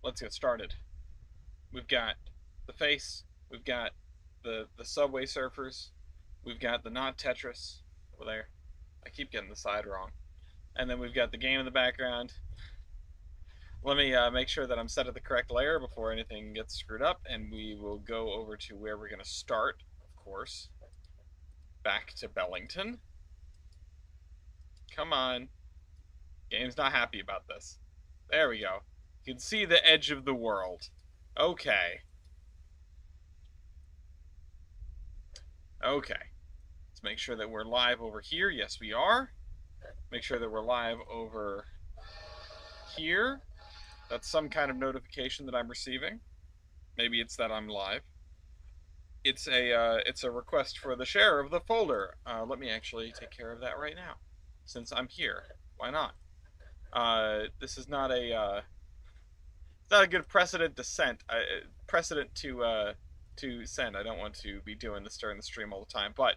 let's get started. We've got the face, we've got the subway surfers, we've got the not Tetris over there. I keep getting the side wrong. And then we've got the game in the background. Let me make sure that I'm set at the correct layer before anything gets screwed up, and we will go over to where we're going to start, of course. Back to Bellington. Come on. Game's not happy about this. There we go. You can see the edge of the world. Okay. Okay. Let's make sure that we're live over here. Yes, we are. Make sure that we're live over here. That's some kind of notification that I'm receiving. Maybe it's that I'm live. It's a request for the share of the folder. Let me actually take care of that right now, since I'm here. Why not? This is not a it's not a good precedent to send. Precedent to send. I don't want to be doing this during the stream all the time, but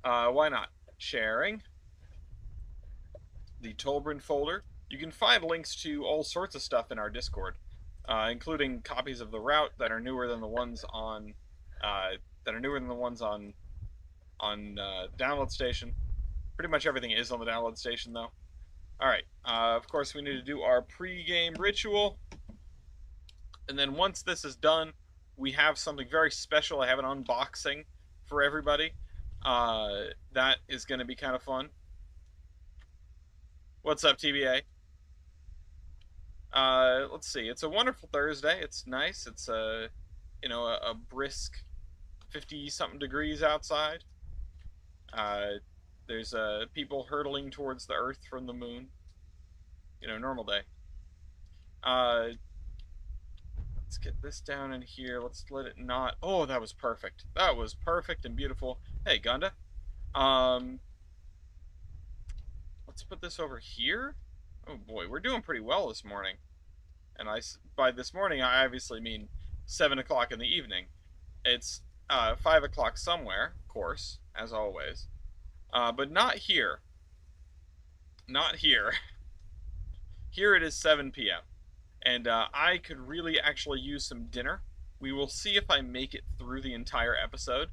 why not? Sharing the Tolbrynd folder. You can find links to all sorts of stuff in our Discord, including copies of the route that are newer than the ones on download station. Pretty much everything is on the download station, though. All right. Of course, we need to do our pre-game ritual, and then once this is done, we have something very special. I have an unboxing for everybody. That is going to be kind of fun. What's up, TBA? Let's see. It's a wonderful Thursday. It's nice. It's a brisk 50-something degrees outside. There's people hurtling towards the Earth from the moon. Normal day. Let's get this down in here. Let's let it not. Oh, that was perfect. That was perfect and beautiful. Hey, Gunda. Let's put this over here. Oh boy, we're doing pretty well this morning. And by this morning, I obviously mean 7 o'clock in the evening. It's 5 o'clock somewhere, of course, as always. But not here. Not here. Here it is 7 p.m. And I could really actually use some dinner. We will see if I make it through the entire episode.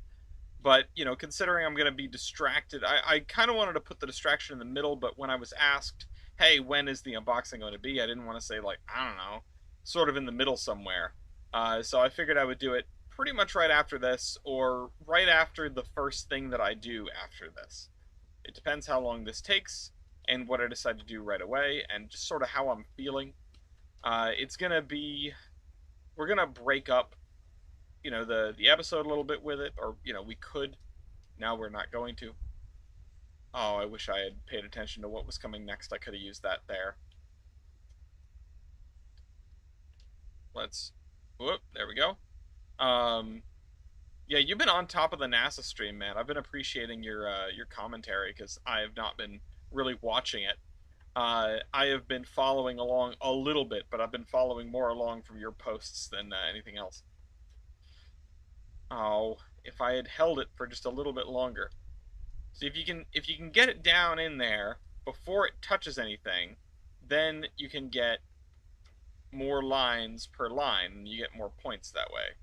But, considering I'm going to be distracted, I kind of wanted to put the distraction in the middle, but when I was asked, hey, when is the unboxing going to be, I didn't want to say, I don't know, sort of in the middle somewhere. So I figured I would do it pretty much right after this, or right after the first thing that I do after this. It depends how long this takes, and what I decide to do right away, and just sort of how I'm feeling. It's going to be, we're going to break up the episode a little bit with it, or, we could. Now we're not going to. Oh, I wish I had paid attention to what was coming next. I could have used that there. Whoop, there we go. Yeah, you've been on top of the NASA stream, man. I've been appreciating your commentary, because I have not been really watching it. I have been following along a little bit, but I've been following more along from your posts than anything else. Oh, if I had held it for just a little bit longer. So if you can get it down in there before it touches anything, then you can get more lines per line, and you get more points that way.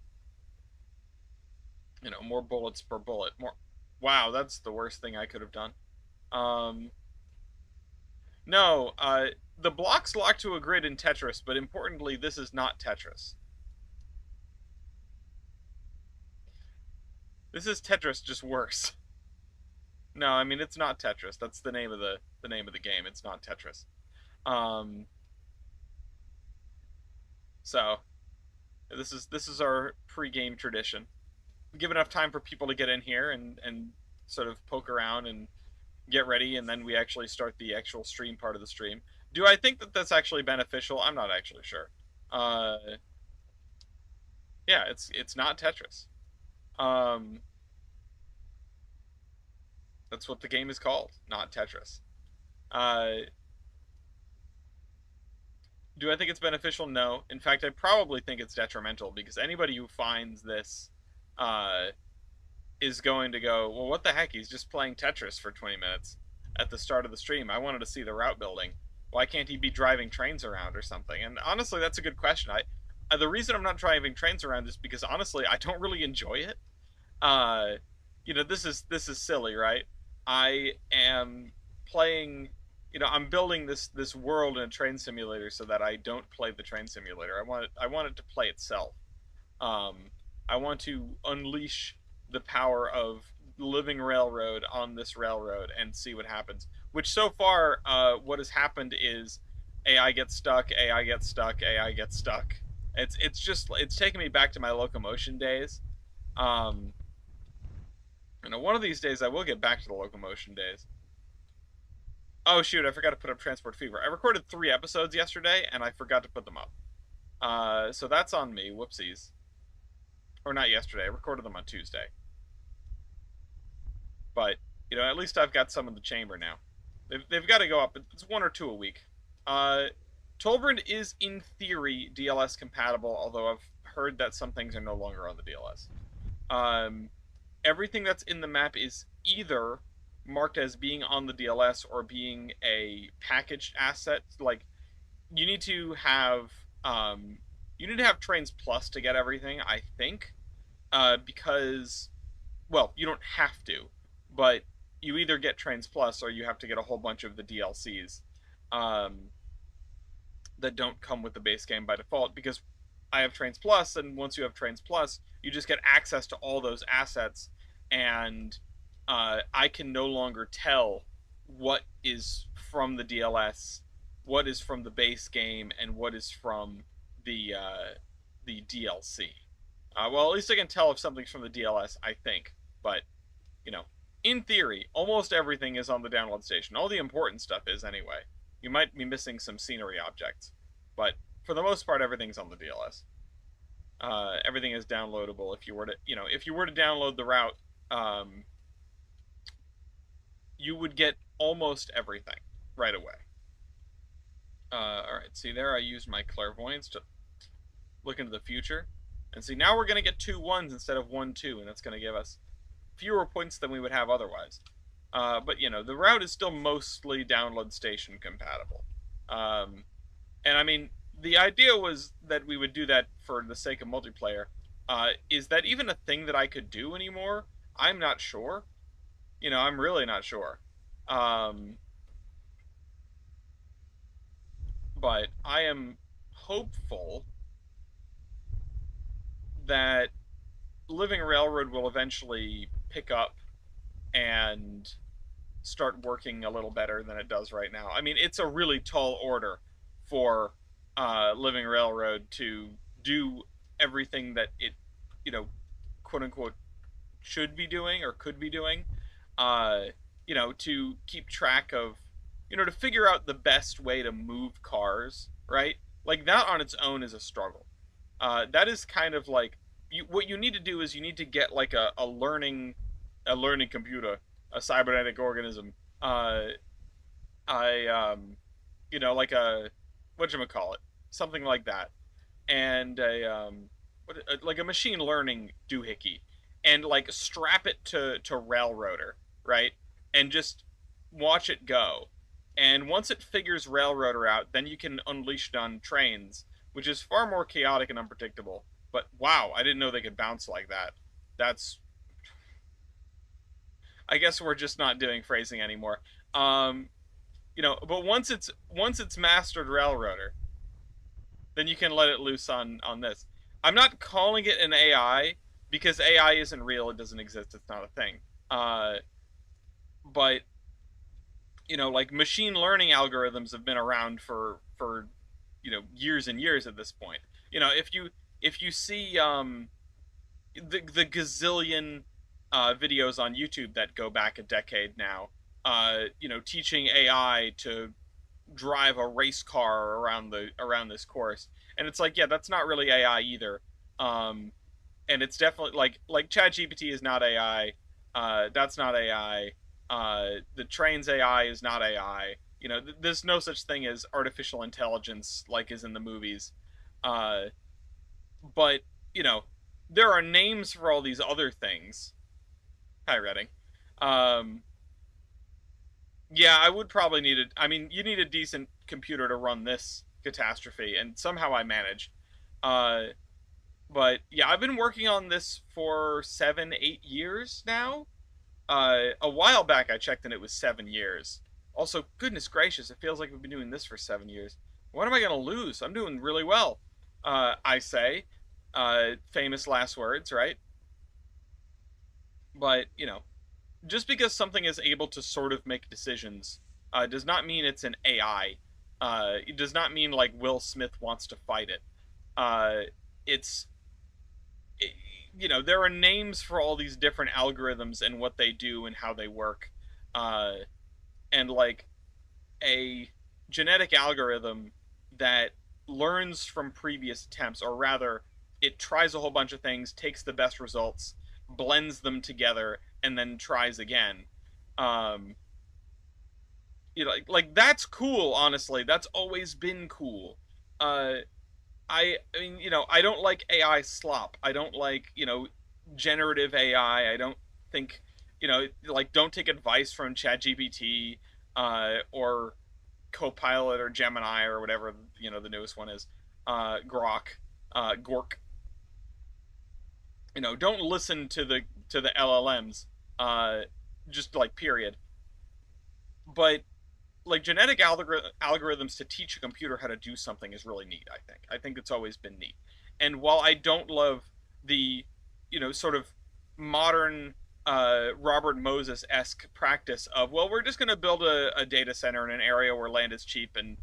More bullets per bullet. Wow, that's the worst thing I could have done. No, the blocks lock to a grid in Tetris, but importantly, this is not Tetris. This is Tetris, just worse. No, I mean, it's not Tetris. That's the name of the game. It's not Tetris. So this is our pre-game tradition. Give enough time for people to get in here and sort of poke around and get ready, and then we actually start the actual stream part of the stream. Do I think that that's actually beneficial? I'm not actually sure. Yeah, it's not Tetris. That's what the game is called, not Tetris. Do I think it's beneficial? No. In fact, I probably think it's detrimental, because anybody who finds this is going to go, well, what the heck? He's just playing Tetris for 20 minutes at the start of the stream. I wanted to see the route building. Why can't he be driving trains around or something? And honestly, that's a good question. The reason I'm not driving trains around is because honestly, I don't really enjoy it. Uh, this is silly, right? I am playing, I'm building this world in a train simulator so that I don't play the train simulator. I want it to play itself. Um, I want to unleash the power of living railroad on this railroad and see what happens. Which so far, what has happened is AI gets stuck, AI gets stuck, AI gets stuck. It's taken me back to my locomotion days. Um, one of these days I will get back to the locomotion days. Oh shoot, I forgot to put up Transport Fever. I recorded 3 episodes yesterday and I forgot to put them up. So that's on me. Whoopsies. Or not yesterday. I recorded them on Tuesday. But at least I've got some in the chamber now. They've got to go up. It's 1 or 2 a week. Tolbrynd is in theory DLS compatible, although I've heard that some things are no longer on the DLS. Everything that's in the map is either marked as being on the DLS or being a packaged asset. Like you need to have Trainz Plus to get everything, I think, because you don't have to, but you either get Trainz Plus or you have to get a whole bunch of the DLCs that don't come with the base game by default. Because I have Trainz Plus, and once you have Trainz Plus, you just get access to all those assets, and I can no longer tell what is from the DLS, what is from the base game, and what is from the DLC. Well, at least I can tell if something's from the DLS, I think. But, in theory, almost everything is on the download station. All the important stuff is, anyway. You might be missing some scenery objects. But, for the most part, everything's on the DLS. Everything is downloadable. If you were to download the route, you would get almost everything right away. Alright, see there I used my clairvoyance to look into the future. And see, now we're going to get 2 1s instead of 1 2, and that's going to give us fewer points than we would have otherwise. But, the route is still mostly download station compatible. And I mean, the idea was that we would do that for the sake of multiplayer. Is that even a thing that I could do anymore? I'm not sure. I'm really not sure. But I am hopeful that Living Railroad will eventually pick up and start working a little better than it does right now. I mean, it's a really tall order for Living Railroad to do everything that it, quote unquote, should be doing or could be doing. To keep track of, to figure out the best way to move cars, right? Like that on its own is a struggle. That is kind of like what you need to do is you need to get like a learning computer, a cybernetic organism. Like a whatchamacallit, something like that, and like a machine learning doohickey, and like strap it to Railroader, right, and just watch it go. And once it figures Railroader out, then you can unleash it on Trainz, which is far more chaotic and unpredictable. But wow, I didn't know they could bounce like that. That's... I guess we're just not doing phrasing anymore. But once it's mastered Railroader, then you can let it loose on this. I'm not calling it an AI because AI isn't real. It doesn't exist. It's not a thing. But like machine learning algorithms have been around for years and years at this point. If you see the gazillion videos on YouTube that go back a decade now, teaching AI to drive a race car around this course, and it's like, yeah, that's not really AI either. And it's definitely like ChatGPT is not AI. That's not AI. The Trainz AI is not AI. There's no such thing as artificial intelligence like is in the movies. But there are names for all these other things. Hi, Redding. Yeah, I would probably need it. I mean, you need a decent. computer to run this catastrophe, and somehow I manage. Uh, but yeah, I've been working on this for 7, 8 years now. A while back I checked and it was 7 years. Also, goodness gracious, it feels like we've been doing this for 7 years. What am I gonna lose? I'm doing really well. I say, famous last words, right? But just because something is able to sort of make decisions, does not mean it's an AI. It does not mean like Will Smith wants to fight it. Uh, it's it, there are names for all these different algorithms and what they do and how they work. Uh, and like a genetic algorithm that learns from previous attempts, or rather, it tries a whole bunch of things, takes the best results, blends them together, and then tries again. Um, like that's cool. Honestly, that's always been cool. Uh, I mean, I don't like AI slop. I don't like, generative AI. I don't think, like, don't take advice from ChatGPT, or Copilot or Gemini or whatever, the newest one is, Grok, Gork. Don't listen to the LLMs, uh, just like period. But like genetic algorithms to teach a computer how to do something is really neat. I think it's always been neat. And while I don't love the sort of modern, Robert Moses-esque practice of, well, we're just going to build a data center in an area where land is cheap, and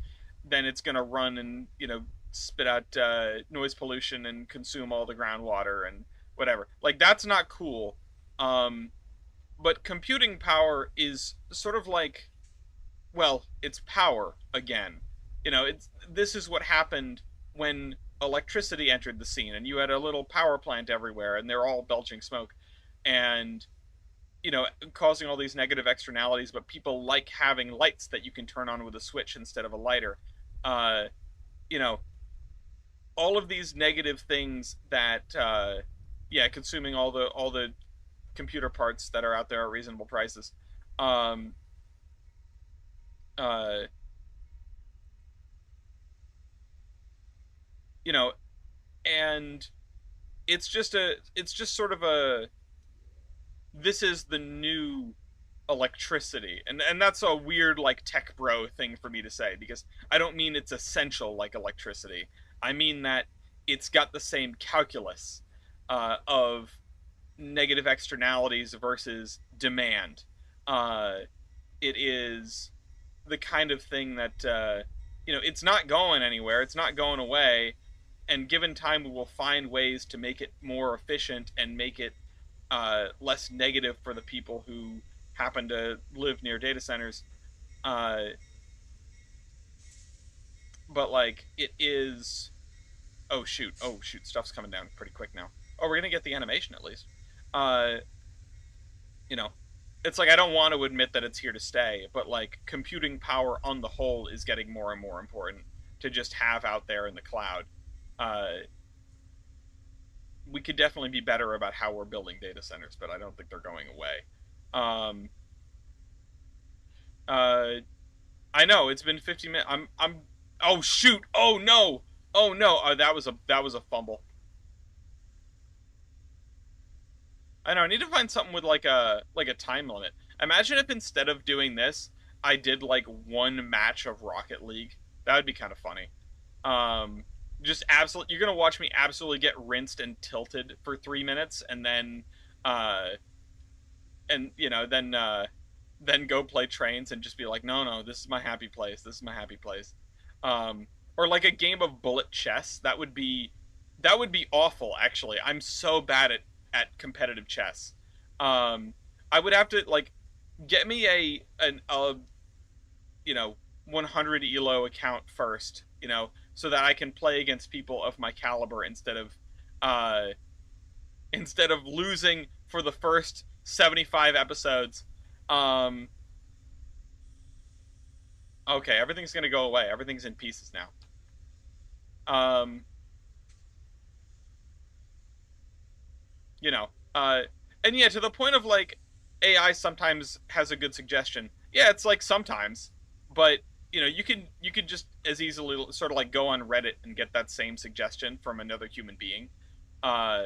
then it's going to run and spit out, noise pollution and consume all the groundwater and whatever, like that's not cool. But computing power is sort of like, well, it's power again. It's this is what happened when electricity entered the scene, and you had a little power plant everywhere, and they're all belching smoke, and causing all these negative externalities. But people like having lights that you can turn on with a switch instead of a lighter. Uh, you know, all of these negative things that, yeah, consuming all the computer parts that are out there at reasonable prices. Um, uh, you know, and it's just sort of a, this is the new electricity, and that's a weird like tech bro thing for me to say, because I don't mean it's essential like electricity. I mean that it's got the same calculus, of negative externalities versus demand. Uh, it is the kind of thing that, it's not going anywhere. It's not going away. And given time, we will find ways to make it more efficient and make it, less negative for the people who happen to live near data centers. Uh, but like it is. Oh shoot! Oh shoot! Stuff's coming down pretty quick now. Oh, we're gonna get the animation at least. Uh, you know, it's like I don't want to admit that it's here to stay, but like computing power on the whole is getting more and more important to just have out there in the cloud. Uh, we could definitely be better about how we're building data centers, but I don't think they're going away. Um, uh, I know it's been 50 minutes. I'm. Oh shoot! Oh no! Oh no! That was a fumble. I know. I need to find something with like a time limit. Imagine if instead of doing this, I did like one match of Rocket League. That would be kind of funny. Um, just absolute. You're gonna watch me absolutely get rinsed and tilted for 3 minutes, uh, then go play Trainz and just be like, no, no, this is my happy place. This is my happy place. Or like a game of bullet chess. That would be awful. Actually, I'm so bad at competitive chess. Um, I would have to like get me a 100 elo account first, so that I can play against people of my caliber uh instead of losing for the first 75 episodes. Um, okay, everything's gonna go away. Everything's in pieces now. Um, you know, uh, and yeah, to the point of like AI sometimes has a good suggestion. Yeah, it's like sometimes, but you can just as easily sort of like go on Reddit and get that same suggestion from another human being. Uh,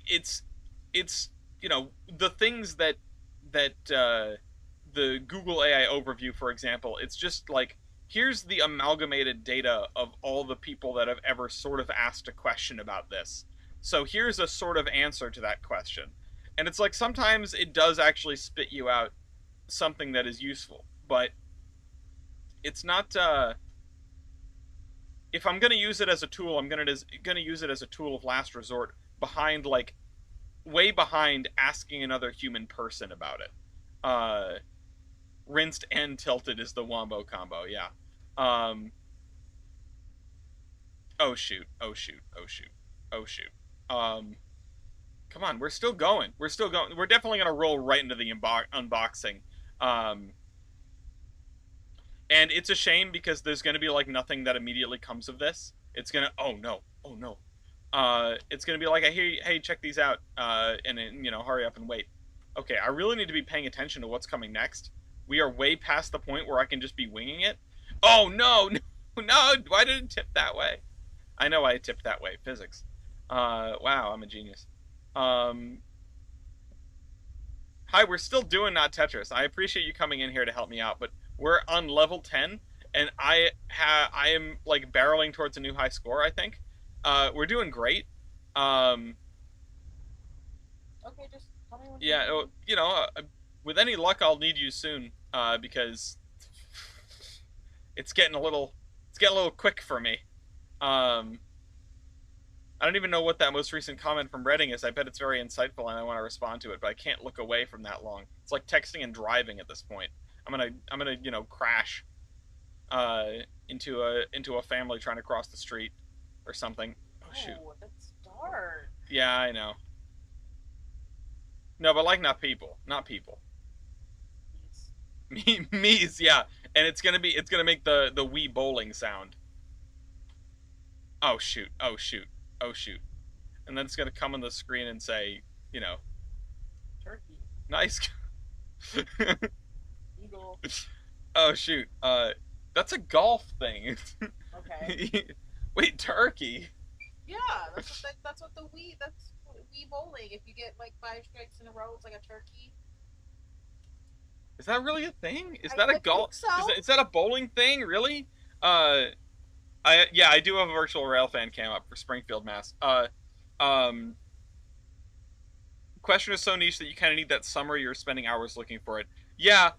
it's it's the things that the Google AI overview, for example, it's just like here's the amalgamated data of all the people that have ever sort of asked a question about this. So here's a sort of answer to that question. And it's like sometimes it does actually spit you out something that is useful, but it's not if I'm going to use it as a tool, I'm going to use it as a tool of last resort behind like way behind asking another human person about it. Rinsed and tilted is the wombo combo, yeah. Um, oh shoot, oh shoot, oh shoot, oh shoot. Um, Come on, we're still going. We're still going. We're definitely gonna roll right into the unboxing. Um, and it's a shame because there's gonna be like nothing that immediately comes of this. It's gonna. Oh no. Oh no. It's gonna be like, hey, check these out. And then, hurry up and wait. Okay, I really need to be paying attention to what's coming next. We are way past the point where I can just be winging it. Oh no, no, no! Why did it tip that way? I know why it tipped that way. Physics. Wow, I'm a genius. Um, Hi, we're still doing not Tetris. I appreciate you coming in here to help me out, but we're on level 10, and I am like barreling towards a new high score, I think. We're doing great. Um, Okay, just tell me when yeah, with any luck, I'll need you soon, because it's getting a little quick for me. Um, I don't even know what that most recent comment from Redding is. I bet it's very insightful and I want to respond to it, but I can't look away from that long. It's like texting and driving at this point. I'm gonna crash into a family trying to cross the street or something. Oh shoot. Oh, that's dark. Yeah, I know. No, but like not people, not people. Please. Me's, yeah, and it's gonna make the Wii bowling sound. Oh shoot. Oh shoot. Oh shoot. And then it's gonna come on the screen and say, you know, Turkey. nice. Eagle. Oh shoot. That's a golf thing. Okay. Wait, turkey. Yeah, that's what the Wii bowling. If you get like 5 strikes in a row, it's like a turkey. Is that really a thing? Is I, that a I golf? think so. Is that a bowling thing? Really? Uh, I do have a virtual rail fan cam up for Springfield, Mass. Um, Question is so niche that you kind of need that summary. You're spending hours looking for it. Yeah,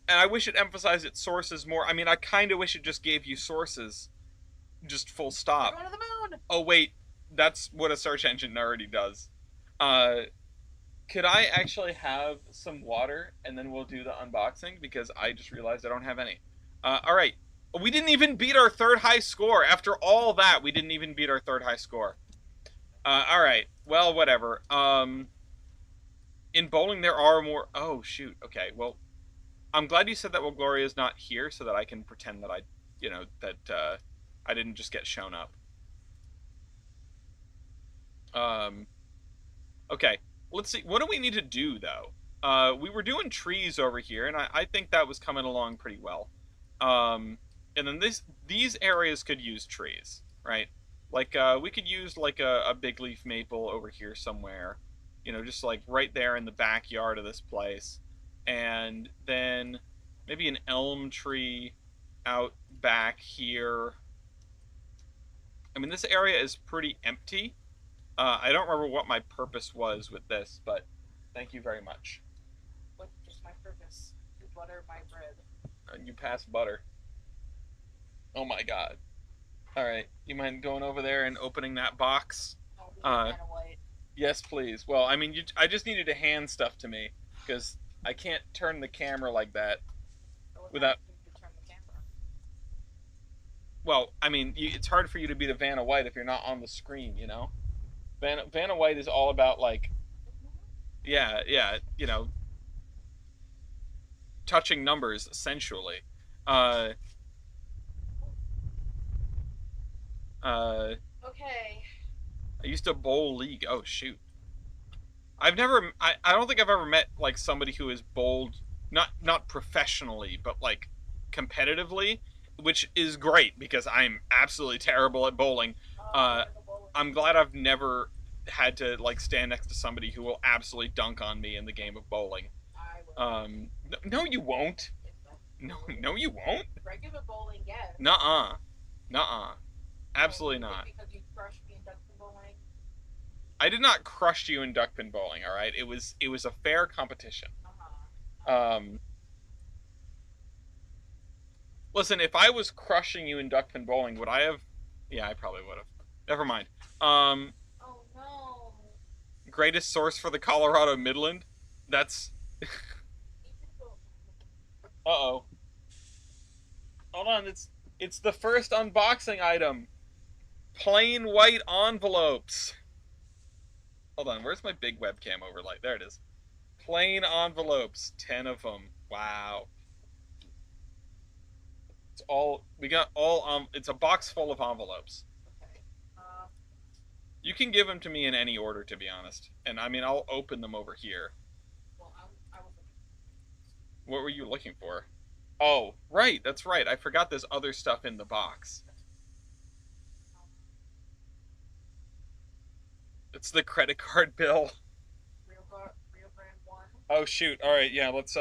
and I wish it emphasized its sources more. I mean, I kind of wish it just gave you sources, just full We're stop. going to the moon. Oh wait, that's what a search engine already does. Uh, could I actually have some water and then we'll do the unboxing because I just realized I don't have any. All right, we didn't even beat our third high score. After all that, we didn't even beat our third high score. All right, well, whatever. In bowling, there are more. Oh shoot. Okay, well, I'm glad you said that. Well, Gloria's not here, so that I can pretend that I didn't just get shown up. Um, Okay, let's see. What do we need to do though? We were doing trees over here, and I think that was coming along pretty well. Um, and then these areas could use trees, right? Like we could use like a big leaf maple over here somewhere, just like right there in the backyard of this place, and then maybe an elm tree out back here. I mean, this area is pretty empty. I don't remember what my purpose was with this, but thank you very much. What's just my purpose? To butter my bread. You passed butter. Oh my god. All right, you mind going over there and opening that box? I'll be Uh, kind of white. yes, please. Well, I mean, I just needed to hand stuff to me because I can't turn the camera like that So what without. happens when you turn the camera? Well, I mean, it's hard for you to be the Vanna White if you're not on the screen, you know. Vanna White is all about like, yeah, yeah, touching numbers sensually. Uh, uh, Okay. I used to bowl league. Oh shoot. I don't think I've ever met like somebody who is bowled not professionally, but like competitively, which is great because I'm absolutely terrible at bowling. I Uh, want to go bowling. I'm glad I've never had to like stand next to somebody who will absolutely dunk on me in the game of bowling. I will. No, you won't. Yes, No, no, you won't. regular bowling, yes. Nuh-uh, nuh-uh, Oh, absolutely you think not. because you crushed me in duck bowling? I did not crush you in duckpin bowling. All right, it was a fair competition. Uh-huh. Um, Listen, if I was crushing you in duckpin bowling, would I have? Yeah, I probably would have. Never mind. Um, Oh no. Greatest source for the Colorado Midland. That's. Uh oh. Hold on. It's the first unboxing item. Plain white envelopes. Hold on. Where's my big webcam overlay? There it is. Plain envelopes. 10 of them. Wow. It's all we got. All It's a box full of envelopes. Okay. Um, You can give them to me in any order, to be honest. And I mean, I'll open them over here. well, I was. What were you looking for? Oh, right, that's right. I forgot there's other stuff in the box. Um, It's the credit card bill. Rio Grande one. Oh shoot. All right, yeah, let's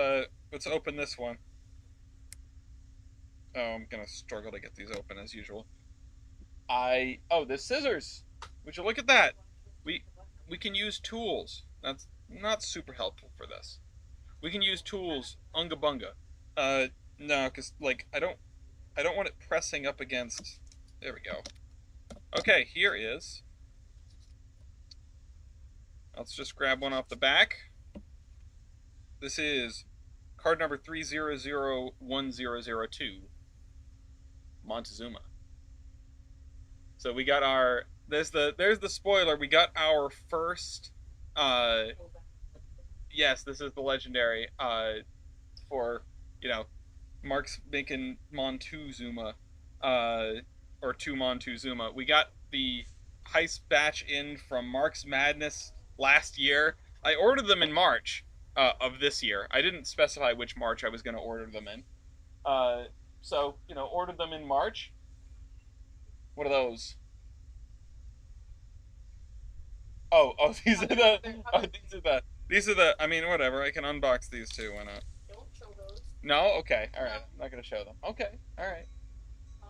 open this one. Oh, I'm gonna struggle to get these open as usual. There's scissors. Would you look at that? We we can use tools. That's not super helpful for this. We can use tools. Unga bunga. Uh, no, cause like I don't want it pressing up against. There we go. Okay, here is. Let's just grab one off the back. This is card number 3001002, Montezuma. So we got our there's the spoiler. We got our first yes, this is the legendary for, you know, Mark's making Montezuma or two Montezuma. We got the heist batch in from Mark's Madness last year. I ordered them in March of this year. I didn't specify which March I was going to order them in. So, ordered them in March. What are those? Oh, these are the. Oh, these are the. I mean, whatever. I can unbox these too. Why not? Don't show those. No. Okay. All right. I'm not gonna show them. Okay. All right. Um,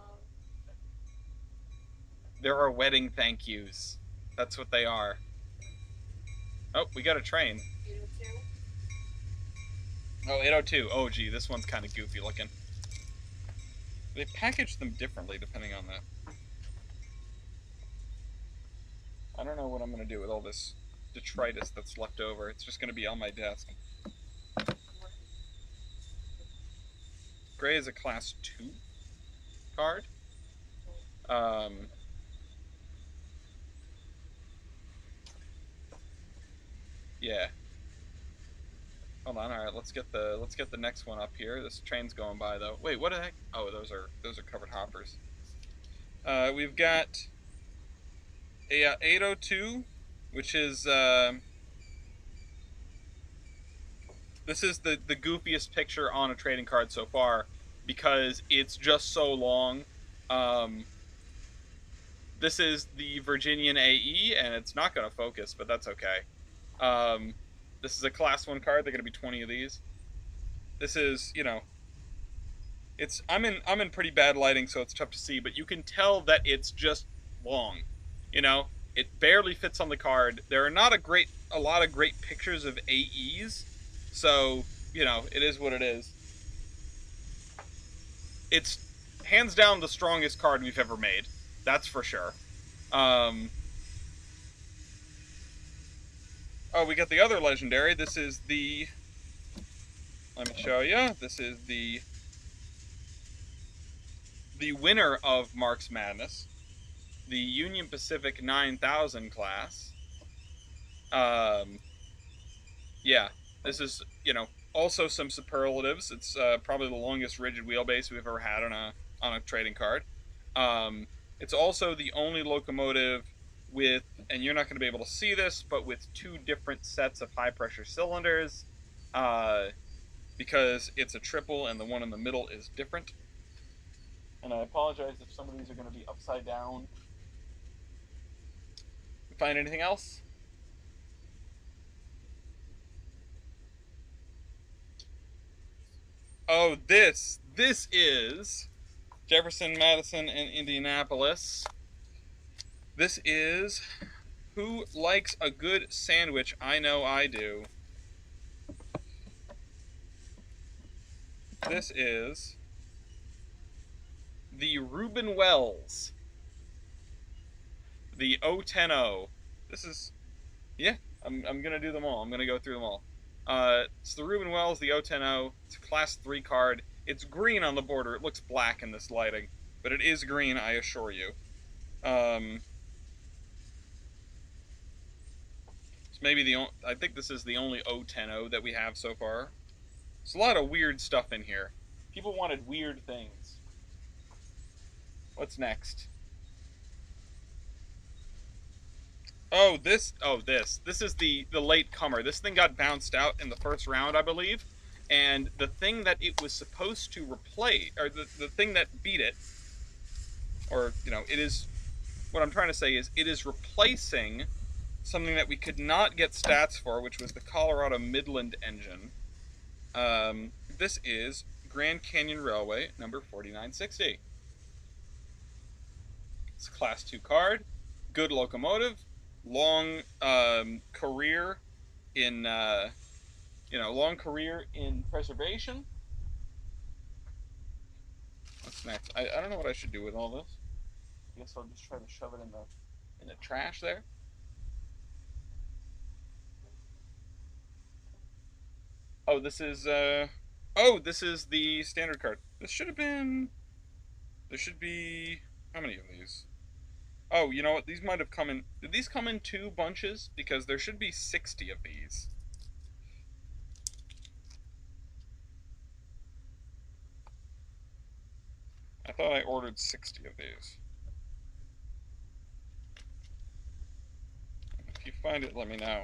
There are wedding thank yous. That's what they are. Oh, we got a train. you do too. Oh, 802. Oh, gee, this one's kind of goofy looking. They package them differently depending on that. I don't know what I'm going to do with all this detritus that's left over. It's just going to be on my desk. Gray is a class 2 card. Yeah. Hold on. All right, let's get the next one up here. This train's going by though. Wait, what the heck? Oh, those are covered hoppers. We've got a 802, which is this is the goofiest picture on a trading card so far because it's just so long. This is the Virginian AE, and it's not going to focus, but that's okay. This is a class 1 card. There are going to be 20 of these. This is, it's I'm in pretty bad lighting, so it's tough to see, but you can tell that it's just long. It barely fits on the card. There are not a lot of great pictures of AEs, so it is what it is. It's hands down the strongest card we've ever made. That's for sure. Oh, we got the other legendary. This is the. Let me show you. This is the winner of Mark's Madness, the Union Pacific 9000 class. Yeah, this is also some superlatives. It's probably the longest rigid wheelbase we've ever had on a trading card. It's also the only locomotive with, and you're not going to be able to see this, but with 2 different sets of high pressure cylinders. because it's a triple and the one in the middle is different. And I apologize if some of these are going to be upside down. Find anything else? Oh, this is Jefferson, Madison, and Indianapolis. This is Who Likes a Good Sandwich? I Know I Do. This is the Reuben Wells, the 010. This is, yeah, I'm going to do them all. I'm going to go through them all. It's the Reuben Wells, the 010. It's a class 3 card. It's green on the border. It looks black in this lighting, but it is green, I assure you. It's maybe I think this is the only 010 that we have so far. There's a lot of weird stuff in here. People wanted weird things. What's next? Oh, this is the late comer. This thing got bounced out in the first round, I believe. And the thing that it was supposed to replace, or the thing that beat it, or, you know, it is, what I'm trying to say is, it is replacing something that we could not get stats for, which was the Colorado Midland engine. This is Grand Canyon Railway, number 4960. It's a Class 2 card, good locomotive, long career in, long career in preservation. What's next? I don't know what I should do with all this. I guess I'll just try to shove it in the trash there. Oh, this is the standard card. This should have been. There should be how many of these? Oh, you know what? These might have come in. Did these come in 2 bunches? Because there should be 60 of these. I thought I ordered 60 of these. If you find it, let me know.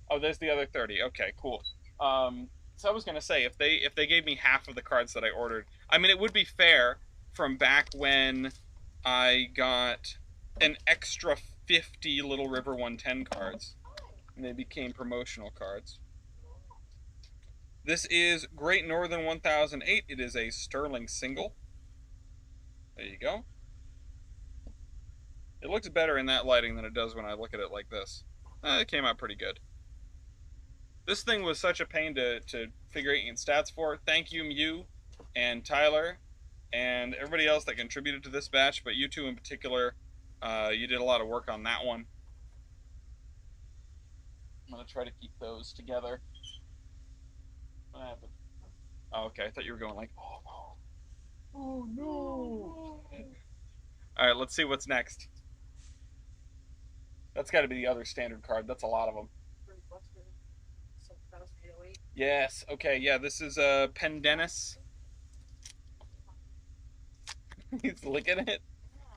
Oh, there's the other 30. Okay, cool. So I was gonna say, if they gave me half of the cards that I ordered, I mean, it would be fair from back when I got an extra 50 Little River 110 cards, and they became promotional cards. This is Great Northern 1008. It is a sterling single. There you go. It looks better in that lighting than it does when I look at it like this. It came out pretty good. This thing was such a pain to figure out stats for. Thank you, Mew, and Tyler, and everybody else that contributed to this batch, but you two in particular, you did a lot of work on that one. I'm going to try to keep those together. What happened? Oh, okay, I thought you were going like, oh no. Oh no. Alright, let's see what's next. That's got to be the other standard card. That's a lot of them. Yes, okay, yeah, this is Pendennis. He's licking it.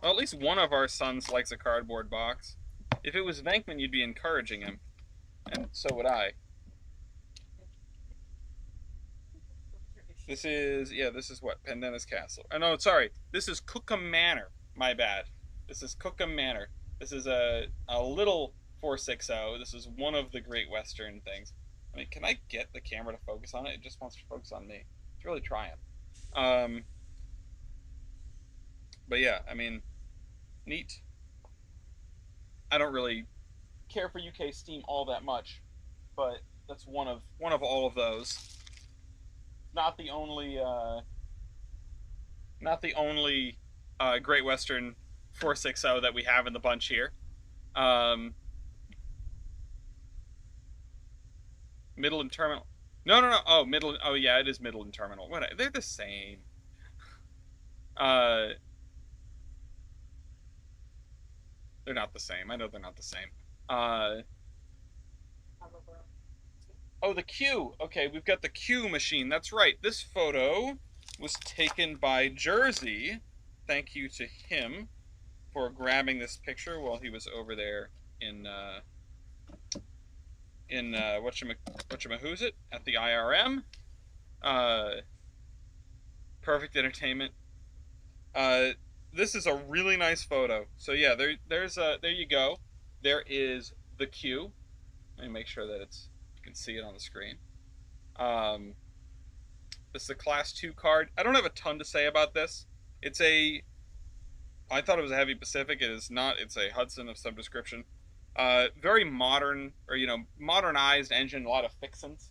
Well, at least one of our sons likes a cardboard box. If it was Venkman, you'd be encouraging him. And so would I. This is what? Pendennis Castle. Oh, no, sorry. This is Cookham Manor. My bad. This is Cookham Manor. This is a little 460. This is one of the Great Western things. I mean, can I get the camera to focus on it? It just wants to focus on me. It's really trying. But yeah, I mean, neat. I don't really care for UK Steam all that much, but that's one of all of those. Not the only Great Western 460 that we have in the bunch here. Midland Terminal. No. Oh, Midland. Oh, yeah, it is Midland Terminal. What? They're the same. They're not the same. I know they're not the same. Oh, the Q. Okay, we've got the Q machine. That's right. This photo was taken by Jersey. Thank you to him for grabbing this picture while he was over there in whatchamahoosit at the IRM. Uh, Perfect entertainment. Uh, this is a really nice photo. So yeah, there you go. There is the queue. Let me make sure that it's you can see it on the screen. Um, this is a Class 2 card. I don't have a ton to say about this. It's a I thought it was a Heavy Pacific. It is not. It's a Hudson of some description. Very modern, or modernized engine. A lot of fixins,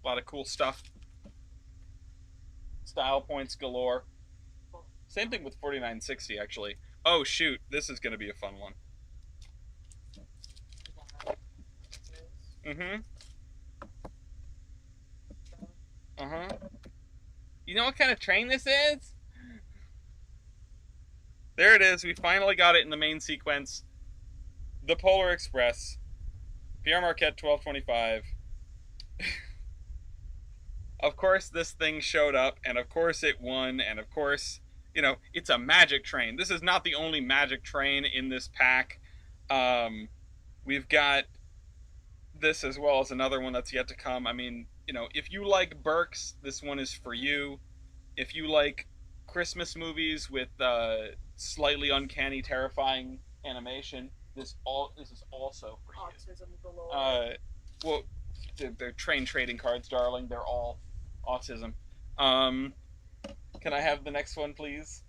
a lot of cool stuff. Style points galore. Same thing with 4960 actually. Oh shoot, this is gonna be a fun one. Mm-hmm. Uh-huh. You know what kind of train this is? There it is. We finally got it in the main sequence. The Polar Express. Pierre Marquette 1225. Of course, this thing showed up, and of course it won, and of course, it's a magic train. This is not the only magic train in this pack. Um, we've got this as well as another one that's yet to come. I mean, if you like Burks, this one is for you. If you like Christmas movies with slightly uncanny, terrifying animation, this is also for you. Autism galore. Well, they're train trading cards, darling. They're all autism. Um, can I have the next one, please?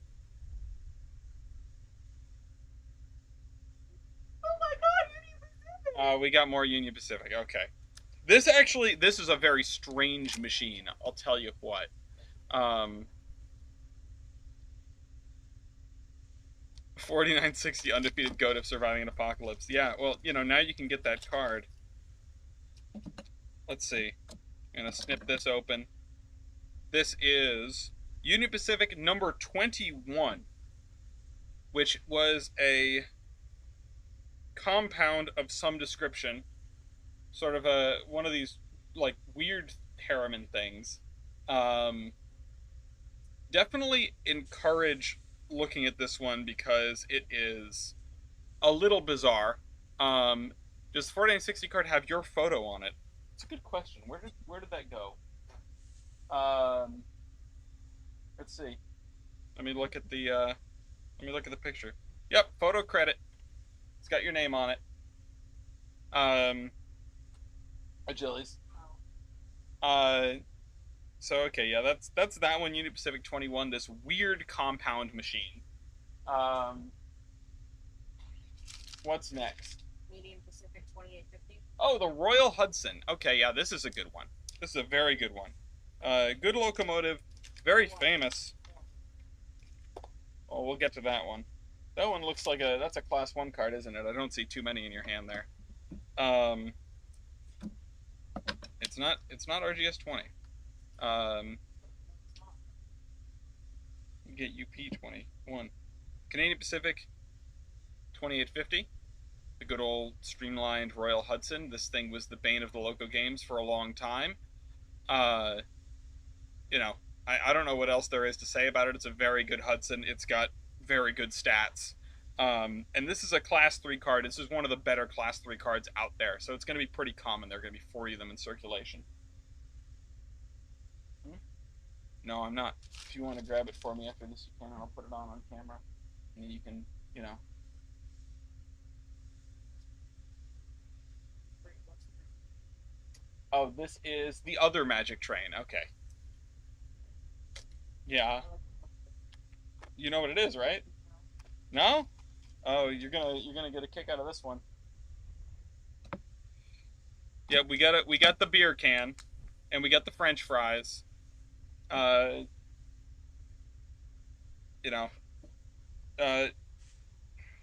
Oh my god, Union Pacific! We got more Union Pacific. Okay. This is a very strange machine. I'll tell you what. Um, 4960 undefeated goat of surviving an apocalypse. Yeah, well, now you can get that card. Let's see. I'm gonna snip this open. This is Union Pacific number 21, which was a compound of some description, sort of one of these like weird Harriman things. Um, Definitely encourage looking at this one because it is a little bizarre. Does the 4960 card have your photo on it? It's a good question. Where did that go? Um, let's see. Let me look at the picture. Yep, photo credit. It's got your name on it. Um, Achilles. Uh, so okay, yeah, that's that one. Union Pacific 21. This weird compound machine. Um, what's next? Union Pacific 2850. Oh, the Royal Hudson. Okay, yeah, this is a good one. This is a very good one. Good locomotive, very famous. Oh, we'll get to that one. That one looks like that's a Class 1 card, isn't it? I don't see too many in your hand there. It's not RGS 20. Get UP 21. Canadian Pacific 2850. The good old streamlined Royal Hudson. This thing was the bane of the local games for a long time. Uh, I don't know what else there is to say about it. It's a very good Hudson. It's got very good stats. And this is a Class 3 card. This is one of the better Class 3 cards out there. So it's going to be pretty common. There are going to be 40 of them in circulation. No, I'm not. If you want to grab it for me after this, you can, and I'll put it on camera. And you can, Oh, this is the other Magic Train. Okay. Yeah. You know what it is, right? No? Oh, you're gonna get a kick out of this one. Yeah, we got it. We got the beer can, and we got the French fries. Uh, you know, uh,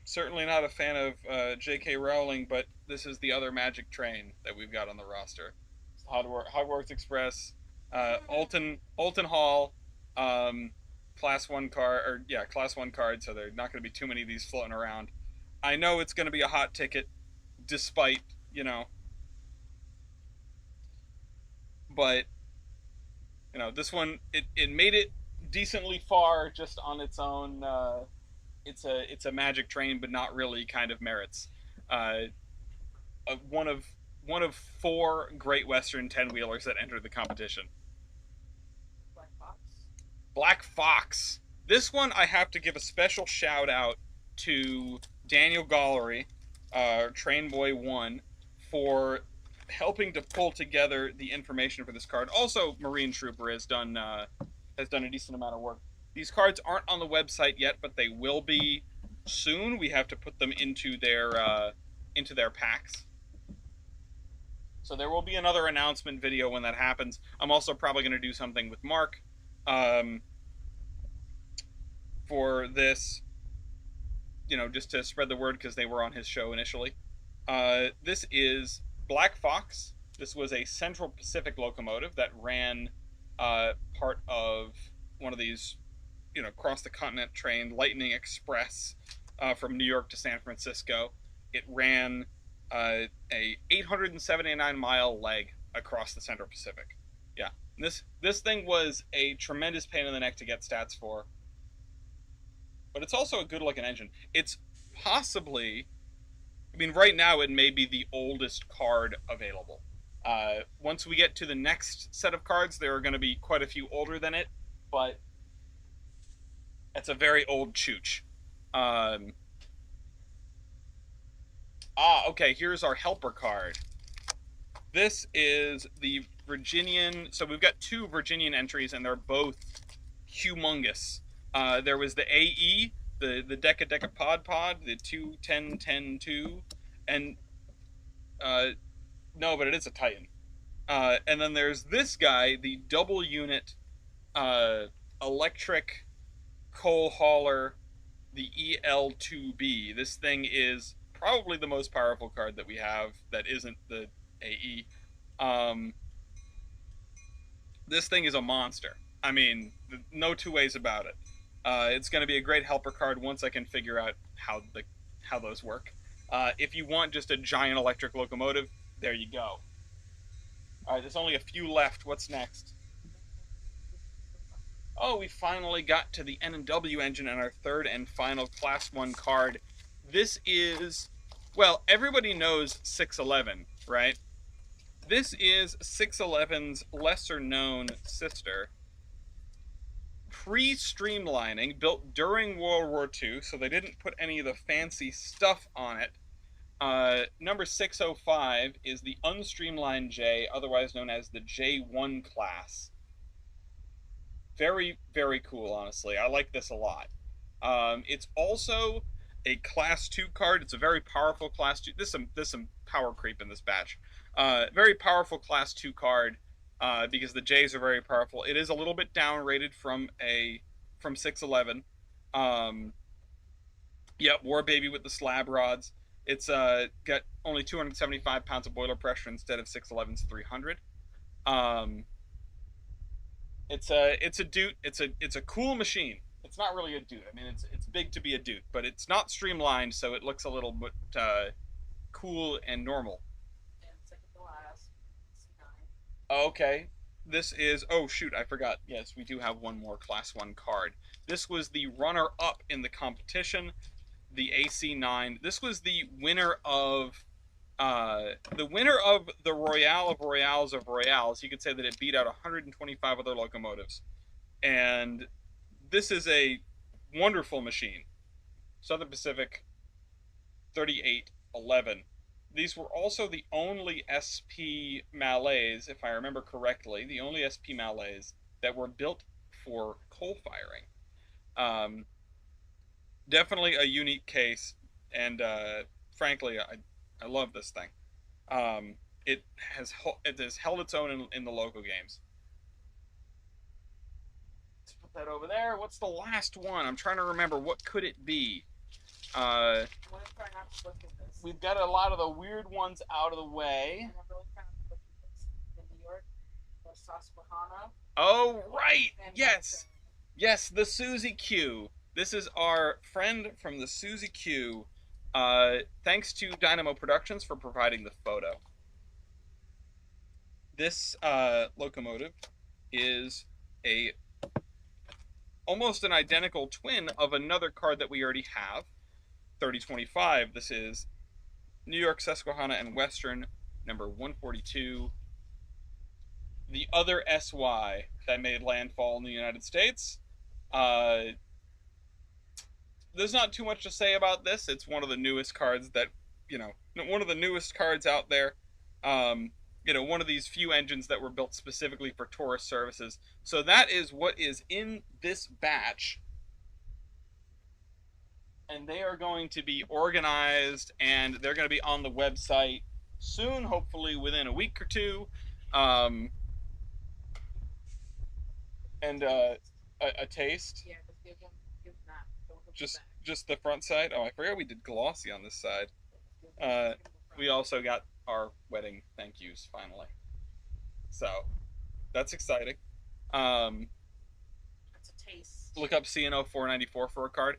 certainly not a fan of J.K. Rowling, but this is the other Magic Train that we've got on the roster. Hogwarts Express, Alton Hall, Class 1 card, or yeah, Class 1 card. So there's not going to be too many of these floating around. I know it's going to be a hot ticket, despite but this one it made it decently far just on its own. It's a Magic Train, but not really kind of merits. One of one of 4 Great Western 10-wheelers that entered the competition. Black Fox. Black Fox. This one I have to give a special shout out to Daniel Gollery, Train Boy 1, for helping to pull together the information for this card. Also, Marine Trooper has done a decent amount of work. These cards aren't on the website yet, but they will be soon. We have to put them into their packs. So there will be another announcement video when that happens. I'm also probably going to do something with Mark for this, just to spread the word because they were on his show initially. This is Black Fox. This was a Central Pacific locomotive that ran part of one of these, cross the continent train, Lightning Express, from New York to San Francisco. It ran a 879-mile leg across the Central Pacific. Yeah, this thing was a tremendous pain in the neck to get stats for, but it's also a good-looking engine. It's possibly, right now it may be the oldest card available. Once we get to the next set of cards, there are going to be quite a few older than it, but it's a very old chooch. Okay, here's our helper card. This is the Virginian, so we've got 2 Virginian entries, and they're both humongous. There was the AE, the Deca Deca Pod Pod, the 2-10-10-2, and, no, but it is a Titan. And then there's this guy, the double unit, electric coal hauler, the EL2B. This thing is probably the most powerful card that we have that isn't the AE. This thing is a monster. No 2 ways about it. It's going to be a great helper card once I can figure out how those work. If you want just a giant electric locomotive, there you go. Alright, there's only a few left. What's next? Oh, we finally got to the N&W engine and our 3rd and final Class 1 card. This is, well, everybody knows 611, right? This is 611's lesser-known sister. Pre-streamlining, built during World War II, so they didn't put any of the fancy stuff on it. Number 605 is the unstreamlined J, otherwise known as the J1 class. Very, very cool, honestly. I like this a lot. It's also a Class 2 card. It's a very powerful Class 2. There's some power creep in this batch. Very powerful Class 2 card, because the J's are very powerful. It is a little bit downrated from 611. War Baby with the slab rods. It's got only 275 pounds of boiler pressure instead of 611's 300. It's a Dude. It's a cool machine. It's not really a Dude. It's big to be a Dude, but it's not streamlined, so it looks a little bit cool and normal. And second to last, C9. Okay, this is, oh shoot, I forgot. Yes, we do have one more Class 1 card. This was the runner-up in the competition, the AC9. This was the winner of the Royale of Royales of Royales. You could say that it beat out 125 other locomotives. And this is a wonderful machine. Southern Pacific 3811. These were also the only SP Malays, if I remember correctly, the only SP Malays that were built for coal firing. Definitely a unique case, and frankly, I love this thing. It has held its own in the local games. Let's put that over there. What's the last one? I'm trying to remember. What could it be? We've got a lot of the weird ones out of the way. In New York, Susquehanna. Oh, right! Yes! Yes, the Susie Q. This is our friend from the Susie Q. Thanks to Dynamo Productions for providing the photo. This locomotive is almost an identical twin of another card that we already have, 3025. This is New York, Susquehanna, and Western number 142, the other SY that made landfall in the United States. Uh, there's not too much to say about this. It's one of the newest cards that, one of the newest cards out there. Um, one of these few engines that were built specifically for tourist services. So that is what is in this batch. And they are going to be organized and they're going to be on the website soon, hopefully within a week or two. Um, and a taste. Yeah, just give them that. Don't give Just them just the front side. Oh, I forgot we did glossy on this side. We also got our wedding thank yous finally, so that's exciting. Um, That's a taste. look up CNO 494 for a card.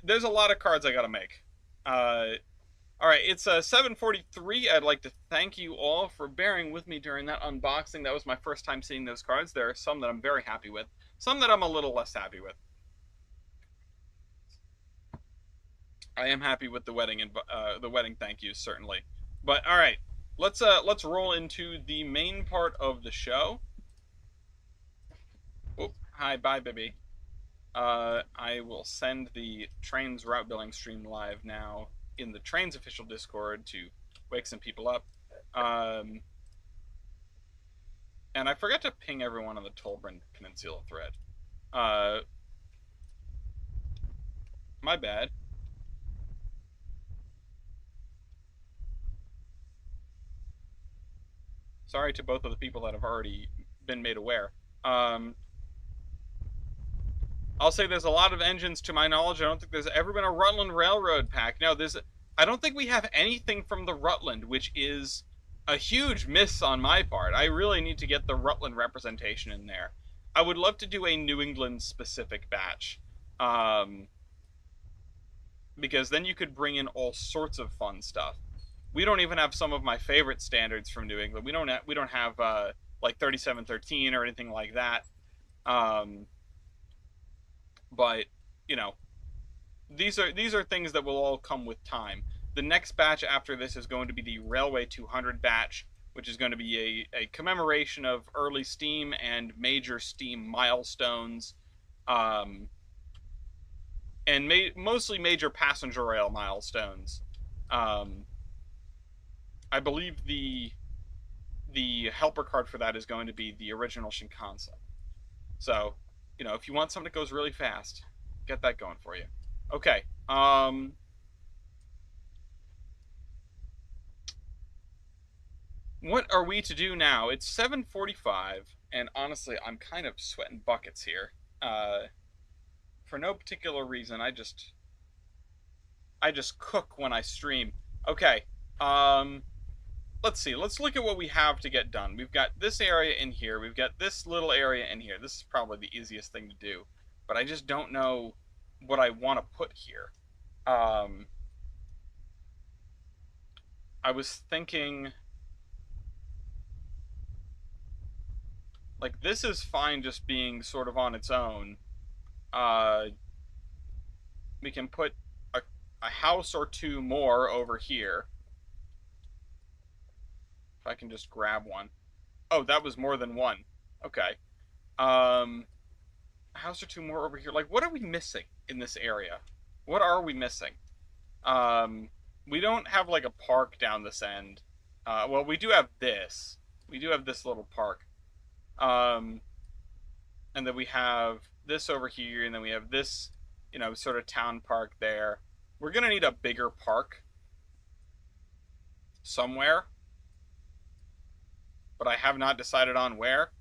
There's a lot of cards I gotta make. All right, it's 7:43. I'd like to thank you all for bearing with me during that unboxing. That was my first time seeing those cards. There are some that I'm very happy with, some that I'm a little less happy with. I am happy with the wedding and the wedding thank yous certainly. But all right, let's roll into the main part of the show. Oh, hi, bye, baby. I will send the Trainz route billing stream live now in the Trainz official Discord to wake some people up. And I forgot to ping everyone on the Tolbrynd Peninsula thread. My bad. Sorry to both of the people that have already been made aware. I'll say there's a lot of engines to my knowledge. I don't think there's ever been a Rutland Railroad pack. No, I don't think we have anything from the Rutland, which is a huge miss on my part. I really need to get the Rutland representation in there. I would love to do a New England specific batch. Because then you could bring in all sorts of fun stuff. We don't even have some of my favorite standards from New England. We don't have like 3713 or anything like that. But these are things that will all come with time. The next batch after this is going to be the Railway 200 batch, which is going to be a commemoration of early steam and major steam milestones, and mostly major passenger rail milestones. I believe the helper card for that is going to be the original Shinkansen. So, if you want something that goes really fast, get that going for you. Okay. What are we to do now? It's 7:45, and honestly, I'm kind of sweating buckets here. For no particular reason, I just cook when I stream. Okay. Let's see. Let's look at what we have to get done. We've got this area in here. We've got this little area in here. This is probably the easiest thing to do, but I just don't know what I want to put here. I was thinking, like, this is fine just being sort of on its own. We can put a house or two more over here. If I can just grab one. Oh, that was more than one. Okay. A house or two more over here. Like, what are we missing in this area? What are we missing? We don't have, like, a park down this end. Well, we do have this. We do have this little park. And then we have this over here, and then we have this, sort of town park there. We're gonna need a bigger park somewhere, but I have not decided on where.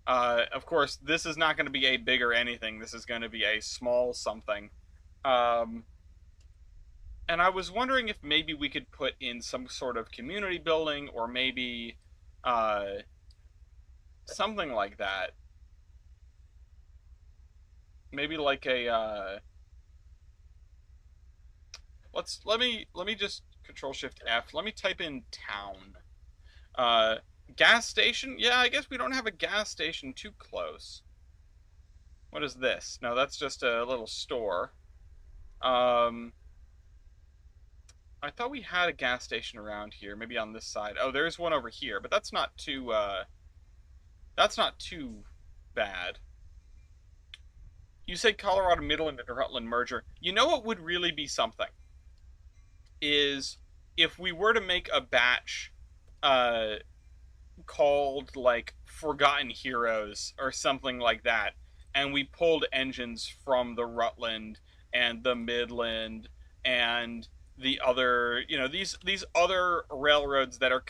Of course, this is not going to be a bigger anything. This is going to be a small something. And I was wondering if maybe we could put in some sort of community building, or maybe something like that. Maybe like a let me just Control Shift F. Let me type in town. Gas station? Yeah, I guess we don't have a gas station too close. What is this? No, that's just a little store. I thought we had a gas station around here, maybe on this side. Oh, there's one over here, but that's not too bad. You said Colorado Midland and Rutland merger. You know what would really be something is if we were to make a batch uh called like Forgotten Heroes or something like that, and we pulled engines from the Rutland and the Midland and the other, these other railroads uh, that are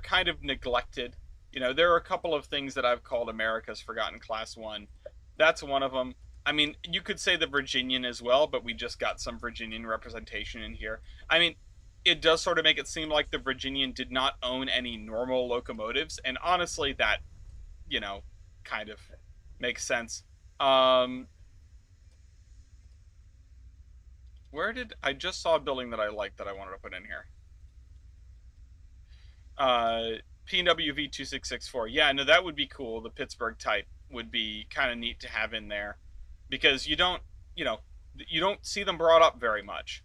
kind of neglected. There are a couple of things that I've called America's Forgotten Class One. That's one of them. I mean, you could say the Virginian as well, but we just got some Virginian representation in here. I mean, it does sort of make it seem like the Virginian did not own any normal locomotives, and honestly, that you know, kind of makes sense. Um, where did I just saw a building that I liked that I wanted to put in here? Uh, PWV 2664. Yeah, no, that would be cool. The Pittsburgh type would be kind of neat to have in there because you know, you don't see them brought up very much.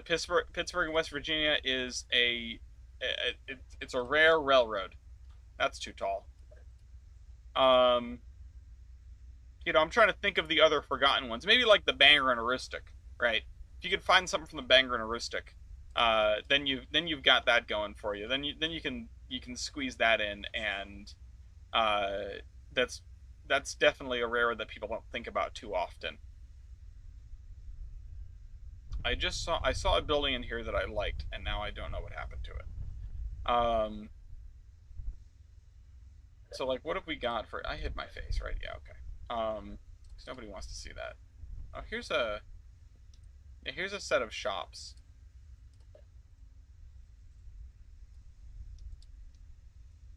Pittsburgh and West Virginia is it's a rare railroad. That's too tall. Um, I'm trying to think of the other forgotten ones. Maybe like the Bangor and Aroostook, right? If you could find something from the Bangor and Aroostook, then you've got that going for you. Then you can squeeze that in, and uh, that's that's definitely a rare that people don't think about too often. I saw a building in here that I liked, and now I don't know what happened to it. Um, so like, what have we got for? I hid my face, right? Yeah, okay. 'Cause nobody wants to see that. Oh, here's a set of shops.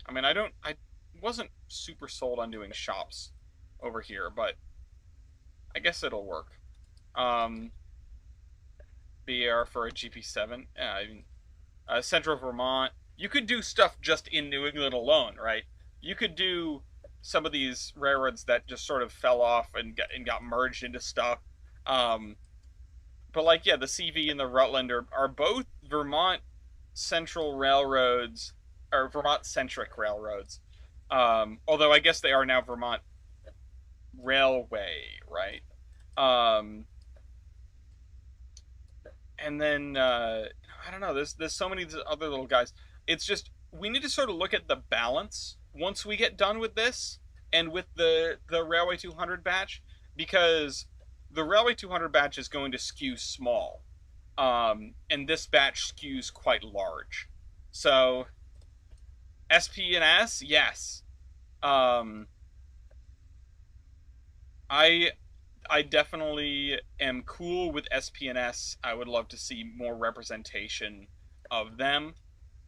I mean, I wasn't super sold on doing shops over here, but I guess it'll work. Um, BR for a GP7. Yeah, I mean, Central Vermont. You could do stuff just in New England alone, right? You could do some of these railroads that just sort of fell off and got merged into stuff. Um, but like, yeah, the CV and the Rutland are both Vermont Central railroads or Vermont centric railroads. Although I guess they are now Vermont Railway, right? Um, and then I don't know. There's so many other little guys. It's just we need to sort of look at the balance once we get done with this and with the Railway 200 batch because the Railway 200 batch is going to skew small, and this batch skews quite large. So SP and S, yes. Um, I I definitely am cool with SPNS. I would love to see more representation of them.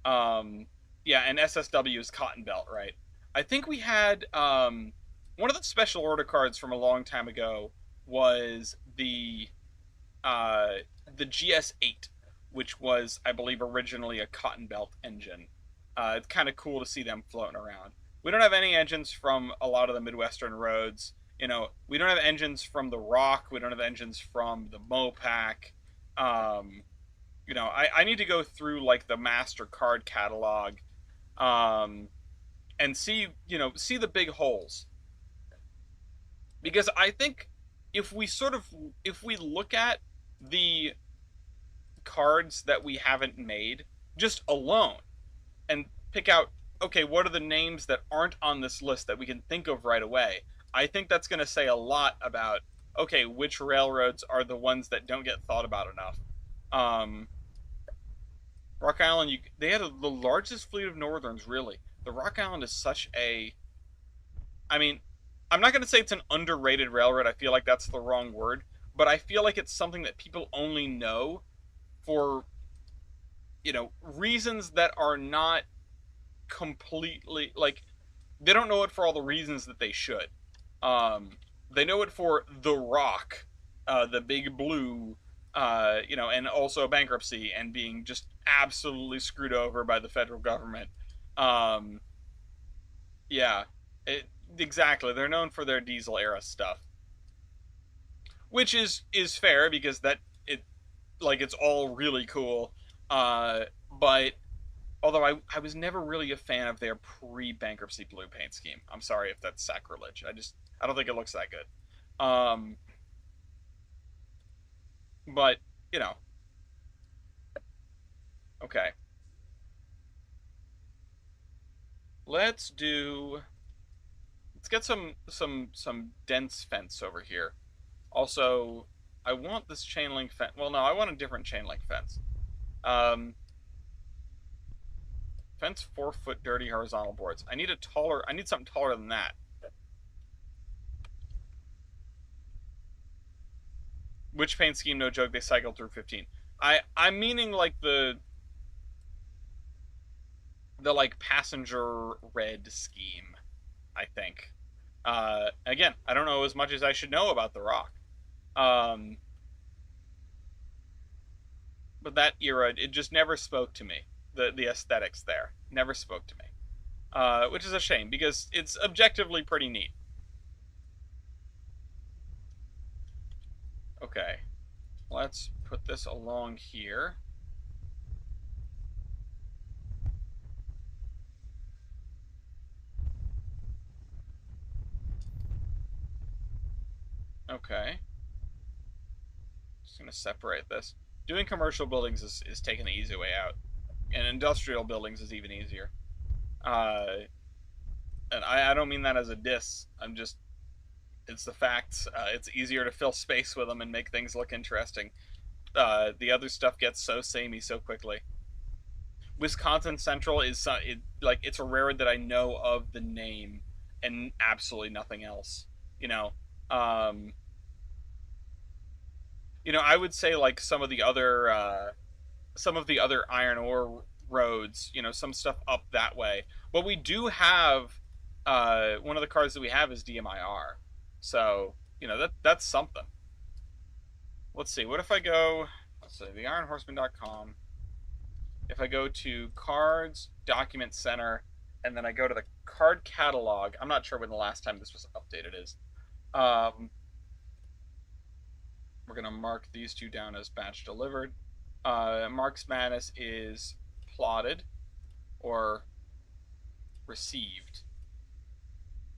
Um, yeah, and SSW is Cotton Belt, right? I think we had one of the special order cards from a long time ago was uh, the GS8, which was, I believe, originally a Cotton Belt engine. It's kind of cool to see them floating around. We don't have any engines from a lot of the Midwestern roads. We don't have engines from the Rock. We don't have engines from the Mopac. Um, I need to go through like the Master Card catalog, um, and see the big holes because I think if we look at the cards that we haven't made just alone and pick out, okay, what are the names that aren't on this list that we can think of right away? I think that's going to say a lot about, okay, which railroads are the ones that don't get thought about enough. Um, Rock Island, they had the largest fleet of Northerns, really. The Rock Island is such a. I mean, I'm not going to say it's an underrated railroad. I feel like that's the wrong word. But I feel like it's something that people only know for, reasons that are not completely. Like, they don't know it for all the reasons that they should. Um, they know it for The Rock, the Big Blue, and also bankruptcy and being just absolutely screwed over by the federal government. Um, yeah, exactly. They're known for their diesel era stuff, which is fair because like it's all really cool. But although I was never really a fan of their pre-bankruptcy blue paint scheme. I'm sorry if that's sacrilege. I don't think it looks that good. But you know, okay. Let's do. Let's get some dense fence over here. Also, I want this chain link fence. Well, no, I want a different chain link fence. Um, Fence 4 foot dirty horizontal boards. I need a taller. I need something taller than that. Which paint scheme? No joke. They cycled through 15. I'm meaning like the like passenger red scheme. I think. Again, I don't know as much as I should know about the rock. Um, but that era, it just never spoke to me. The aesthetics there never spoke to me, which is a shame because it's objectively pretty neat. Okay, let's put this along here. Okay, just gonna separate this. Doing commercial buildings is taking the easy way out, and industrial buildings is even easier. Uh, and I don't mean that as a diss. I'm just it's the facts. It's easier to fill space with them and make things look interesting. The other stuff gets so samey so quickly. Wisconsin Central is like it's a railroad that I know of the name and absolutely nothing else. You know, um, I would say like some of the other iron ore roads. Some stuff up that way. But we do have one of the cars that we have is DMIR, so that's something. Let's see. What if I go? Let's see. TheIronHorseman.com. If I go to cards, document center, and then I go to the card catalog, I'm not sure when the last time this was updated is. Um, we're going to mark these two down as batch delivered. Marks Madness is plotted or received.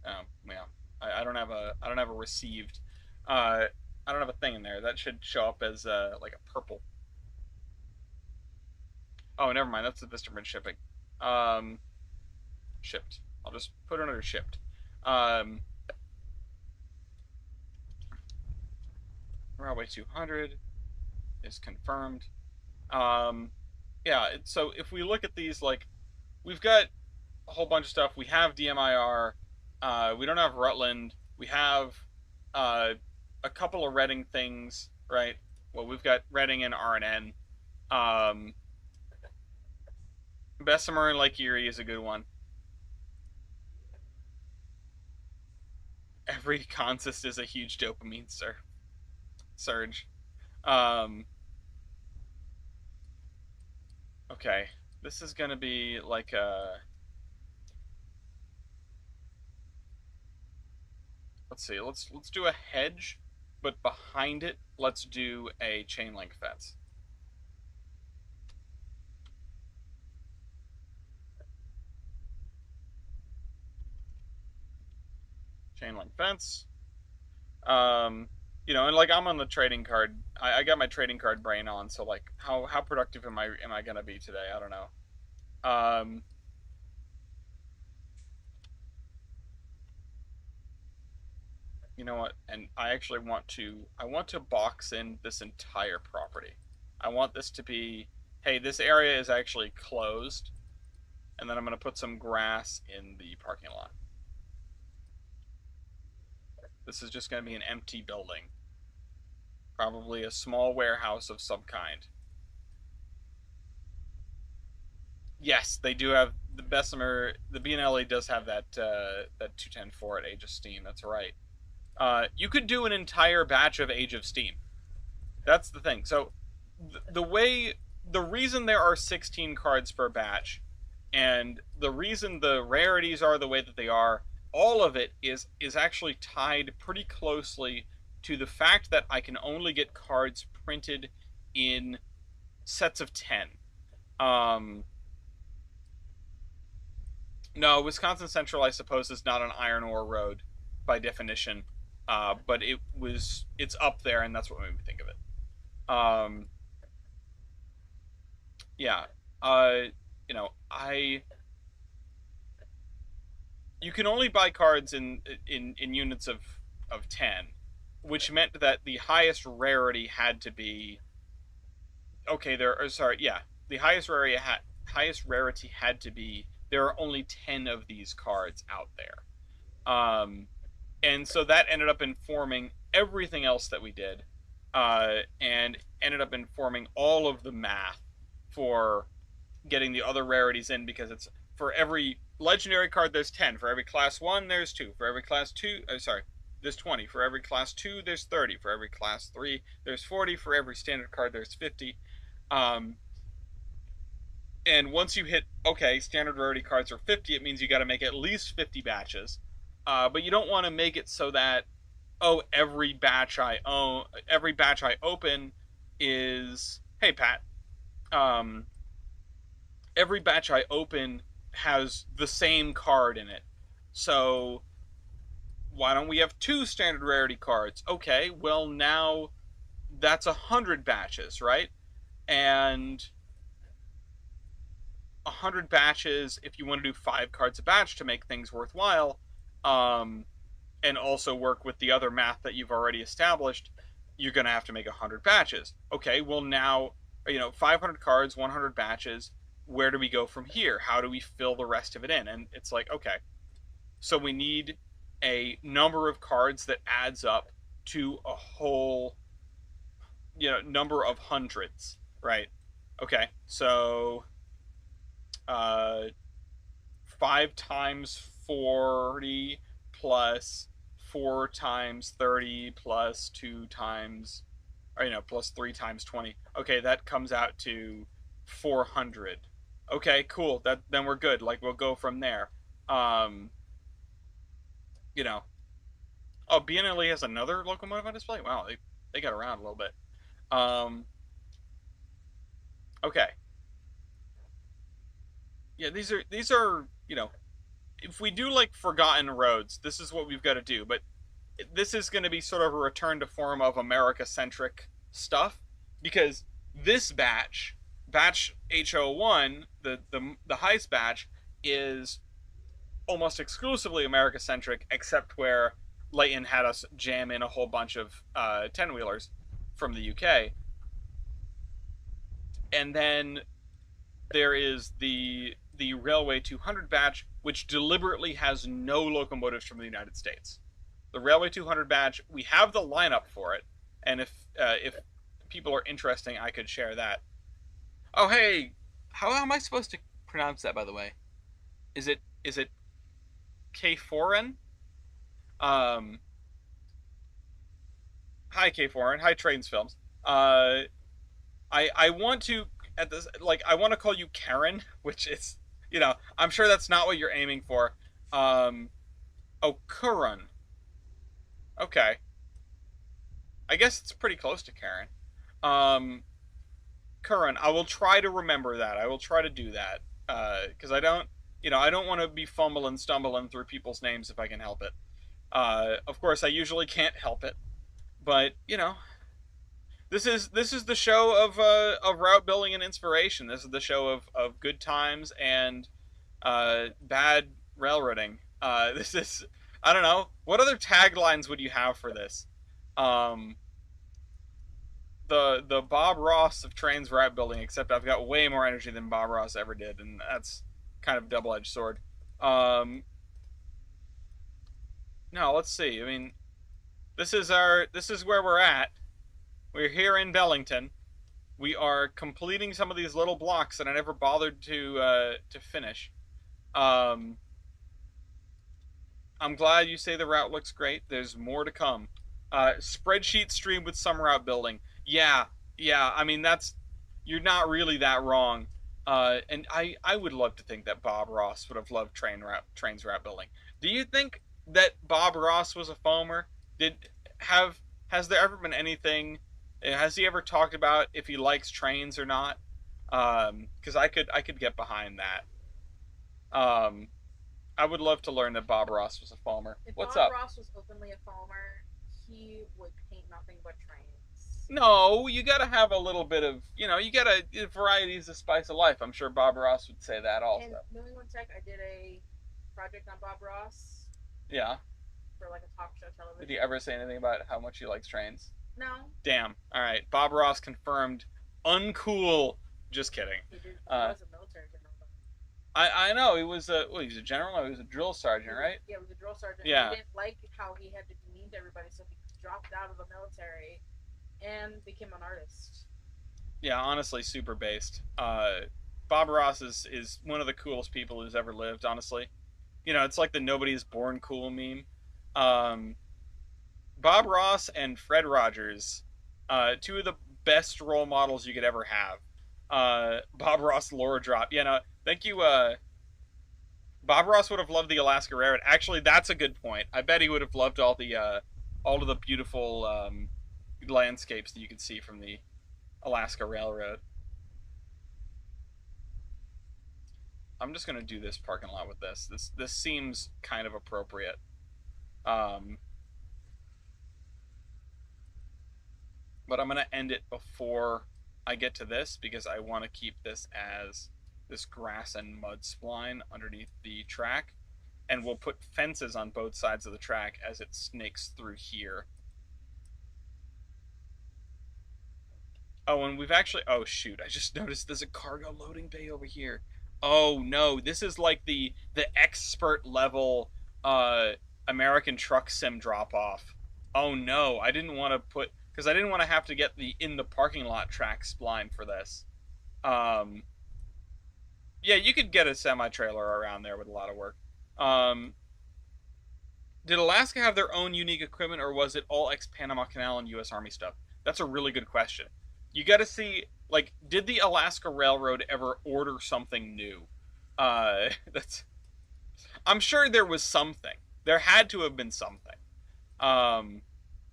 Yeah, I don't have a received. I don't have a thing in there. That should show up as like a purple. Oh, never mind. That's the Vistaprint shipping. Um, Shipped. I'll just put it under shipped. Railway 200 is confirmed. Yeah. So if we look at these, like, we've got a whole bunch of stuff. We have DMIR. We don't have Rutland. We have a couple of Reading things, right? Well, we've got Reading and RNN. Bessemer and Lake Erie is a good one. Every consist is a huge dopamine surge. Um, okay, this is gonna be like a. Let's see. Let's do a hedge, but behind it, let's do a chain link fence. Chain link fence. And like I'm on the trading card. I got my trading card brain on, so like how productive am I gonna be today? I don't know. Um, you know what? And I want to box in this entire property. I want this to be, hey, this area is actually closed, and then I'm gonna put some grass in the parking lot. This is just gonna be an empty building. Probably a small warehouse of some kind. Yes, they do have the Bessemer. The BNLA does have that 210-4 at Age of Steam. That's right. You could do an entire batch of Age of Steam. That's the thing. So the reason there are 16 cards per batch, and the reason the rarities are the way that they are, all of it is actually tied pretty closely to the fact that I can only get cards printed in sets of 10. Um, no, Wisconsin Central, I suppose, is not an iron ore road by definition, but it's up there, and that's what made me think of it. Yeah, uh, I you can only buy cards in units of 10, which meant that the highest rarity had to be okay. Sorry, yeah, the highest rarity had to be there are only 10 of these cards out there. And so that ended up informing everything else that we did, and ended up informing all of the math for getting the other rarities in, because it's for every legendary card there's 10, for every class 1 there's 2, for every class 2 sorry, there's 20, for every class 2 there's 30, for every class 3 there's 40, for every standard card there's 50. um, and once you hit, okay, standard rarity cards are 50, it means you got to make at least 50 batches. But you don't want to make it so that, oh, every batch I open is, hey Pat, um, every batch I open has the same card in it. So why don't we have 2 standard rarity cards? Okay, well now that's 100 batches, right? And 100 batches, if you want to do 5 cards a batch to make things worthwhile, um, and also work with the other math that you've already established, you're going to have to make 100 batches. Okay, well now, 500 cards, 100 batches. Where do we go from here? How do we fill the rest of it in? And it's like, okay, so we need a number of cards that adds up to a whole, number of hundreds, right? Okay, so 5 times 40 plus 4 times 30 plus 2 times, or plus 3 times 20. Okay, that comes out to 400. Okay, cool. Then we're good. Like, we'll go from there. Um, you know. Oh, BNLE has another locomotive on display. Wow, they got around a little bit. Okay. Yeah, these are if we do like Forgotten Roads, this is what we've got to do. But this is going to be sort of a return to form of America-centric stuff, because this batch H01, the heist batch, is almost exclusively America-centric, except where Leighton had us jam in a whole bunch of 10-wheelers from the UK. And then there is the Railway 200 batch, which deliberately has no locomotives from the United States. The Railway 200 batch, we have the lineup for it, and if people are interesting, I could share that. Oh, hey, how am I supposed to pronounce that, by the way? Is it K Foreign? Um, Hi K Foreign. Hi Trainz Films. I want to at this like I want to call you Karen, which is I'm sure that's not what you're aiming for. Oh, Curran. Okay, I guess it's pretty close to Karen. Um, Curran. I will try to remember that. I will try to do that. Because I don't want to be fumbling, stumbling through people's names if I can help it. Of course, I usually can't help it, but this is the show of route building and inspiration. This is the show of good times and bad railroading. This is I don't know, what other taglines would you have for this? Um, the Bob Ross of Trainz route building, except I've got way more energy than Bob Ross ever did, and that's kind of a double-edged sword. Um, no, let's see. I mean, this is where we're at. We're here in Bellington. We are completing some of these little blocks that I never bothered to finish. Um, I'm glad you say the route looks great. There's more to come. Spreadsheet stream with some route building. Yeah, yeah. I mean, you're not really that wrong. And I would love to think that Bob Ross would have loved Trainz route building. Do you think that Bob Ross was a foamer? Has there ever been anything Has he ever talked about if he likes trains or not? Because I could get behind that. Um, I would love to learn that Bob Ross was a farmer. If What's Bob up? Ross was openly a farmer, he would paint nothing but trains. No, you gotta have a little bit of, you gotta, variety is the spice of life. I'm sure Bob Ross would say that In also. New England Tech, I did a project on Bob Ross Yeah. for like a talk show Did he television. ever say anything about how much he likes trains? No, Damn. All right. Bob Ross confirmed. Uncool. Just kidding. he did. He Uh, was a military general. Though. I know he was a well, he's a general. No, he was a drill sergeant, right? Yeah, he was a drill sergeant. And Yeah. he didn't like how he had to be mean to everybody, so he dropped out of the military and became an artist. Yeah. Honestly, super based. Bob Ross is one of the coolest people who's ever lived. Honestly, it's like the "nobody is born cool" meme. Um, Bob Ross and Fred Rogers, two of the best role models you could ever have. Bob Ross lore drop. Yeah, no, thank you. Bob Ross would have loved the Alaska Railroad. Actually, that's a good point. I bet he would have loved all of the beautiful landscapes that you could see from the Alaska Railroad. I'm just gonna do this parking lot with this. This seems kind of appropriate. Um, but I'm gonna end it before I get to this because I want to keep this as this grass and mud spline underneath the track, and we'll put fences on both sides of the track as it snakes through here. Oh, and we've actually. Oh shoot! I just noticed there's a cargo loading bay over here. Oh no! This is like the expert level uh, American truck sim drop off. Oh no! I didn't want to put because I didn't want to have to get the in the parking lot track spline for this. Um, yeah, you could get a semi trailer around there with a lot of work. Um, did Alaska have their own unique equipment, or was it all ex Panama Canal and U.S. Army stuff? That's a really good question. You got to see, like, did the Alaska Railroad ever order something new? That's. I'm sure there was something. There had to have been something. Um,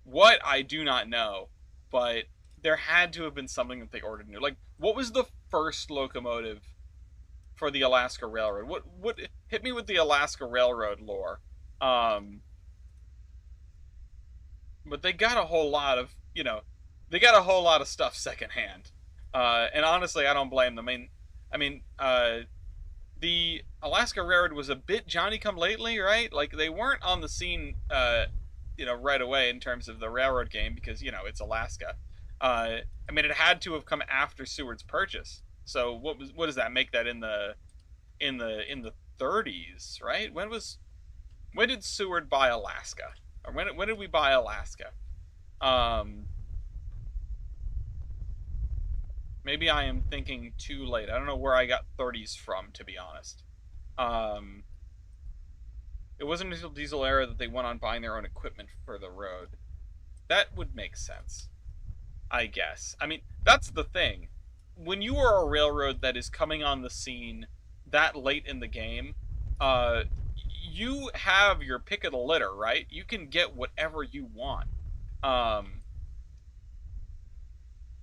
what I do not know, but there had to have been something that they ordered new. Like, what was the first locomotive for the Alaska Railroad? What hit me with the Alaska Railroad lore? Um, but they got a whole lot of they got a whole lot of stuff secondhand, and honestly, I don't blame them. I mean, the Alaska Railroad was a bit Johnny Come Lately, right? Like they weren't on the scene, right away in terms of the railroad game because it's Alaska. I mean, it had to have come after Seward's purchase. So what does that make that in the 30s, right? When did Seward buy Alaska? Or when did we buy Alaska? Um, Maybe I am thinking too late. I don't know where I got 30s from, to be honest. Um, it wasn't until Diesel era that they went on buying their own equipment for the road. That would make sense, I guess. I mean, that's the thing. When you are a railroad that is coming on the scene that late in the game, uh, you have your pick of the litter, right? You can get whatever you want. Um,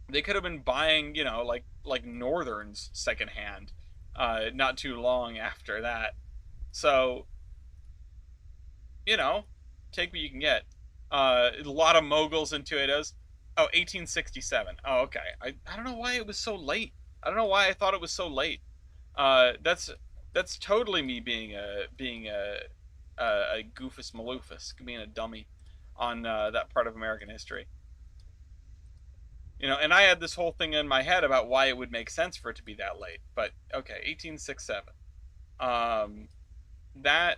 they could have been buying, like Northerns secondhand, not too long after that. So, you know, take what you can get. A lot of moguls and Toyotas. Oh, 1867. Oh, okay. I don't know why it was so late. I don't know why I thought it was so late. That's totally me being a goofus maloofus, being a dummy on that part of American history. And I had this whole thing in my head about why it would make sense for it to be that late. But okay, 1867. Um, that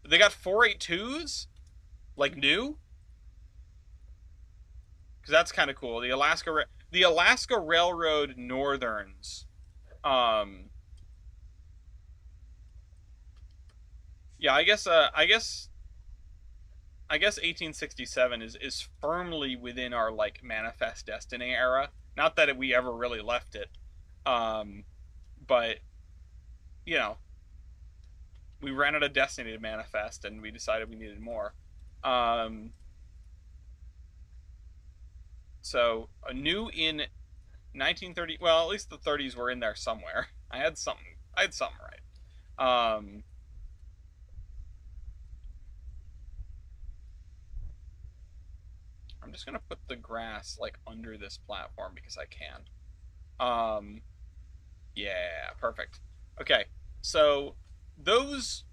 they got 482s like new because that's kind of cool. The Alaska Railroad Northerns. Um, yeah, I guess 1867 is firmly within our like Manifest Destiny era. Not that we ever really left it, um, but you know we ran out of Destiny to manifest, and we decided we needed more. Um, So new in 1930. Well, at least the 30s were in there somewhere. I had something. I had something right. I'm just gonna put the grass like under this platform because I can. Um, yeah, perfect. Okay, so those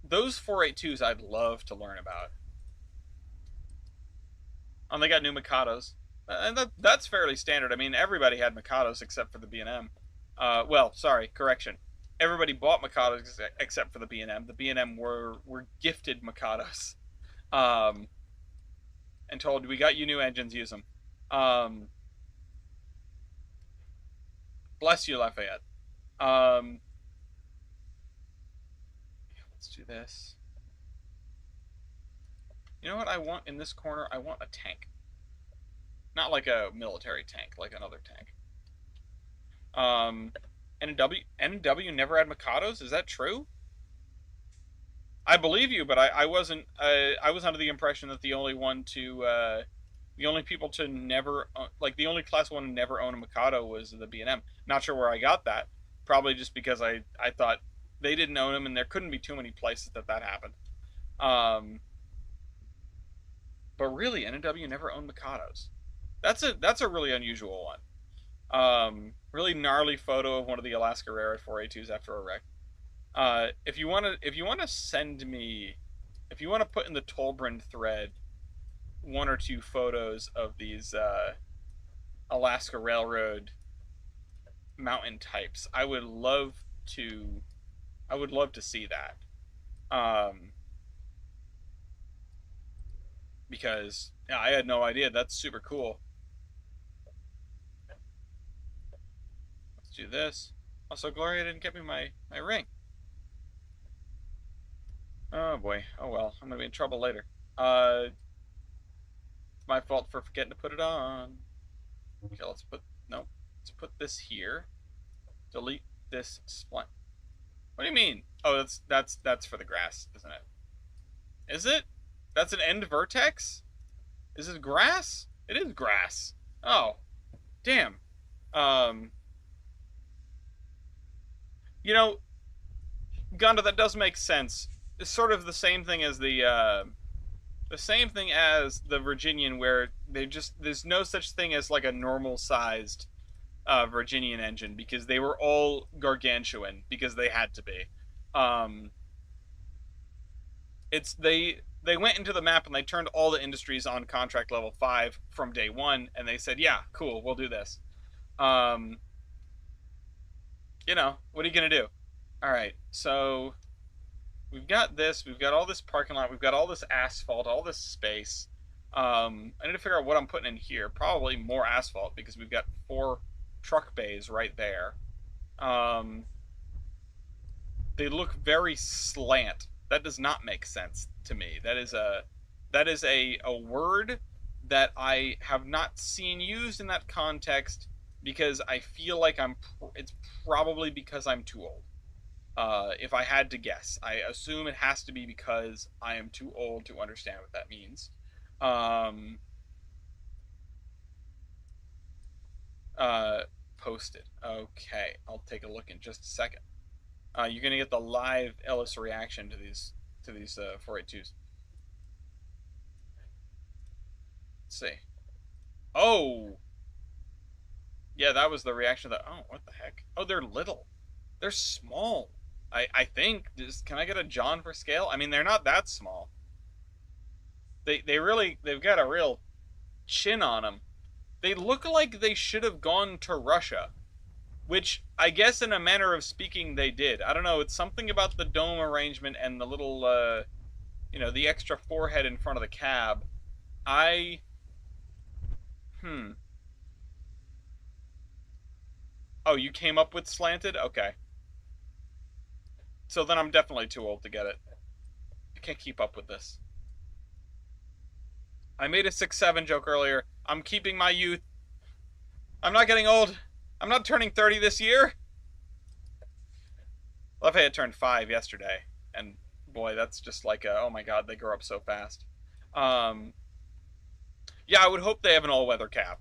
those 482s I'd love to learn about. They got new Mikados, and that's fairly standard. I mean, everybody had Mikados except for the B&M. Well, sorry, correction. Everybody bought Mikados except for the B&M. The B&M were gifted Mikados, um, and told we got you new engines, use them. Um, bless you, Lafayette. Um, let's do this. You know what I want in this corner? I want a tank, not like a military tank, like another tank. Um, N&W never had Mikados. Is that true? I believe you, but I wasn't. I was under the impression that the only people to never, like the only class one to never own a Mikado was the B&M. Not sure where I got that. Probably just because I thought they didn't own them, and there couldn't be too many places that happened. Um, but really, N&W never owned Mikados. That's a really unusual one. Really gnarly photo of one of the Alaska Rare at 482s after a wreck. If you wanna send me, if you wanna put in the Tolbrynd thread one or two photos of these Alaska Railroad mountain types, to. I would love to see that. Um, because yeah, I had no idea. That's super cool. Let's do this. Also, Gloria didn't get me my ring. Oh boy. Oh well. I'm gonna be in trouble later. It's my fault for forgetting to put it on. Okay, let's put no. Let's put this here. Delete this spline. What do you mean? Oh, that's for the grass, isn't it? Is it? That's an end vertex? Is it grass? It is grass. Oh, damn. Um, you know, Gunda, that does make sense. It's sort of the same thing as the Virginian, where there's no such thing as like a normal sized Virginian engine because they were all gargantuan because they had to be. Um, it's they went into the map and they turned all the industries on contract level 5 from day one, and they said, yeah, cool, we'll do this. Um, what are you gonna do? All right, so we've got this, we've got all this parking lot, we've got all this asphalt, all this space. I need to figure out what I'm putting in here. Probably more asphalt because we've got 4 truck bays right there. Um, they look very slant. That does not make sense to me. That is a word that I have not seen used in that context because I feel like it's probably because I'm too old. If I had to guess, I assume it has to be because I am too old to understand what that means. Um, uh, Posted. Okay, I'll take a look in just a second. You're gonna get the live Ellis reaction to these 482s. Let's see. Oh, yeah, that was the reaction. That oh, what the heck? Oh, they're little. They're small. I think. Can I get a John for scale? I mean, they're not that small. They've got a real chin on them. They look like they should have gone to Russia, which I guess in a manner of speaking they did. I don't know. It's something about the dome arrangement and the little, the extra forehead in front of the cab. I, hmm. Oh, you came up with slanted? Okay. So then I'm definitely too old to get it. I can't keep up with this. I made a 6'7" joke earlier. I'm keeping my youth. I'm not getting old. I'm not turning 30 this year. Lafayette turned 5 yesterday, and boy, that's just like oh my god, they grow up so fast. Um, Yeah, I would hope they have an all-weather cab.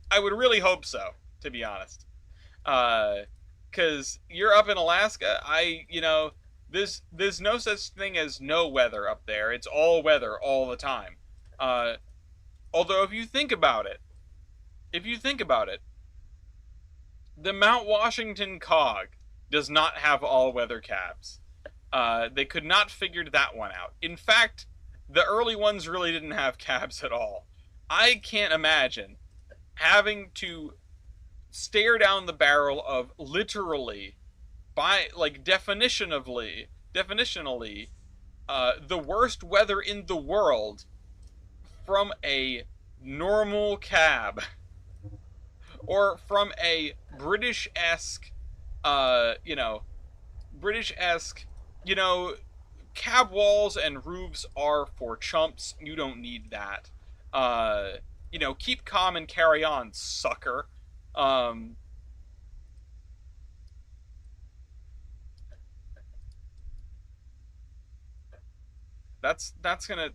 I would really hope so, to be honest. Because you're up in Alaska, there's no such thing as no weather up there. It's all weather all the time. Uh, Although if you think about it, the Mount Washington cog does not have all-weather cabs. They could not figure that one out. In fact, the early ones really didn't have cabs at all. I can't imagine having to stare down the barrel of literally, by like definitionally, the worst weather in the world from a normal cab or from a British-esque, uh, you know, British-esque, you know, cab walls and roofs are for chumps. You don't need that. Uh, Keep calm and carry on, sucker. Um, that's gonna,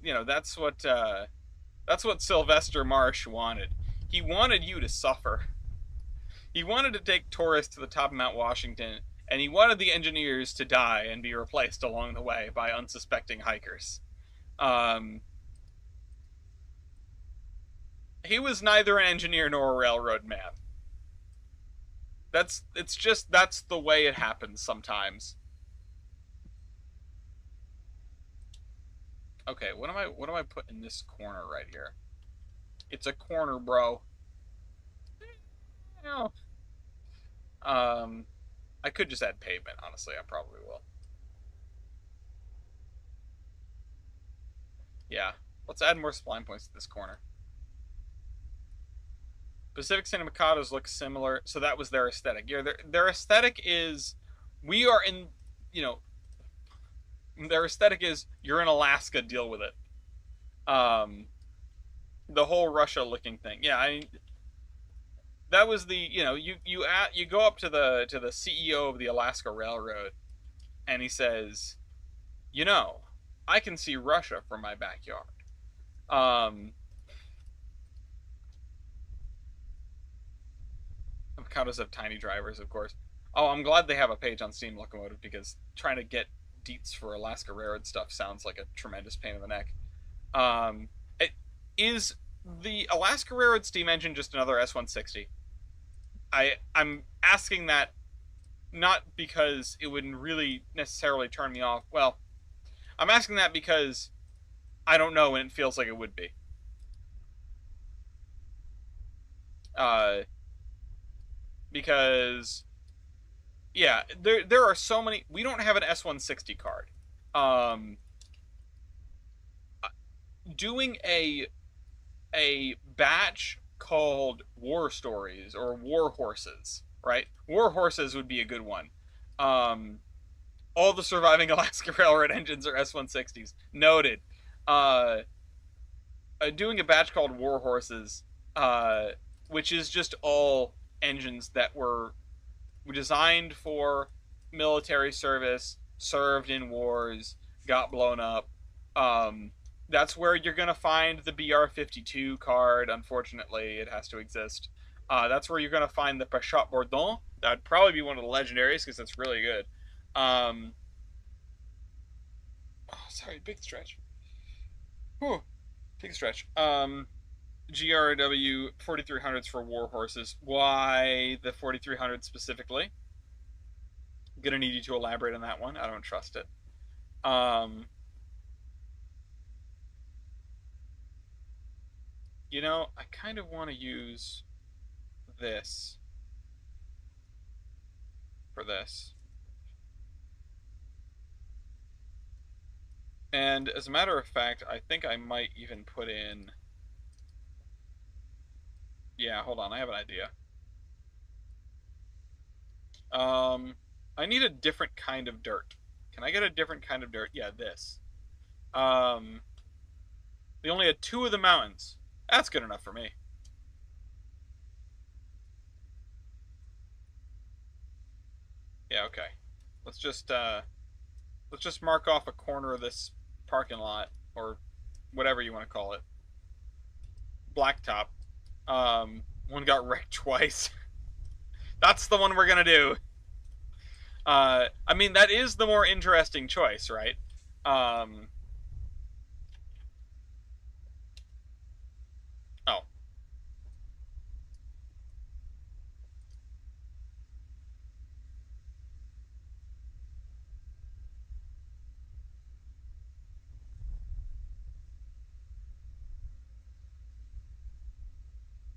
that's what Sylvester Marsh wanted. He wanted you to suffer. He wanted to take tourists to the top of Mount Washington, and he wanted the engineers to die and be replaced along the way by unsuspecting hikers. Um, he was neither an engineer nor a railroad man. That's the way it happens sometimes. Okay, what am I putting in this corner right here? It's a corner, bro. No. Um, I could just add pavement, honestly. I probably will. Yeah. Let's add more spline points to this corner. Pacific Santa Micados look similar, so that was their aesthetic. Yeah, their aesthetic is we are in, you know, their aesthetic is you're in Alaska, deal with it. Um, the whole Russia looking thing. Yeah, that was the you go up to the CEO of the Alaska Railroad, and he says, you know, I can see Russia from my backyard. Um, Avocados have tiny drivers, of course. Oh, I'm glad they have a page on Steam Locomotive because trying to get deets for Alaska Railroad stuff sounds like a tremendous pain in the neck. Um, it, is the Alaska Railroad steam engine just another S160? I'm asking that not because it wouldn't really necessarily turn me off. Well, I'm asking that because I don't know and it feels like it would be. Uh, because yeah, there are so many. We don't have an S160 card. Um, Doing a batch called War Stories or War Horses, right? War Horses would be a good one. Um, all the surviving Alaska Railroad engines are S160s. Noted. Uh, Doing a batch called War Horses, uh, which is just all engines that were designed for military service, served in wars, got blown up. Um, that's where you're going to find the BR-52 card. Unfortunately, it has to exist. That's where you're going to find the Pachat Bourdon. That'd probably be one of the legendaries because it's really good. Um, oh, sorry, big stretch. Whew, big stretch. GRW 4300s for war horses. Why the 4300 specifically? I'm gonna need you to elaborate on that one. I don't trust it. Um, I kind of want to use this for this. And as a matter of fact, I think I might even put in. Yeah, hold on. I have an idea. I need a different kind of dirt. Can I get a different kind of dirt? Yeah, this. Um, they only had two of the mountains. That's good enough for me. Yeah, okay. Let's just uh let's just mark off a corner of this parking lot or whatever you want to call it. blacktop. One got wrecked twice. That's the one we're gonna do. I mean, that is the more interesting choice, right? Um, oh,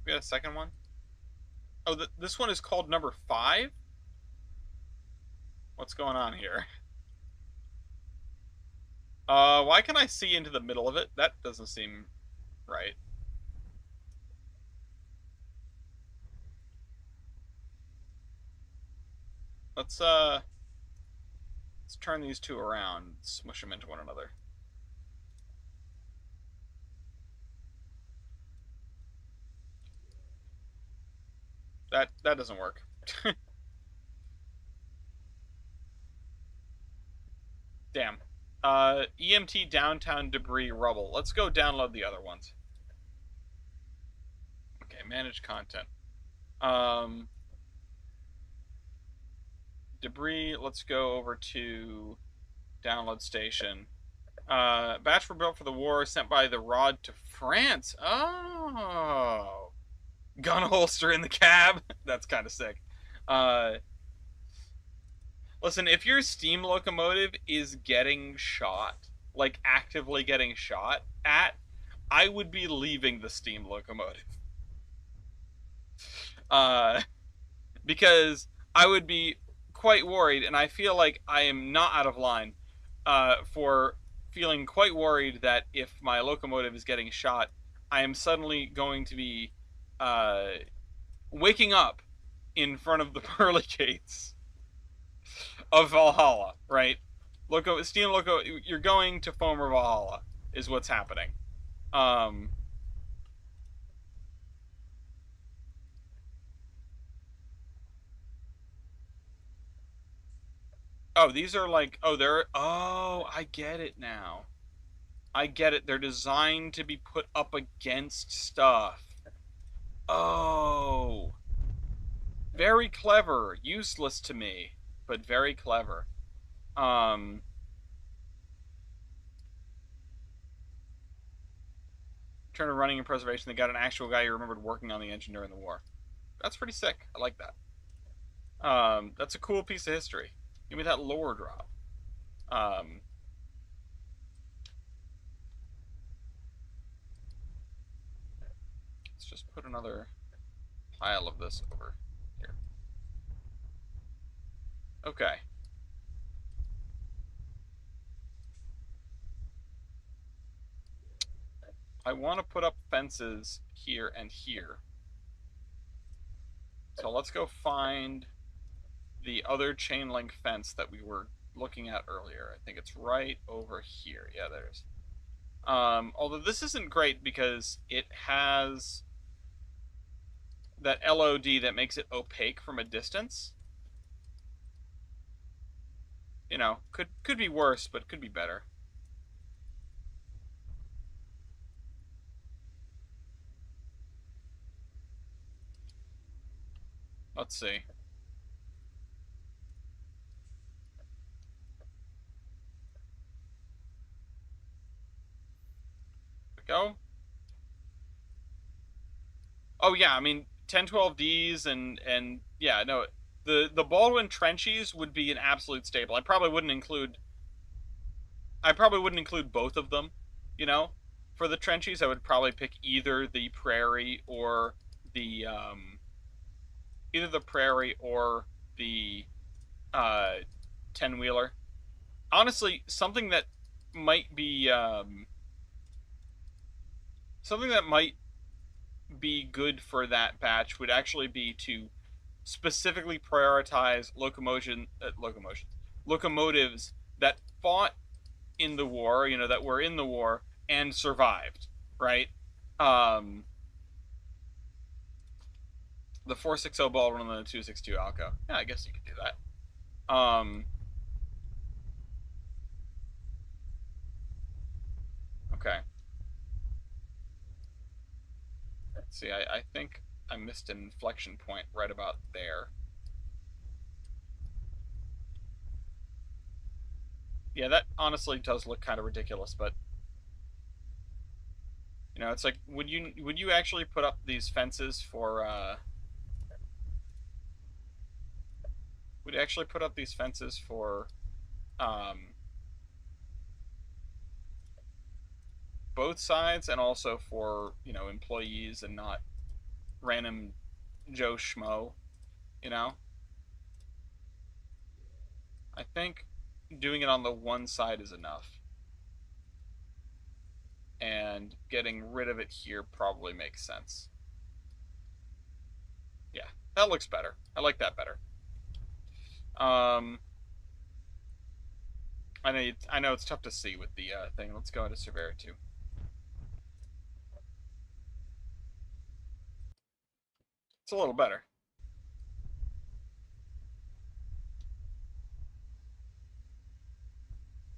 we got a second one. Oh, this one is called number 5. What's going on here? Why can I see into the middle of it? That doesn't seem right. Let's uh, let's turn these two around, smush them into one another. That doesn't work. Damn. EMT downtown debris rubble. Let's go download the other ones. Okay, manage content. Um, debris. Let's go over to download station. Batch were built for the war, sent by the Rod to France. Oh, gun holster in the cab. That's kind of sick. Uh, Listen, if your steam locomotive is getting shot, like actively getting shot at, I would be leaving the steam locomotive. Uh, because I would be quite worried, and I feel like I am not out of line for feeling quite worried that if my locomotive is getting shot, I am suddenly going to be uh, waking up in front of the pearly gates of Valhalla, right? Steam Loco, you're going to Foamer Valhalla, is what's happening. Um, oh, these are like, I get it now. I get it. They're designed to be put up against stuff. Oh, very clever. Useless to me, but very clever. Um, Turn to running and preservation. They got an actual guy who remembered working on the engine during the war. That's pretty sick. I like that. That's a cool piece of history. Give me that lore drop. Um, let's just put another pile of this over here. Okay. I want to put up fences here and here. So let's go find the other chain link fence that we were looking at earlier. I think it's right over here. Yeah, there's. Although this isn't great because it has that LOD that makes it opaque from a distance. You know, could be worse, but could be better. Let's see. Go. Oh yeah, I mean 10-12Ds and yeah, no, the Baldwin trenchies would be an absolute staple. I probably wouldn't include both of them, you know. For the trenchies, I would probably pick the either the prairie or the uh 10 wheeler. Honestly, might be something that might be good for that batch would actually be to specifically prioritize locomotives that fought in the war, you know, that were in the war and survived, right? Um, the 460 Baldwin and the 262 Alco. Yeah, I guess you could do that. Okay. See, I think I missed an inflection point right about there. Yeah, that honestly does look kind of ridiculous, but you know, it's like, would you actually put up these fences for would you actually put up these fences for um both sides and also for, employees and not random Joe Schmo, you know? I think doing it on the one side is enough. And getting rid of it here probably makes sense. Yeah, that looks better. I like that better. Um, I know it's tough to see with the thing. Let's go into Surveyor 2. It's a little better.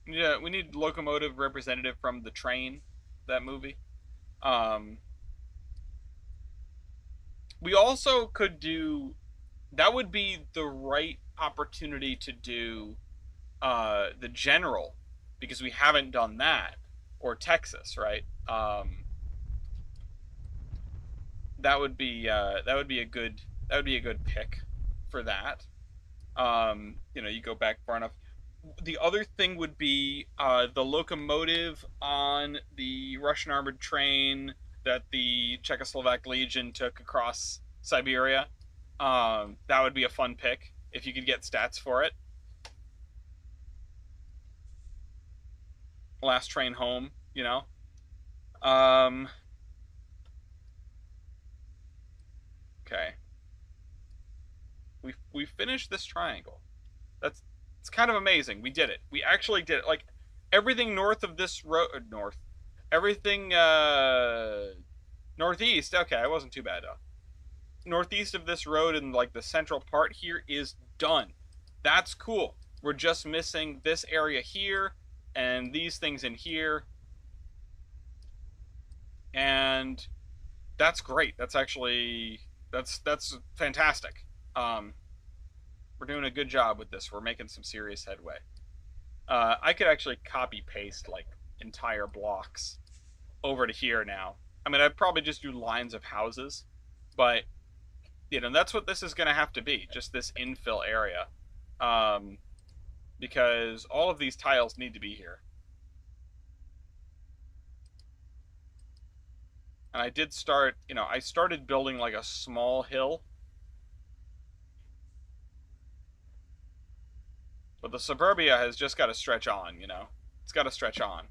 Yeah, we need locomotive representative from the train, that movie. Um, we also could do, that would be the right opportunity to do the general, because we haven't done that, or Texas, right? That would be a good pick for that. You go back far enough. The other thing would be the locomotive on the Russian armored train that the Czechoslovak Legion took across Siberia. That would be a fun pick if you could get stats for it. Last train home, you know. Um, okay, we finished this triangle. That's it's kind of amazing. We did it. We actually did it. Like everything north of this road, north, everything northeast. Okay, I wasn't too bad though. Northeast of this road and like the central part here is done. That's cool. We're just missing this area here and these things in here, and that's great. That's actually that's fantastic. Um, we're doing a good job with this. We're making some serious headway. I could actually copy paste like entire blocks over to here now. I mean, I'd probably just do lines of houses, but that's what this is going to have to be, just this infill area, um, because all of these tiles need to be here. And I did start, I started building like a small hill, but the suburbia has just got to stretch on, it's got to stretch on.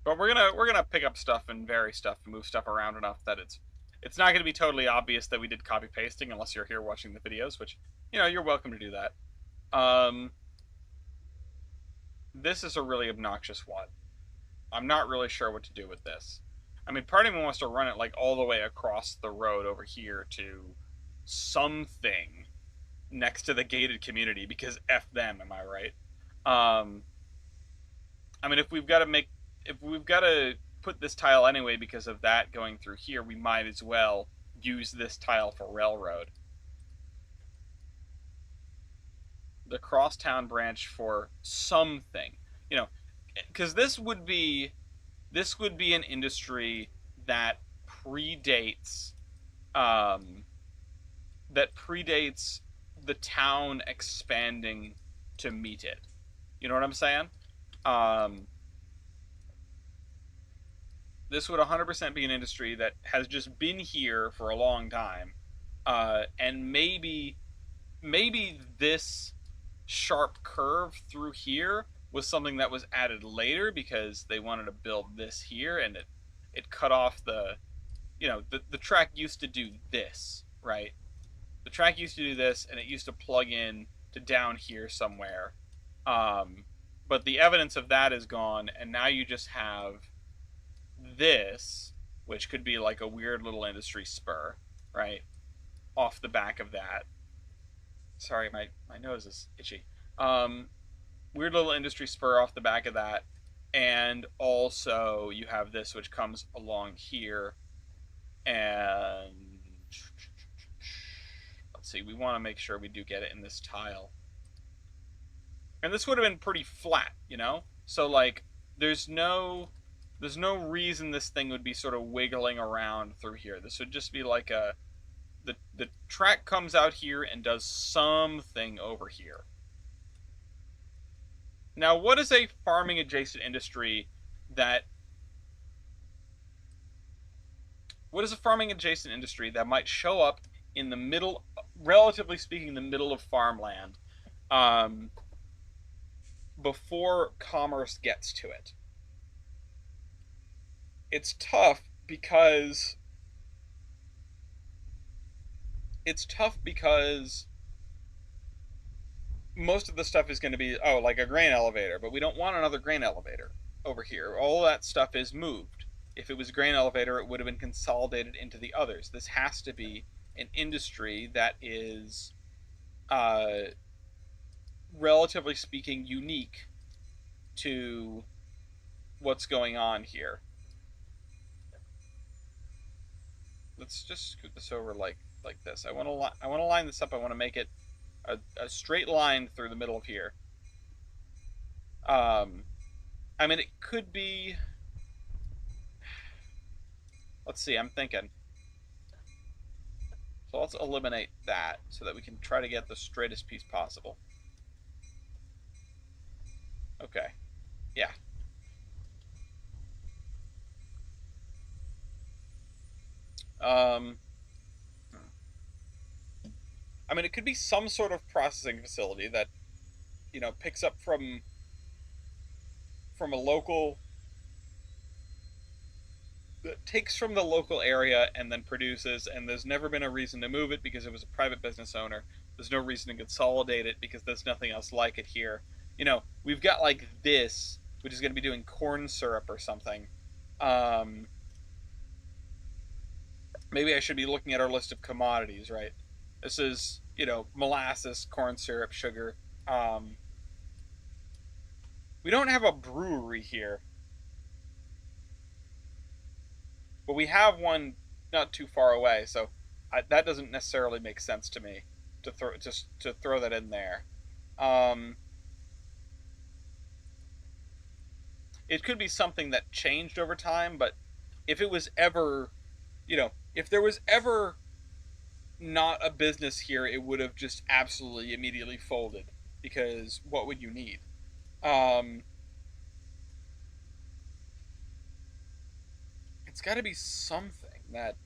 But we're gonna pick up stuff and vary stuff and move stuff around enough that it's not gonna be totally obvious that we did copy pasting unless you're here watching the videos, which you're welcome to do that. This is a really obnoxious one. I'm not really sure what to do with this. I mean, part of me wants to run it like all the way across the road over here to something next to the gated community because F them, am I right? I mean, if we've got to put this tile anyway because of that going through here, we might as well use this tile for railroad. The crosstown branch for something, because this would be an industry that predates the town expanding to meet it. You know what I'm saying? Um, this would 100% be an industry that has just been here for a long time, and maybe this sharp curve through here was something that was added later because they wanted to build this here, and it cut off the track used to do this, right? The track used to do this, and it used to plug in to down here somewhere. But the evidence of that is gone, and now you just have this, which could be like a weird little industry spur, right? Off the back of that. Sorry, my nose is itchy. Weird little industry spur off the back of that. and also you have this which comes along here, and let's see, we want to make sure we do get it in this tile. And this would have been pretty flat, you know? So like there's no there's no reason this thing would be sort of wiggling around through here. This would just be like the track comes out here and does something over here. Now, what is a farming adjacent industry that what is a farming adjacent industry that might show up in the middle, relatively speaking, the middle of farmland, um, before commerce gets to it? It's tough because it's tough because most of the stuff is going to be, oh, like a grain elevator, but we don't want another grain elevator over here. All that stuff is moved. If it was a grain elevator, it would have been consolidated into the others. This has to be an industry that is, uh, relatively speaking, unique to what's going on here. Let's just scoot this over like this. I want to line this up. I want to make it a straight line through the middle of here. Um, I mean, it could be. Let's see. I'm thinking. So let's eliminate that so that we can try to get the straightest piece possible. Okay. Yeah. Um, I mean, it could be some sort of processing facility that picks up from a local that takes from the local area and then produces, and there's never been a reason to move it because it was a private business owner. There's no reason to consolidate it because there's nothing else like it here. We've got like this, which is going to be doing corn syrup or something. Um, Maybe I should be looking at our list of commodities, right? This is, molasses, corn syrup, sugar. Um, we don't have a brewery here, but we have one not too far away, so that doesn't necessarily make sense to me to throw that in there. Um, it could be something that changed over time, but if it was ever, if there was ever not a business here, it would have just absolutely immediately folded because what would you need? Um, it's got to be something that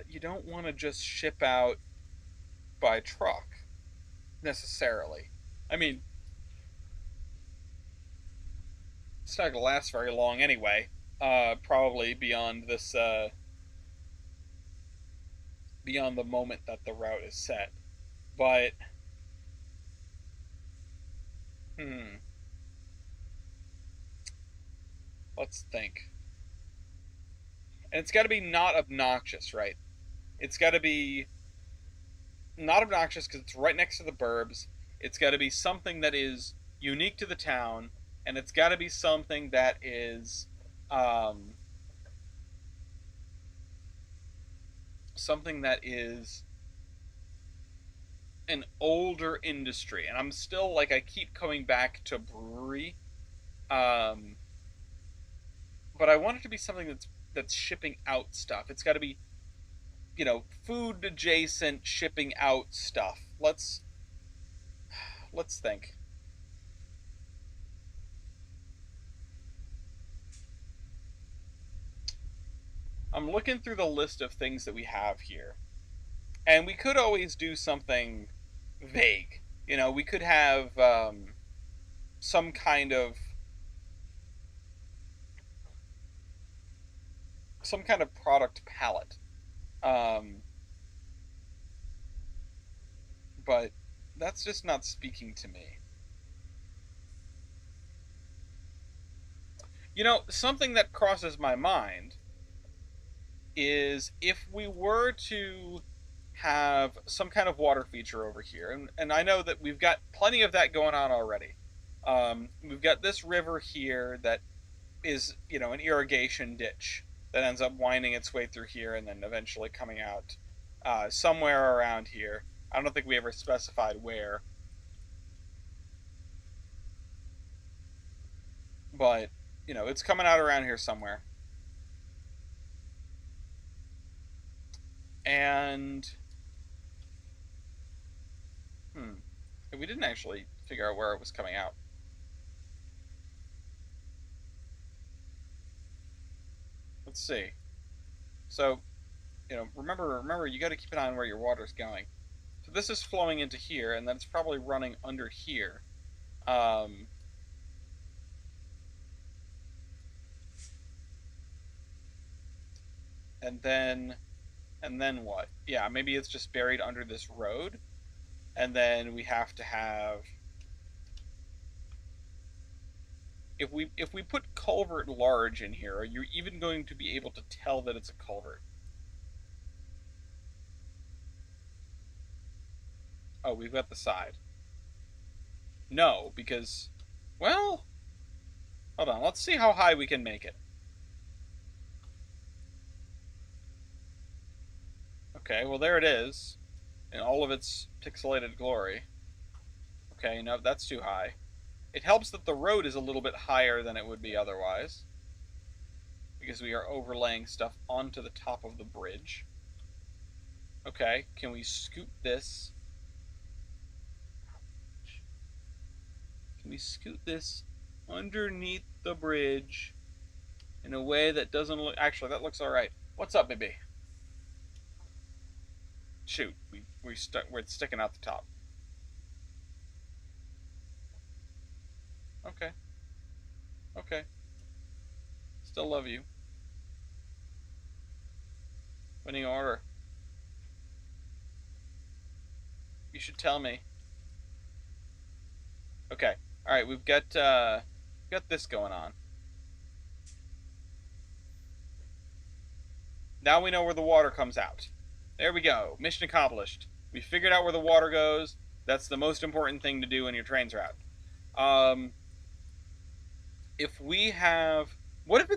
you don't want to just ship out by truck necessarily. I mean, it's not gonna last very long anyway. Probably beyond the moment that the route is set. But hmm, let's think. And it's got to be not obnoxious, right? It's got to be not obnoxious because it's right next to the burbs. It's got to be something that is unique to the town, and it's got to be something that is um, something that is an older industry. And I'm still like I keep coming back to brewery, um, but I want it to be something that's shipping out stuff. It's got to be food adjacent shipping out stuff. Let's think. I'm looking through the list of things that we have here, and we could always do something vague. We could have some kind of product palette, um, but that's just not speaking to me. Something that crosses my mind is if we were to have some kind of water feature over here. And I know that we've got plenty of that going on already. We've got this river here that is, an irrigation ditch that ends up winding its way through here and then eventually coming out somewhere around here. I don't think we ever specified where, but it's coming out around here somewhere. And we didn't actually figure out where it was coming out. Let's see. So, remember, you got to keep an eye on where your water's going. So this is flowing into here, and then it's probably running under here. Um, and then, what? Yeah, maybe it's just buried under this road, and then we have to have. If we put culvert large in here, are you even going to be able to tell that it's a culvert? Oh, we've got the side. No, because, well, hold on. Let's see how high we can make it. Okay, well, there it is in all of its pixelated glory. Okay, no, that's too high. It helps that the road is a little bit higher than it would be otherwise, because we are overlaying stuff onto the top of the bridge. Okay, can we scoot this? Can we scoot this underneath the bridge in a way that doesn't look... Actually, that looks alright. What's up, baby? Shoot, we're sticking out the top. Okay. Okay. Still love you. Winning order. You should tell me. Okay. Alright, we've got this going on. Now we know where the water comes out. There we go. Mission accomplished. We figured out where the water goes. That's the most important thing to do in your Trainz route. If we have... What if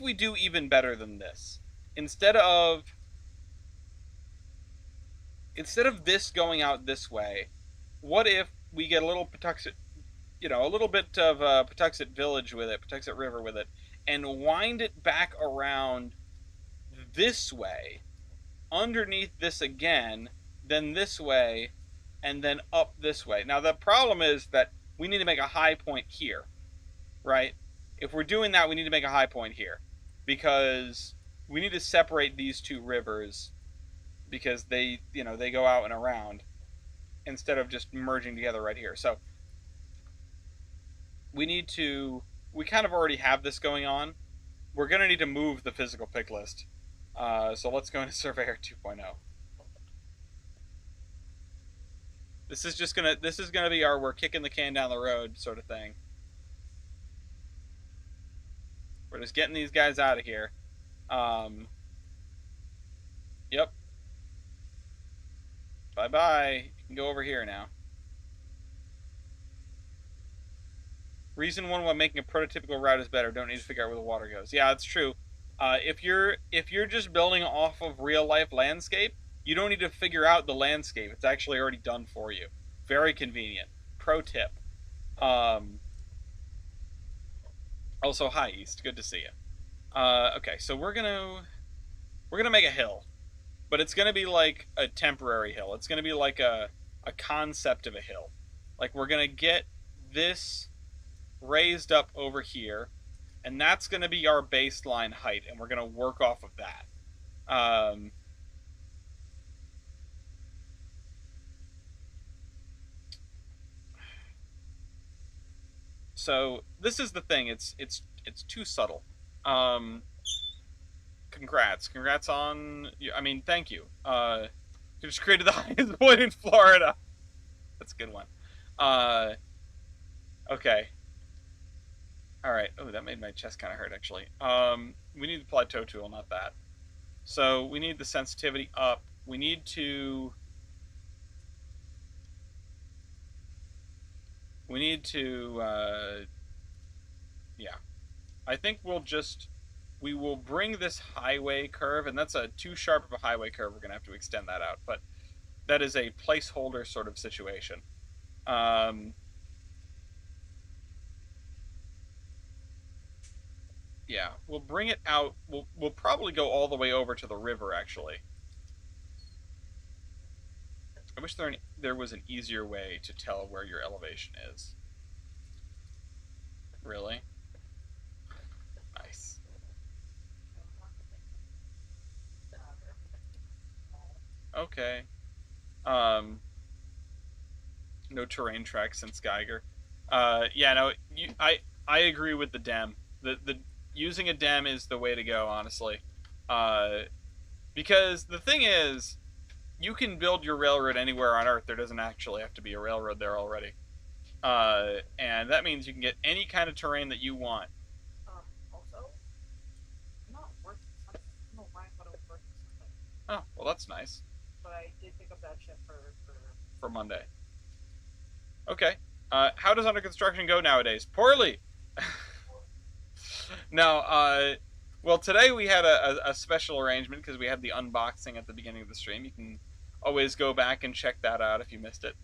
we do even better than this? Instead of this going out this way, what if we get a little Patuxent, a little bit of Patuxent Village with it, Patuxent River with it, and wind it back around this way, underneath this again, then this way, and then up this way. Now, the problem is that we need to make a high point here, right? If we're doing that, we need to make a high point here, because we need to separate these two rivers, because they go out and around instead of just merging together right here. So we kind of already have this going on. We're going to need to move the physical pick list. So let's go into Surveyor 2.0. This is going to be our we're kicking the can down the road sort of thing. We're just getting these guys out of here. Yep. Bye-bye. You can go over here now. Reason one why making a prototypical route is better. Don't need to figure out where the water goes. Yeah, it's true. If you're just building off of real life landscape, you don't need to figure out the landscape. It's actually already done for you. Very convenient. Pro tip. Also, hi East. Good to see you. Okay, so we're gonna make a hill, but it's gonna be like a temporary hill. It's gonna be like a concept of a hill. Like, we're gonna get this raised up over here, and that's going to be our baseline height, and we're going to work off of that. So this is the thing. It's too subtle. Congrats on. I mean, thank you. You just created the highest point in Florida. That's a good one. Okay. All right. Oh, that made my chest kind of hurt, actually. We need the plateau tool, not that. So we need the sensitivity up. we need to we need to yeah. I think we will bring this highway curve, and that's a too sharp of a highway curve. We're gonna have to extend that out, but that is a placeholder sort of situation. Um, yeah, we'll bring it out. We'll probably go all the way over to the river. Actually, I wish there was an easier way to tell where your elevation is. Really? Nice. Okay. Um, no terrain tracks since Geiger. Yeah, no, I agree with the dem. The using a dem is the way to go, honestly. Uh, because the thing is, you can build your railroad anywhere on Earth. There doesn't actually have to be a railroad there already. And that means you can get any kind of terrain that you want. Also, not worth something. I don't know why I thought it was worth something. Oh, well, that's nice. But I did pick up that ship For Monday. Okay. How does under construction go nowadays? Poorly. No, well, today we had a special arrangement because we had the unboxing at the beginning of the stream. You can always go back and check that out if you missed it.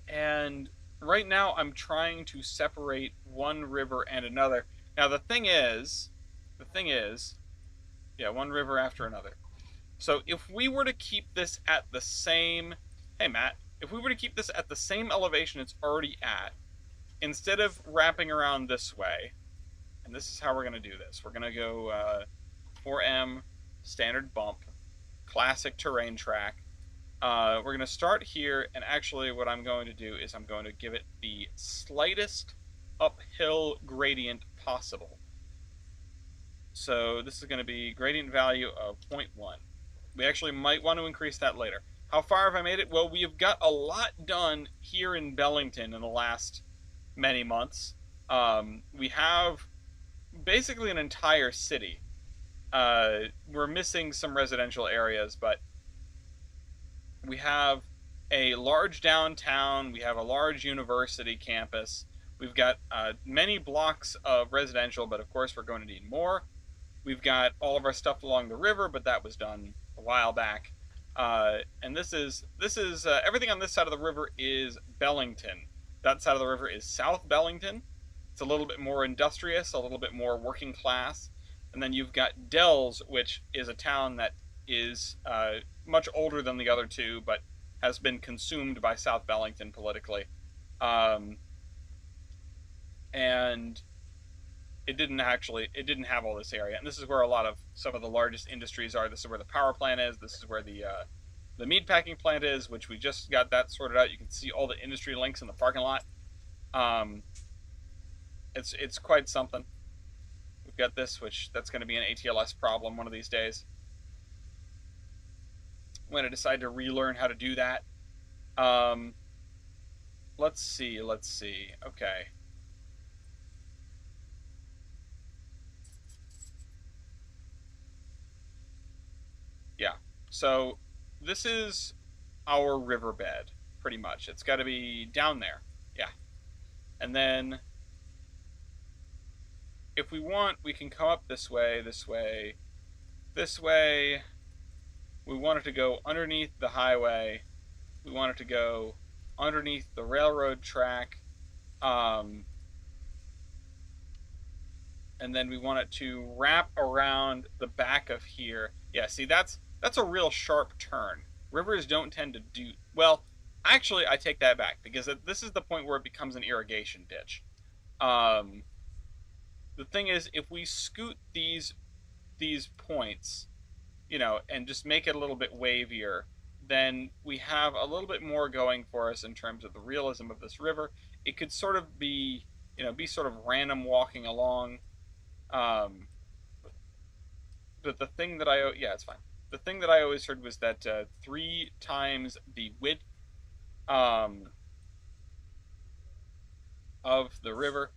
And right now I'm trying to separate one river and another. Now the thing is, yeah, one river after another. So if we were to keep this at the same, hey Matt, if we were to keep this at the same elevation it's already at, instead of wrapping around this way, and this is how we're going to do this. We're going to go 4M, standard bump, classic terrain track. We're going to start here, and actually what I'm going to do is I'm going to give it the slightest uphill gradient possible. So this is going to be gradient value of 0.1. We actually might want to increase that later. How far have I made it? Well, we have got a lot done here in Bellington in the last many months. We have basically an entire city. We're missing some residential areas, but we have a large downtown. We have a large university campus. We've got many blocks of residential, but of course we're going to need more. We've got all of our stuff along the river, but that was done a while back. And this is everything on this side of the river is Bellington. That side of the river is South Bellington. It's a little bit more industrious, a little bit more working class. And then you've got Dells, which is a town that is much older than the other two, but has been consumed by South Bellington politically. And it didn't have all this area. And this is where a lot of some of the largest industries are. This is where the power plant is. This is where the meat packing plant is, which we just got that sorted out. You can see all the industry links in the parking lot. It's quite something. We've got this, which that's going to be an ATLS problem one of these days. I'm going to decide to relearn how to do that. Let's see. Okay. Yeah. So this is our riverbed, pretty much. It's got to be down there. Yeah. And then if we want, we can come up this way, this way, this way. We want it to go underneath the highway. We want it to go underneath the railroad track. And then we want it to wrap around the back of here. Yeah, see, that's a real sharp turn. Rivers don't tend to do well. Actually, I take that back because this is the point where it becomes an irrigation ditch. The thing is, if we scoot these points, and just make it a little bit wavier, then we have a little bit more going for us in terms of the realism of this river. It could sort of be sort of random walking along. But the thing that it's fine. The thing that I always heard was that 3 times the width of the river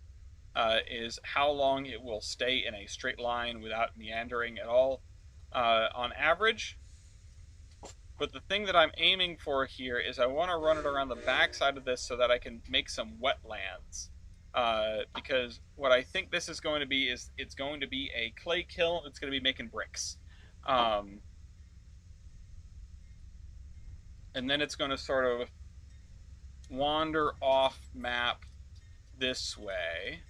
is how long it will stay in a straight line without meandering at all. on average. But the thing that I'm aiming for here is I want to run it around the backside of this so that I can make some wetlands. Because what I think this is going to be is it's going to be a clay kiln. It's going to be making bricks. Um, and then it's going to sort of wander off map this way.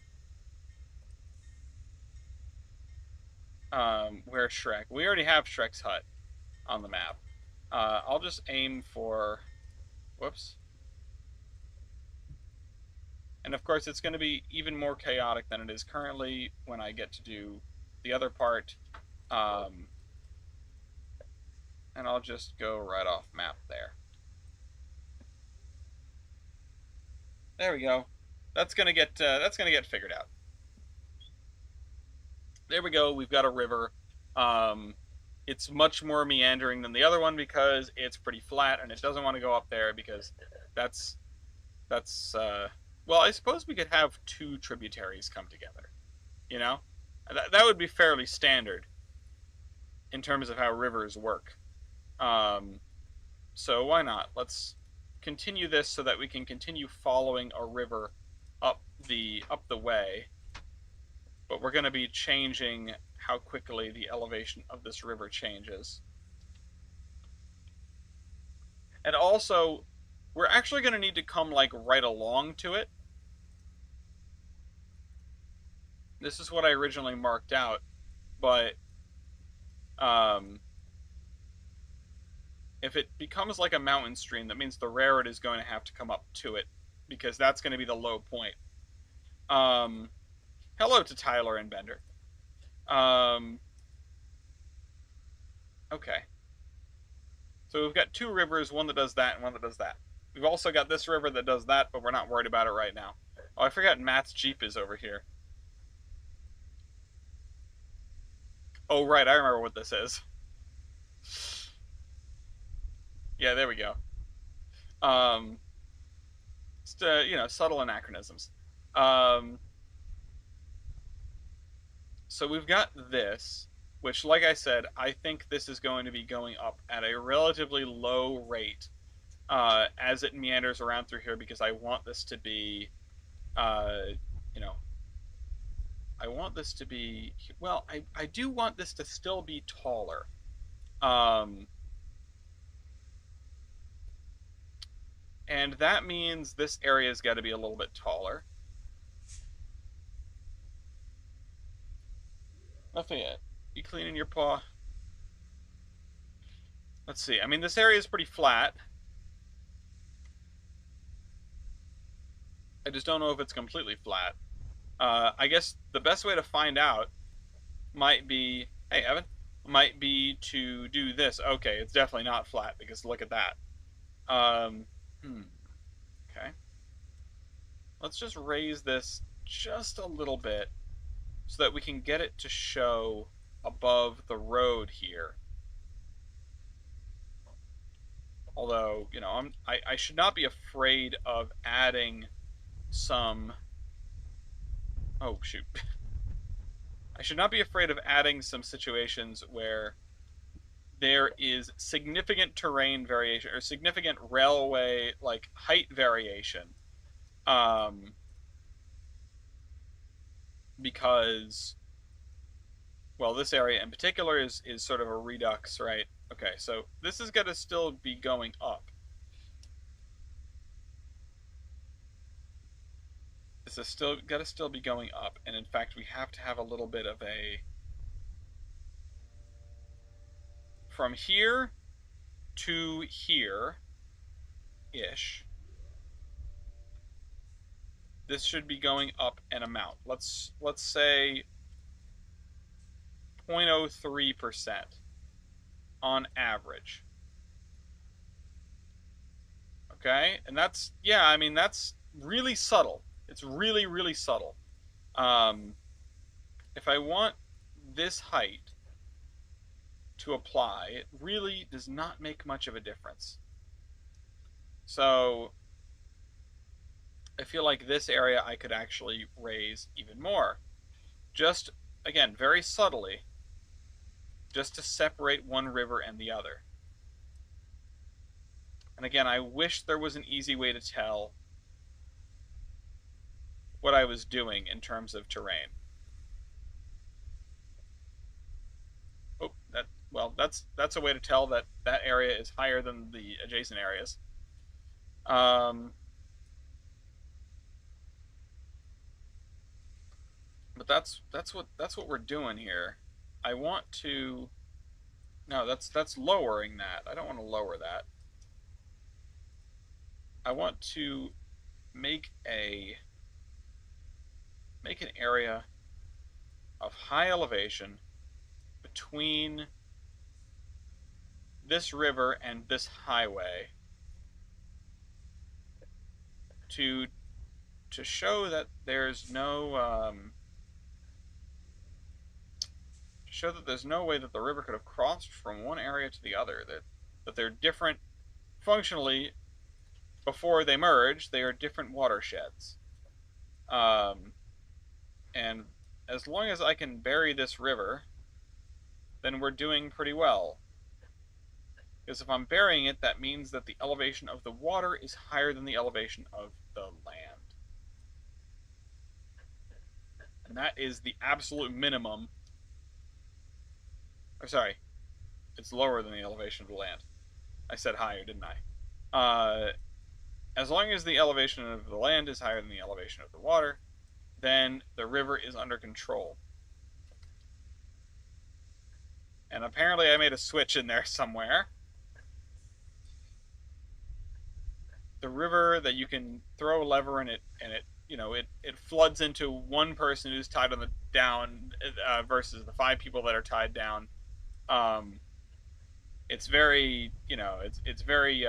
Where's Shrek? We already have Shrek's hut on the map. I'll just aim for... Whoops. And of course, it's going to be even more chaotic than it is currently when I get to do the other part. And I'll just go right off map there. There we go. That's gonna get figured out. There we go. We've got a river. It's much more meandering than the other one because it's pretty flat and it doesn't want to go up there because that's well, I suppose we could have two tributaries come together. You know, that would be fairly standard in terms of how rivers work. So why not? Let's continue this so that we can continue following a river up the way. But we're going to be changing how quickly the elevation of this river changes. And also, we're actually going to need to come like right along to it. This is what I originally marked out, but if it becomes like a mountain stream, that means the raret is going to have to come up to it because that's going to be the low point. Hello to Tyler and Bender. Okay. So we've got two rivers, one that does that and one that does that. We've also got this river that does that, but we're not worried about it right now. Oh, I forgot Matt's Jeep is over here. Oh, right, I remember what this is. Yeah, there we go. Just, subtle anachronisms. So we've got this, which, like I said, I think this is going to be going up at a relatively low rate as it meanders around through here because I want this to be, I want this to be, well, I do want this to still be taller. And that means this area's got to be a little bit taller. Nothing yet. You cleaning your paw? Let's see. I mean, this area is pretty flat. I just don't know if it's completely flat. I guess the best way to find out might be... Hey, Evan. Might be to do this. Okay, it's definitely not flat because look at that. Okay. Let's just raise this just a little bit so that we can get it to show above the road here. Although, I should not be afraid of adding some... Oh, shoot. I should not be afraid of adding some situations where there is significant terrain variation or significant railway, like, height variation. Because, well, this area in particular is sort of a redux, right? Okay, so this is going to still be going up. This is still got to still be going up, and in fact, we have to have a little bit of a... From here to here-ish, this should be going up an amount. Let's say 0.03% on average. Okay, and that's, yeah, I mean, that's really subtle. It's really, really subtle. If I want this height to apply, it really does not make much of a difference. So I feel like this area I could actually raise even more. Just, again, very subtly. just to separate one river and the other. And again, I wish there was an easy way to tell what I was doing in terms of terrain. Oh, that's a way to tell that that area is higher than the adjacent areas. Um, but that's what we're doing here. I want to. No, that's lowering that. I don't want to lower that. I want to make a make an area of high elevation between this river and this highway to show that there's no show that there's no way that the river could have crossed from one area to the other. That they're different functionally. Before they merge, they are different watersheds. Um, and as long as I can bury this river, then we're doing pretty well. Because if I'm burying it, that means that the elevation of the water is higher than the elevation of the land. And that is the absolute minimum. Or sorry, it's lower than the elevation of the land. I said higher, didn't I? As long as the elevation of the land is higher than the elevation of the water, then the river is under control. And apparently I made a switch in there somewhere. The river that you can throw a lever in it, and it floods into one person who's tied on the down versus the 5 people that are tied down. It's very it's very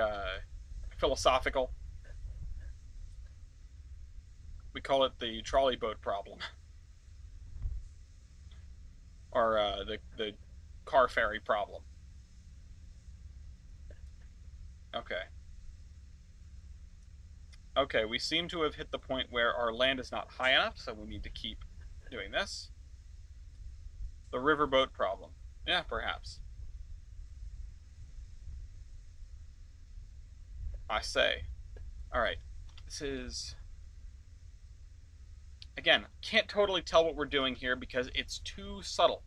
philosophical. We call it the trolley boat problem, or the car ferry problem. Okay. Okay, we seem to have hit the point where our land is not high enough, so we need to keep doing this. The riverboat problem. Yeah, perhaps. I say. Alright. This is... Again, can't totally tell what we're doing here because it's too subtle.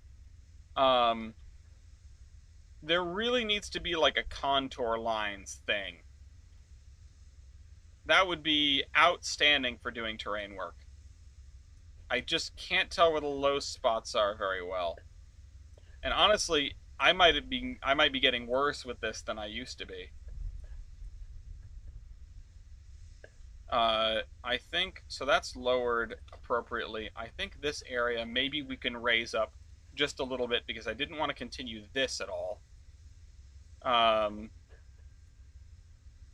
There really needs to be like a contour lines thing. That would be outstanding for doing terrain work. I just can't tell where the low spots are very well. And honestly, I might be getting worse with this than I used to be. I think so. That's lowered appropriately. I think this area maybe we can raise up just a little bit because I didn't want to continue this at all.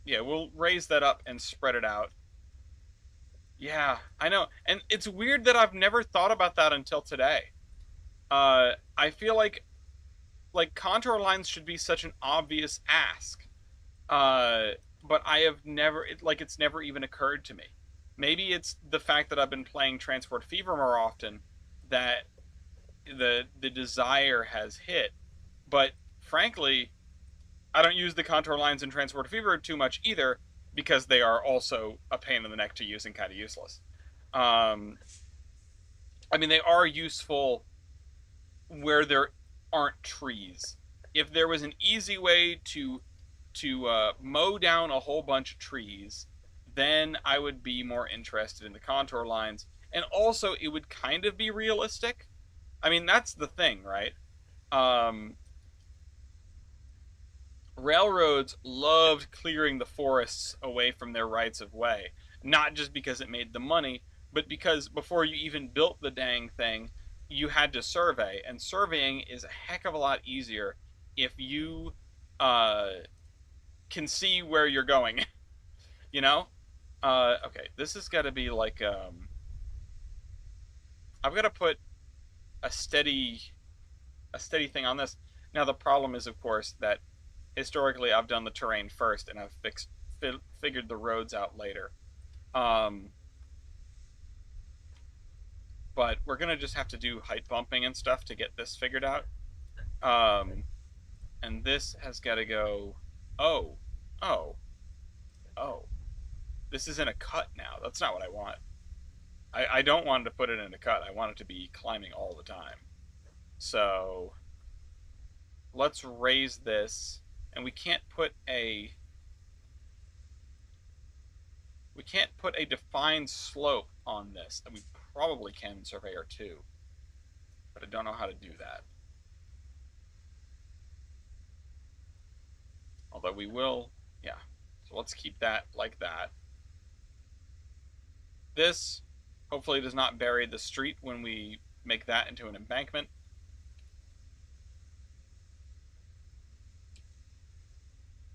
Yeah, we'll raise that up and spread it out. Yeah, I know, and it's weird that I've never thought about that until today. I feel like contour lines should be such an obvious ask. But I have never it's never even occurred to me. Maybe it's the fact that I've been playing Transport Fever more often that the desire has hit. But frankly, I don't use the contour lines in Transport Fever too much either because they are also a pain in the neck to use and kind of useless. I mean, they are useful where there aren't trees. If there was an easy way to mow down a whole bunch of trees, then I would be more interested in the contour lines. And also, it would kind of be realistic. I mean, that's the thing, right? Railroads loved clearing the forests away from their rights of way. Not just because it made the money, but because before you even built the dang thing, you had to survey. And surveying is a heck of a lot easier if you can see where you're going. You know? Okay, this has got to be like I've got to put a steady thing on this. Now the problem is, of course, that historically I've done the terrain first and I've figured the roads out later. But we're gonna just have to do height bumping and stuff to get this figured out. Um, and this has got to go. Oh, oh, oh. This is in a cut now. That's not what I want. I don't want to put it in a cut. I want it to be climbing all the time. So let's raise this, and we can't put a defined slope on this. And we probably can in Surveyor 2, but I don't know how to do that. Although we will, yeah. So let's keep that like that. This hopefully does not bury the street when we make that into an embankment.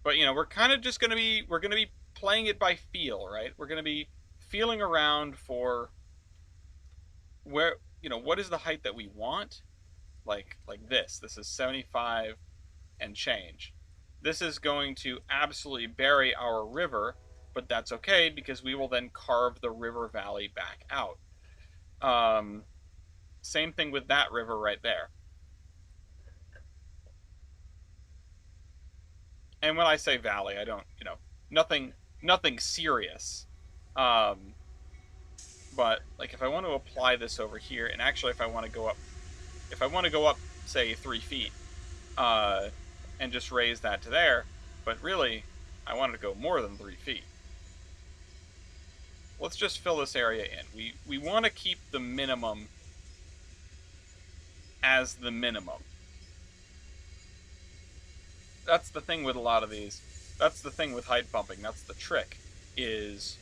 But we're kind of just we're gonna be playing it by feel, right? We're gonna be feeling around for where what is the height that we want. Like this is 75 and change. This is going to absolutely bury our river, but that's okay because we will then carve the river valley back out. Same thing with that river right there. And when I say valley, I don't, nothing serious. Um, but like if I want to apply this over here, and actually if I want to go up, say 3 feet, uh, and just raise that to there, but really, I wanted to go more than 3 feet. Let's just fill this area in. We want to keep the minimum as the minimum. That's the thing with a lot of these. That's the thing with height bumping. That's the trick, is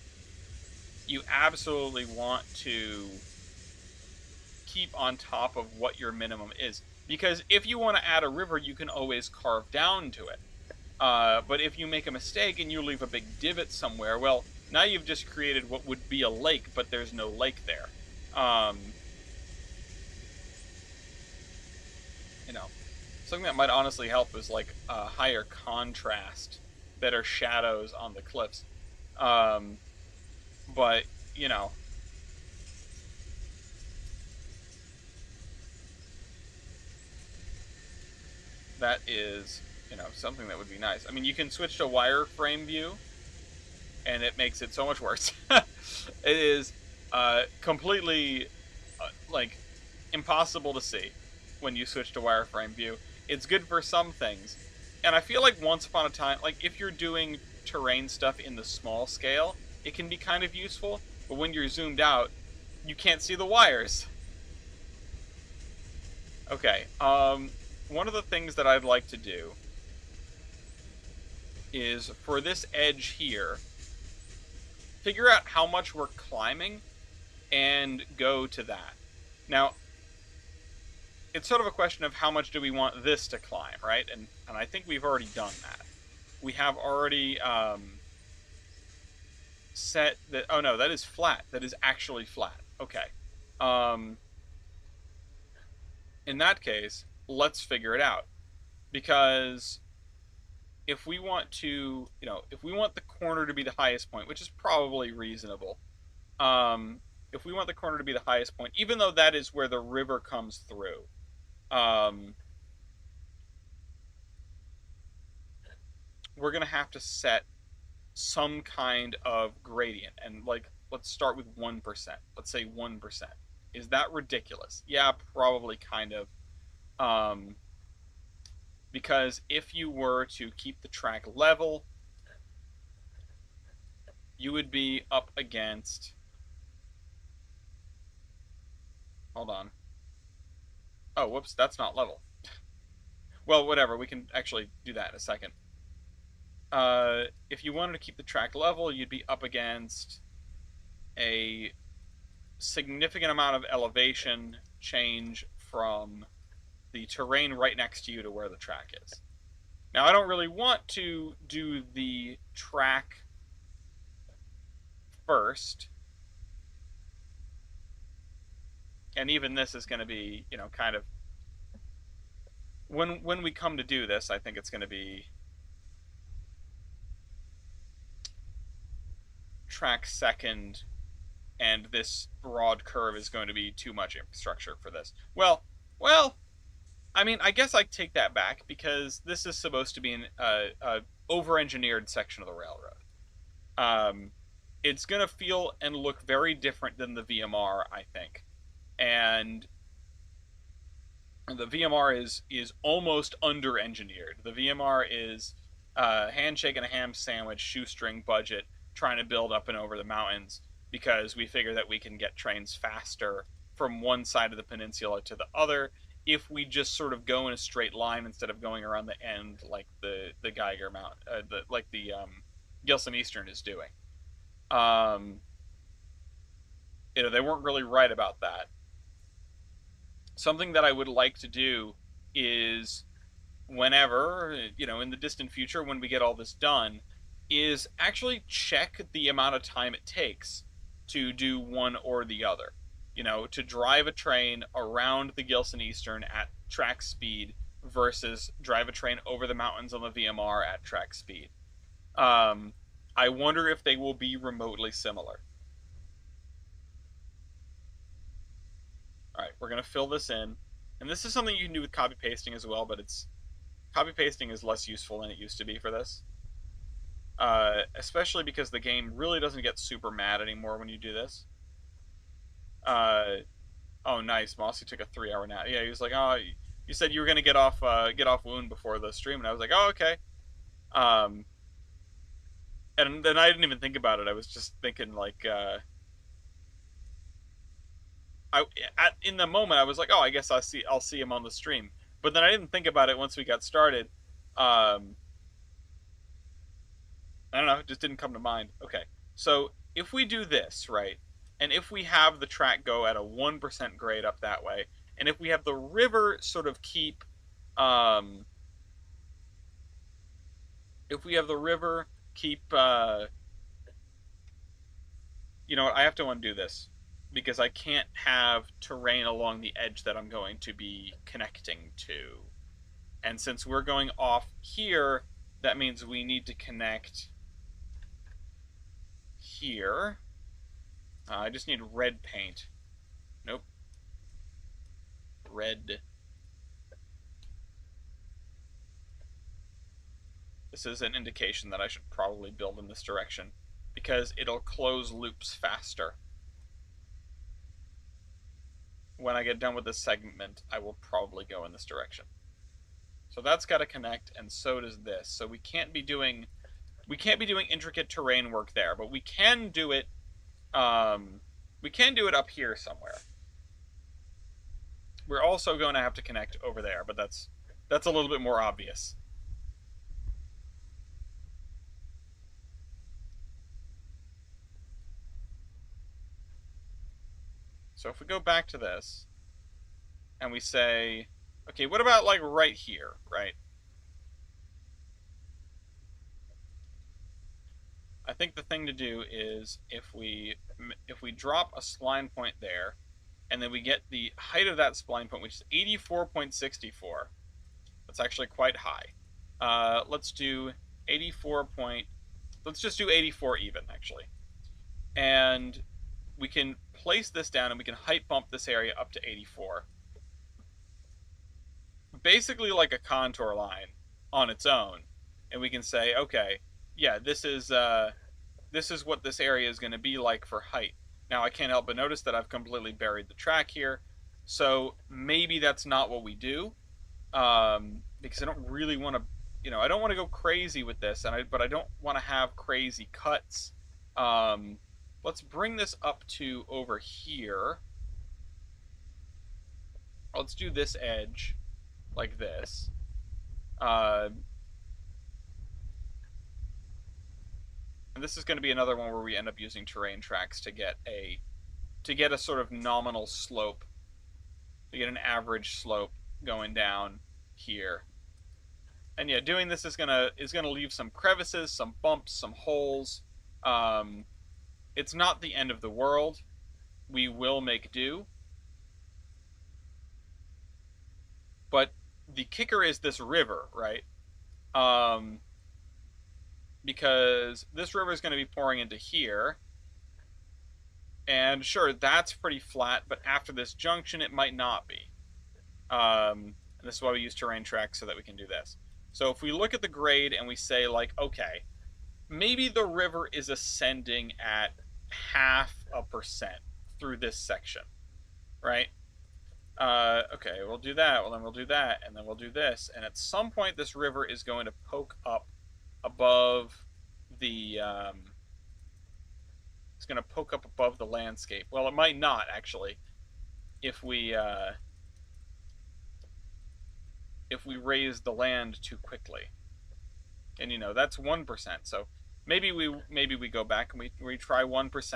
you absolutely want to keep on top of what your minimum is. Because if you want to add a river, you can always carve down to it. But if you make a mistake and you leave a big divot somewhere, well, now you've just created what would be a lake, but there's no lake there. Something that might honestly help is like a higher contrast, better shadows on the cliffs. But that is something that would be nice. I mean, you can switch to wireframe view, and it makes it so much worse. It is completely like impossible to see when you switch to wireframe view. It's good for some things, and I feel like once upon a time, like if you're doing terrain stuff in the small scale, it can be kind of useful. But when you're zoomed out, you can't see the wires. Okay. One of the things that I'd like to do is for this edge here, figure out how much we're climbing and go to that. Now, it's sort of a question of how much do we want this to climb, right? And I think we've already done that. We have already set that. Oh no, that is flat. That is actually flat. Okay. In that case, let's figure it out. Because if we want to, if we want the corner to be the highest point, which is probably reasonable, if we want the corner to be the highest point, even though that is where the river comes through, we're going to have to set some kind of gradient. And like, let's start with 1%. Let's say 1%. Is that ridiculous? Yeah, probably kind of. Because if you were to keep the track level, you would be up against... Hold on. Oh, whoops, that's not level. Well, whatever, we can actually do that in a second. If you wanted to keep the track level, you'd be up against a significant amount of elevation change from the terrain right next to you to where the track is. Now, I don't really want to do the track first. And even this is going to be, kind of... When we come to do this, I think it's going to be track second, and this broad curve is going to be too much infrastructure for this. Well, I mean, I guess I take that back because this is supposed to be an over-engineered section of the railroad. Um, it's gonna feel and look very different than the VMR, I think, and the VMR is almost under-engineered. The VMR is handshake and a ham sandwich, shoestring budget, trying to build up and over the mountains because we figure that we can get trains faster from one side of the peninsula to the other if we just sort of go in a straight line instead of going around the end like the Geiger Mount, like the Gilson Eastern is doing. Um, they weren't really right about that. Something that I would like to do is whenever, in the distant future when we get all this done, is actually check the amount of time it takes to do one or the other. To drive a train around the Gilson Eastern at track speed versus drive a train over the mountains on the VMR at track speed. Um, I wonder if they will be remotely similar. All right, we're going to fill this in. And this is something you can do with copy pasting as well, but copy pasting is less useful than it used to be for this. Especially because the game really doesn't get super mad anymore when you do this. Oh, nice. Mossy took a 3-hour nap. Yeah, he was like, "Oh, you said you were gonna get off Wound before the stream," and I was like, "Oh, okay." Um, and then I didn't even think about it. I was just thinking like, in the moment I was like, "Oh, I guess I'll see him on the stream," but then I didn't think about it once we got started. I don't know, it just didn't come to mind. Okay, so if we do this, right, and if we have the track go at a 1% grade up that way, and if we have the river sort of keep, if we have the river keep, you know what, I have to undo this because I can't have terrain along the edge that I'm going to be connecting to. And since we're going off here, that means we need to connect here. I just need red paint. Nope. Red. This is an indication that I should probably build in this direction because it'll close loops faster. When I get done with this segment, I will probably go in this direction. So that's got to connect, and so does this. So we can't be doing intricate terrain work there, but we can do it. We can do it up here somewhere. We're also going to have to connect over there, but that's a little bit more obvious. So if we go back to this and we say, okay, what about like right here, right? I think the thing to do is if we drop a spline point there, and then we get the height of that spline point, which is 84.64. That's actually quite high. Let's do 84 point. Let's just do 84 even, actually. And we can place this down, and we can height bump this area up to 84. Basically like a contour line on its own. And we can say, okay, yeah, this is what this area is going to be like for height. Now, I can't help but notice that I've completely buried the track here, so maybe that's not what we do, because I don't really want to, I don't want to go crazy with this, but I don't want to have crazy cuts. Let's bring this up to over here. Let's do this edge like this. And this is going to be another one where we end up using terrain tracks to get a sort of nominal slope, to get an average slope going down here. And yeah, doing this is gonna leave some crevices, some bumps, some holes. It's not the end of the world. We will make do. But the kicker is this river, right? Because this river is going to be pouring into here. And sure, that's pretty flat, but after this junction, it might not be. And And this is why we use terrain tracks so that we can do this. So if we look at the grade and we say like, okay, maybe the river is ascending at 0.5% through this section, right? Okay, we'll do that. Well, then we'll do that, and then we'll do this. And at some point, this river is going to poke up above the. It's going to poke up above the landscape. Well, it might not actually, if we raise the land too quickly. And you know that's 1%. So maybe we go back and we try 1%.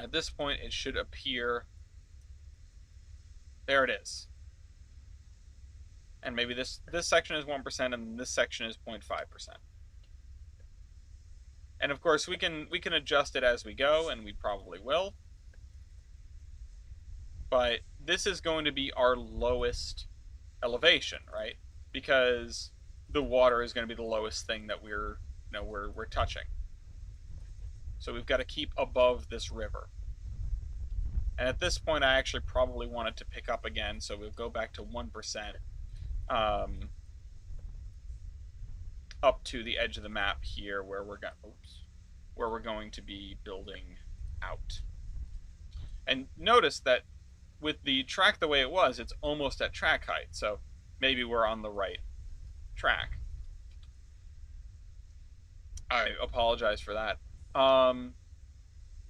At this point, it should appear. There it is. And maybe this section is 1% and this section is 0.5%. And of course, we can adjust it as we go, and we probably will. But this is going to be our lowest elevation, right? Because the water is going to be the lowest thing that we're touching. So we've got to keep above this river. And at this point, I actually probably want it to pick up again, so we'll go back to 1%. Up to the edge of the map here where we're going to be building out. And notice that with the track the way it was, it's almost at track height, so maybe we're on the right track. I apologize for that. All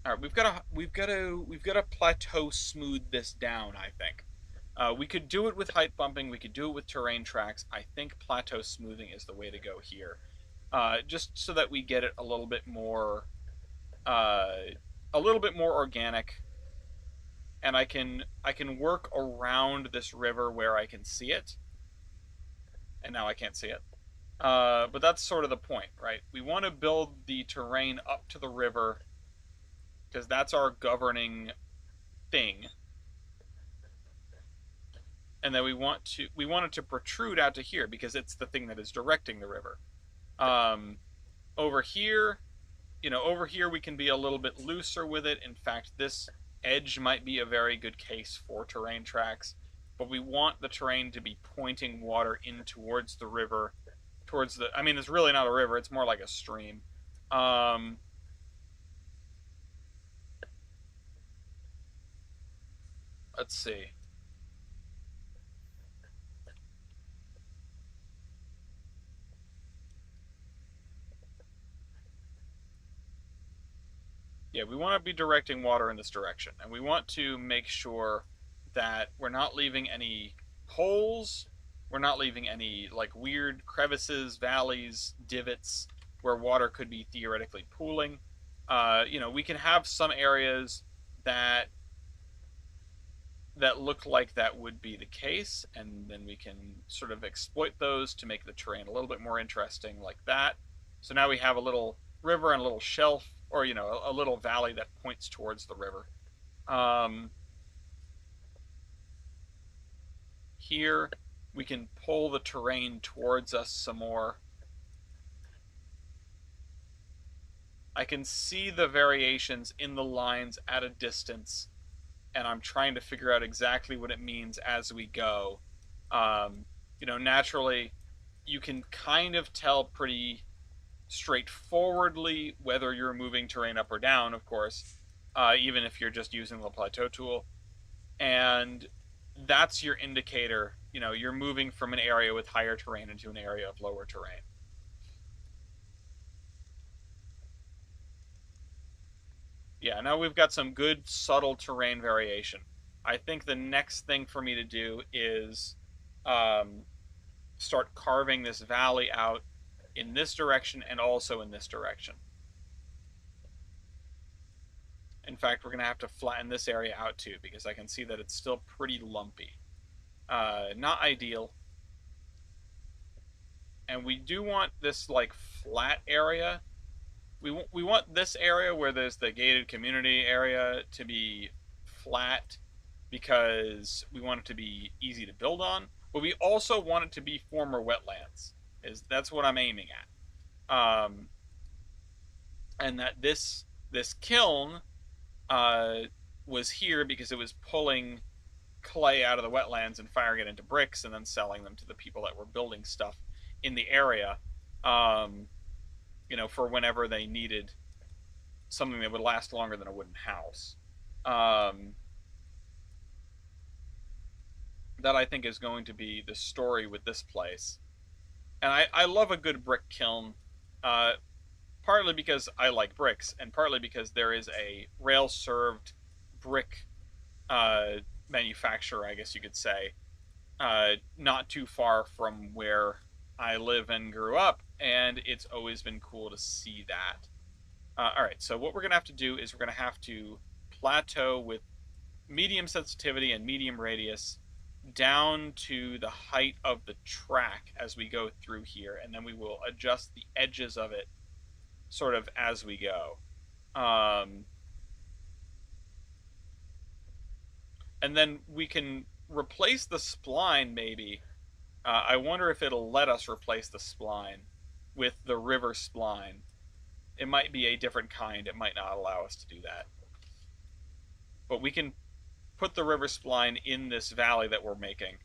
right, we've got to plateau smooth this down, I think. We could do it with height bumping. We could do it with terrain tracks. I think plateau smoothing is the way to go here, just so that we get it a little bit more organic, and I can work around this river where I can see it, and now I can't see it. But that's sort of the point, right? We want to build the terrain up to the river because that's our governing thing. And then we want it to protrude out to here because it's the thing that is directing the river. Over here, we can be a little bit looser with it. In fact, this edge might be a very good case for terrain tracks, but we want the terrain to be pointing water in towards the river, it's really not a river, it's more like a stream. Let's see. Yeah, we want to be directing water in this direction, and we want to make sure that we're not leaving any holes, we're not leaving any like weird crevices, valleys, divots where water could be theoretically pooling. We can have some areas that look like that would be the case, and then we can sort of exploit those to make the terrain a little bit more interesting like that. So now we have a little river and a little shelf, or a little valley that points towards the river. Here we can pull the terrain towards us some more. I can see the variations in the lines at a distance, and I'm trying to figure out exactly what it means as we go. Naturally, you can kind of tell pretty straightforwardly whether you're moving terrain up or down, of course, even if you're just using the plateau tool. And that's your indicator. You're moving from an area with higher terrain into an area of lower terrain. Yeah, now we've got some good subtle terrain variation. I think the next thing for me to do is start carving this valley out in this direction and also in this direction. In fact, we're going to have to flatten this area out too because I can see that it's still pretty lumpy. Not ideal. And we do want this like flat area. We want this area where there's the gated community area to be flat because we want it to be easy to build on, but we also want it to be former wetlands. That's what I'm aiming at. And that this kiln was here because it was pulling clay out of the wetlands and firing it into bricks and then selling them to the people that were building stuff in the area, um, for whenever they needed something that would last longer than a wooden house. Um, that I think is going to be the story with this place. And I love a good brick kiln, uh, partly because I like bricks, and partly because there is a rail served brick uh, manufacturer, I guess you could say, not too far from where I live and grew up, and it's always been cool to see that. All right, so what we're going to have to do is we're going to have to plateau with medium sensitivity and medium radius down to the height of the track as we go through here, and then we will adjust the edges of it sort of as we go. Um, and then we can replace the spline maybe. I wonder if it'll let us replace the spline with the river spline. It might be a different kind. It might not allow us to do that. But we can put the river spline in this valley that we're making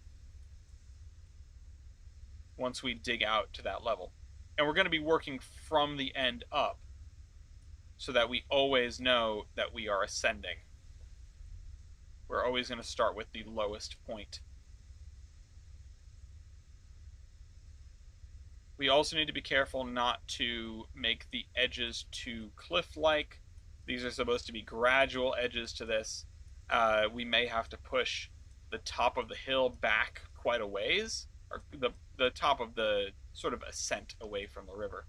once we dig out to that level. And we're going to be working from the end up so that we always know that we are ascending. We're always going to start with the lowest point. We also need to be careful not to make the edges too cliff-like. These are supposed to be gradual edges to this. We may have to push the top of the hill back quite a ways, or the top of the sort of ascent away from the river.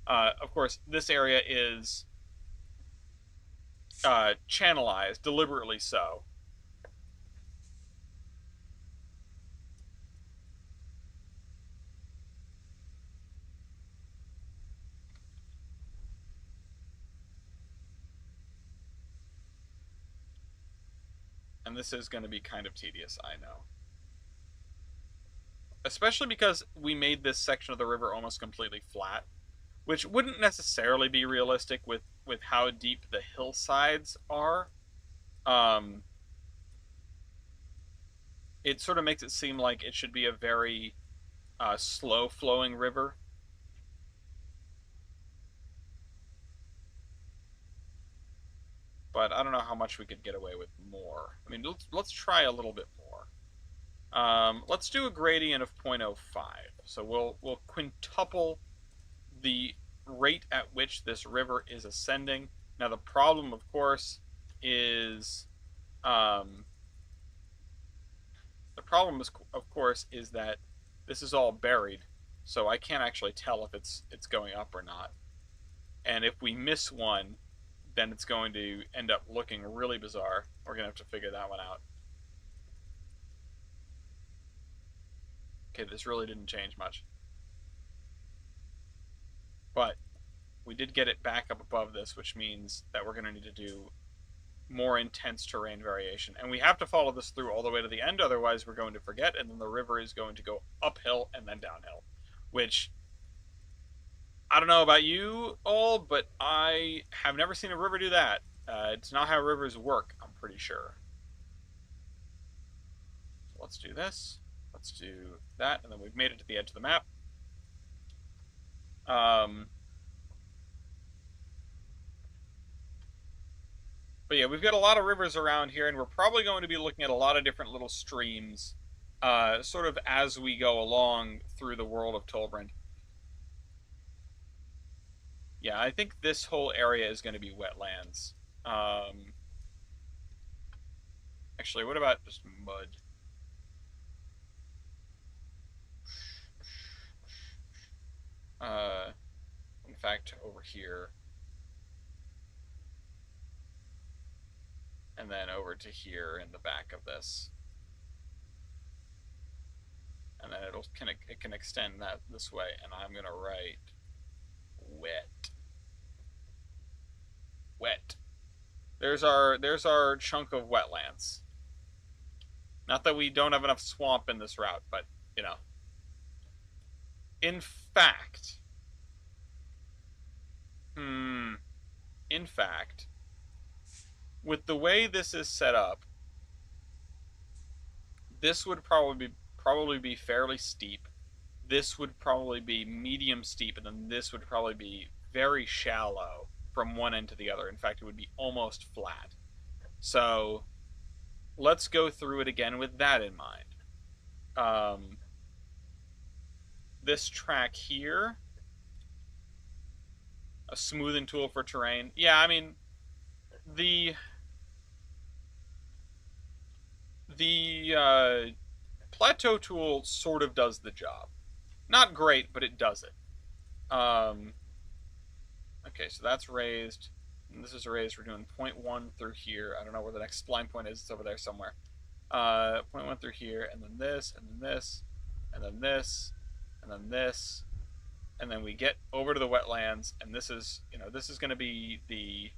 Of course, this area is channelized, deliberately so. And this is going to be kind of tedious, I know. Especially because we made this section of the river almost completely flat, which wouldn't necessarily be realistic with how deep the hillsides are. Um, it sort of makes it seem like it should be a very slow flowing river. But I don't know how much we could get away with more. I mean, let's try a little bit more. Let's do a gradient of 0.05. So we'll quintuple the rate at which this river is ascending. Now the problem, of course, is that this is all buried, so I can't actually tell if it's going up or not. And if we miss one, then it's going to end up looking really bizarre. We're gonna have to figure that one out. Okay, this really didn't change much. But we did get it back up above this, which means that we're going to need to do more intense terrain variation. And we have to follow this through all the way to the end, otherwise we're going to forget, and then the river is going to go uphill and then downhill. Which, I don't know about you all, but I have never seen a river do that. It's not how rivers work, I'm pretty sure. So let's do this. Let's do that, and then we've made it to the edge of the map. But yeah, we've got a lot of rivers around here, and we're probably going to be looking at a lot of different little streams, sort of as we go along through the world of Tolbrynd. Yeah, I think this whole area is going to be wetlands. Actually, what about just mud? In fact, over here. And then over to here in the back of this. And then it can extend that this way, and I'm gonna write wet. Wet. There's our chunk of wetlands. Not that we don't have enough swamp in this route, but you know. In fact, in fact, with the way this is set up, This would probably be fairly steep. This would probably be medium steep, and then this would probably be very shallow from one end to the other. In fact, it would be almost flat. So let's go through it again with that in mind. Um, this track here, a smoothing tool for terrain. Yeah, I mean, the the plateau tool sort of does the job. Not great, but it does it. Okay, so that's raised. And this is raised. We're doing 0.1 through here. I don't know where the next spline point is. It's over there somewhere. 0.1 through here, and then this, and then this, and then this, and then this, and then we get over to the wetlands, and this is, this is going to be the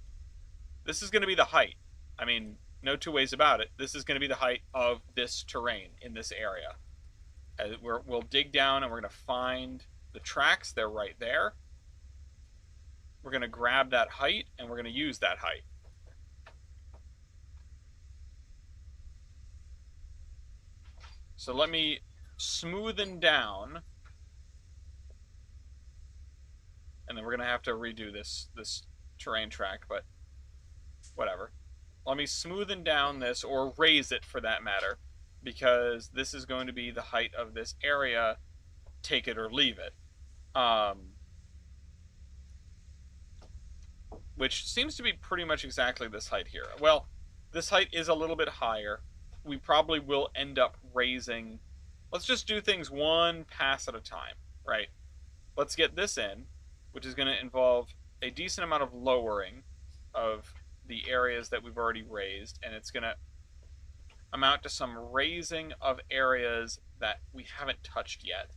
height. I mean, no two ways about it. This is going to be the height of this terrain in this area. We'll dig down and we're going to find the tracks. They're right there. We're going to grab that height and we're going to use that height. So let me smoothen down, and then we're going to have to redo this terrain track, but whatever. Let me smoothen down this, or raise it for that matter, because this is going to be the height of this area, take it or leave it. Which seems to be pretty much exactly this height here. Well, this height is a little bit higher. We probably will end up raising. Let's just do things one pass at a time, right? Let's get this in, which is going to involve a decent amount of lowering of the areas that we've already raised, and it's going to amount to some raising of areas that we haven't touched yet.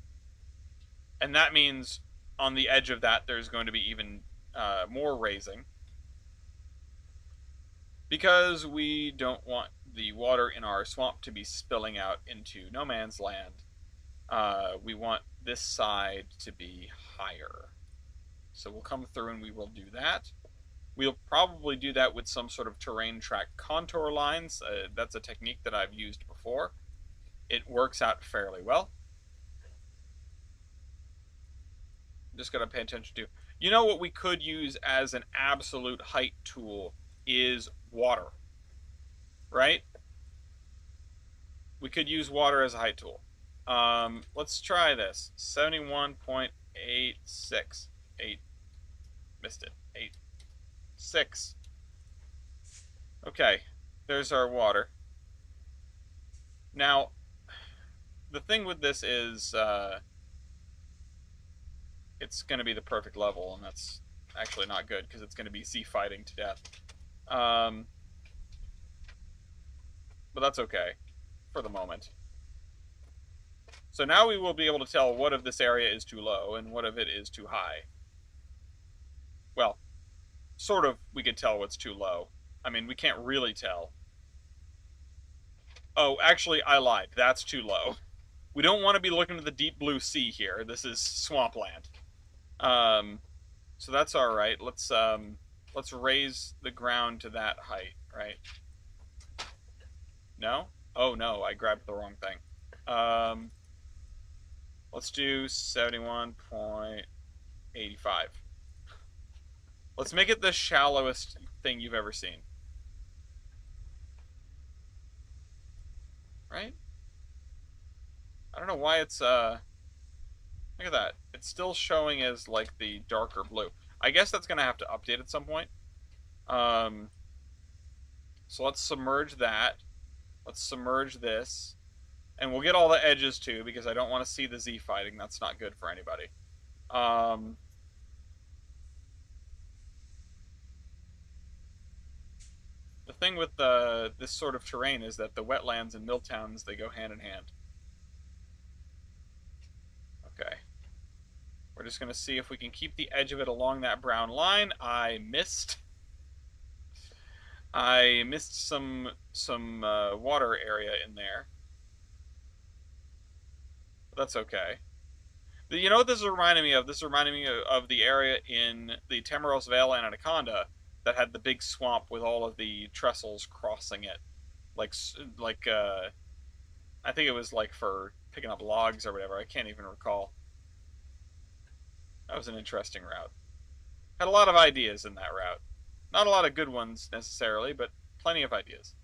And that means on the edge of that, there's going to be even more raising, because we don't want the water in our swamp to be spilling out into no man's land. We want this side to be higher. So we'll come through and we will do that. We'll probably do that with some sort of terrain track contour lines. That's a technique that I've used before. It works out fairly well. Just got to pay attention to. You know what we could use as an absolute height tool is water, right? We could use water as a height tool. Let's try this. 71.86. 8. Missed it. 8. 6. Okay, there's our water. Now, the thing with this is it's going to be the perfect level, and that's actually not good because it's going to be Z-fighting to death. But that's okay for the moment. So now we will be able to tell what of this area is too low and what of it is too high. Well, sort of we could tell what's too low. I mean, we can't really tell. Oh, actually, I lied. That's too low. We don't want to be looking at the deep blue sea here. This is swampland. So that's all right. Let's raise the ground to that height, right? No? Oh no, I grabbed the wrong thing. Let's do 71.85. Let's make it the shallowest thing you've ever seen. Right? I don't know why it's look at that. It's still showing as like the darker blue. I guess that's gonna have to update at some point. So let's submerge that. Let's submerge this. And we'll get all the edges too, because I don't want to see the Z fighting. That's not good for anybody. The thing with this sort of terrain is that the wetlands and mill towns, they go hand in hand. Okay. We're just going to see if we can keep the edge of it along that brown line. I missed. I missed some water area in there. But that's okay. You know what this is reminding me of? This is reminding me of the area in the Tamaros Vale and Anaconda that had the big swamp with all of the trestles crossing it. I think it was like for picking up logs or whatever. I can't even recall. That was an interesting route. Had a lot of ideas in that route. Not a lot of good ones necessarily, but plenty of ideas.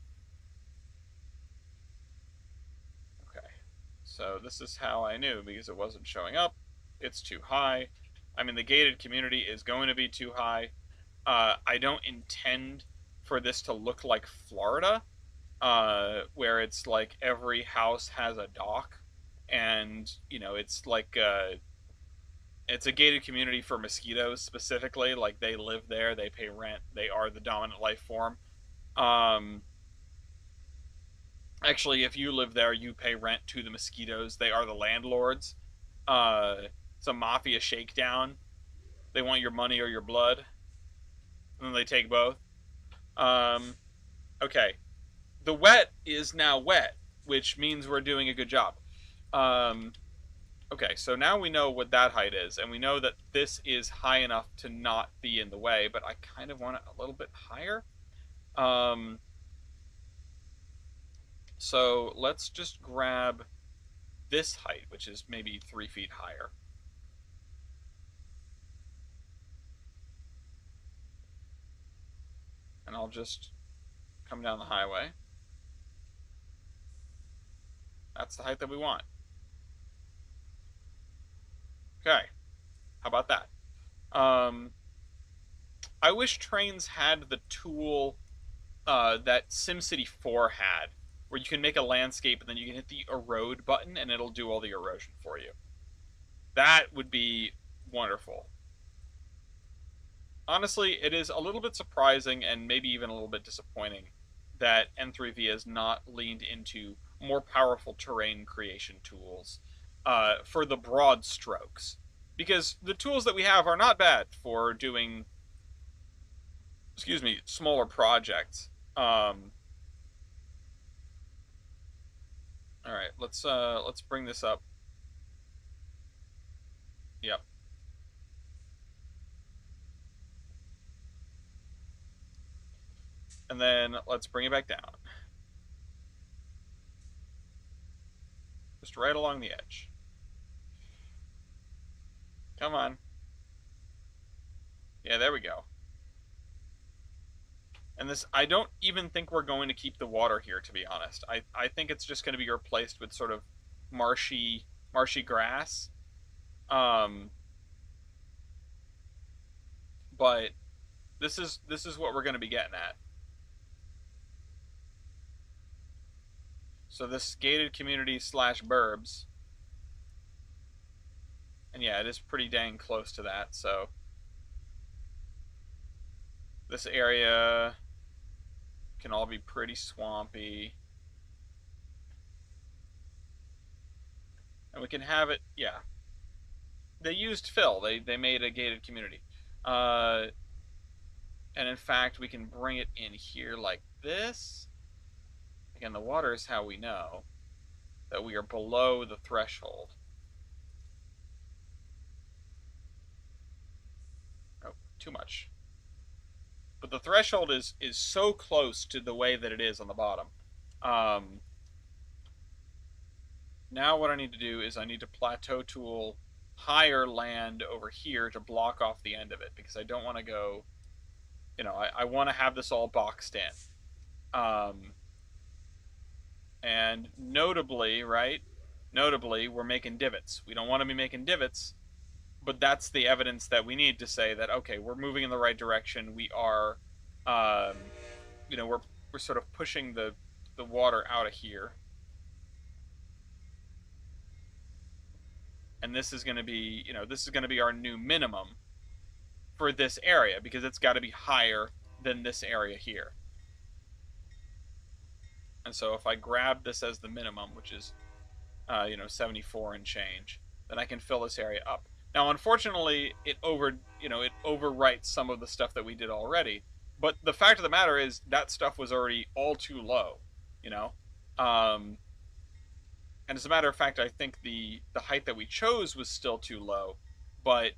Okay, so this is how I knew because it wasn't showing up. It's too high. I mean, the gated community is going to be too high. I don't intend for this to look like Florida, where it's like every house has a dock, and it's like it's a gated community for mosquitoes specifically. Like they live there, they pay rent, they are the dominant life form. Um, Actually, if you live there, you pay rent to the mosquitoes. They are the landlords. Uh, it's a mafia shakedown. They want your money or your blood, and then they take both. Um, okay, the wet is now wet, which means we're doing a good job. Um, okay, so now we know what that height is, and we know that this is high enough to not be in the way, but I kind of want it a little bit higher. Um, so let's just grab this height, which is maybe 3 feet higher. And I'll just come down the highway. That's the height that we want. Okay, how about that? I wish Trainz had the tool that SimCity 4 had, where you can make a landscape and then you can hit the erode button and it'll do all the erosion for you. That would be wonderful. Honestly, it is a little bit surprising and maybe even a little bit disappointing that N3V has not leaned into more powerful terrain creation tools for the broad strokes. Because the tools that we have are not bad for doing, excuse me, smaller projects. All right, let's bring this up. Yep. And then let's bring it back down. Just right along the edge. Come on. Yeah, there we go. And this, I don't even think we're going to keep the water here, to be honest. I think it's just going to be replaced with sort of marshy grass. Um, but this is what we're going to be getting at. So this gated community slash burbs. And yeah, it is pretty dang close to that, so this area can all be pretty swampy. And we can have it, yeah. They used fill. They made a gated community. And in fact, we can bring it in here like this. Again, the water is how we know that we are below the threshold. Oh, too much. But the threshold is so close to the way that it is on the bottom. Now what I need to do is I need to plateau tool higher land over here to block off the end of it because I don't want to go, I want to have this all boxed in. And notably, right? Notably, we're making divots. We don't want to be making divots, but that's the evidence that we need to say that, okay, we're moving in the right direction. We are, um, we're sort of pushing the water out of here. And this is going to be, this is going to be our new minimum for this area because it's got to be higher than this area here. And so if I grab this as the minimum, which is, 74 and change, then I can fill this area up. Now, unfortunately, it overwrites some of the stuff that we did already. But the fact of the matter is that stuff was already all too low, you know. And as a matter of fact, I think the height that we chose was still too low. But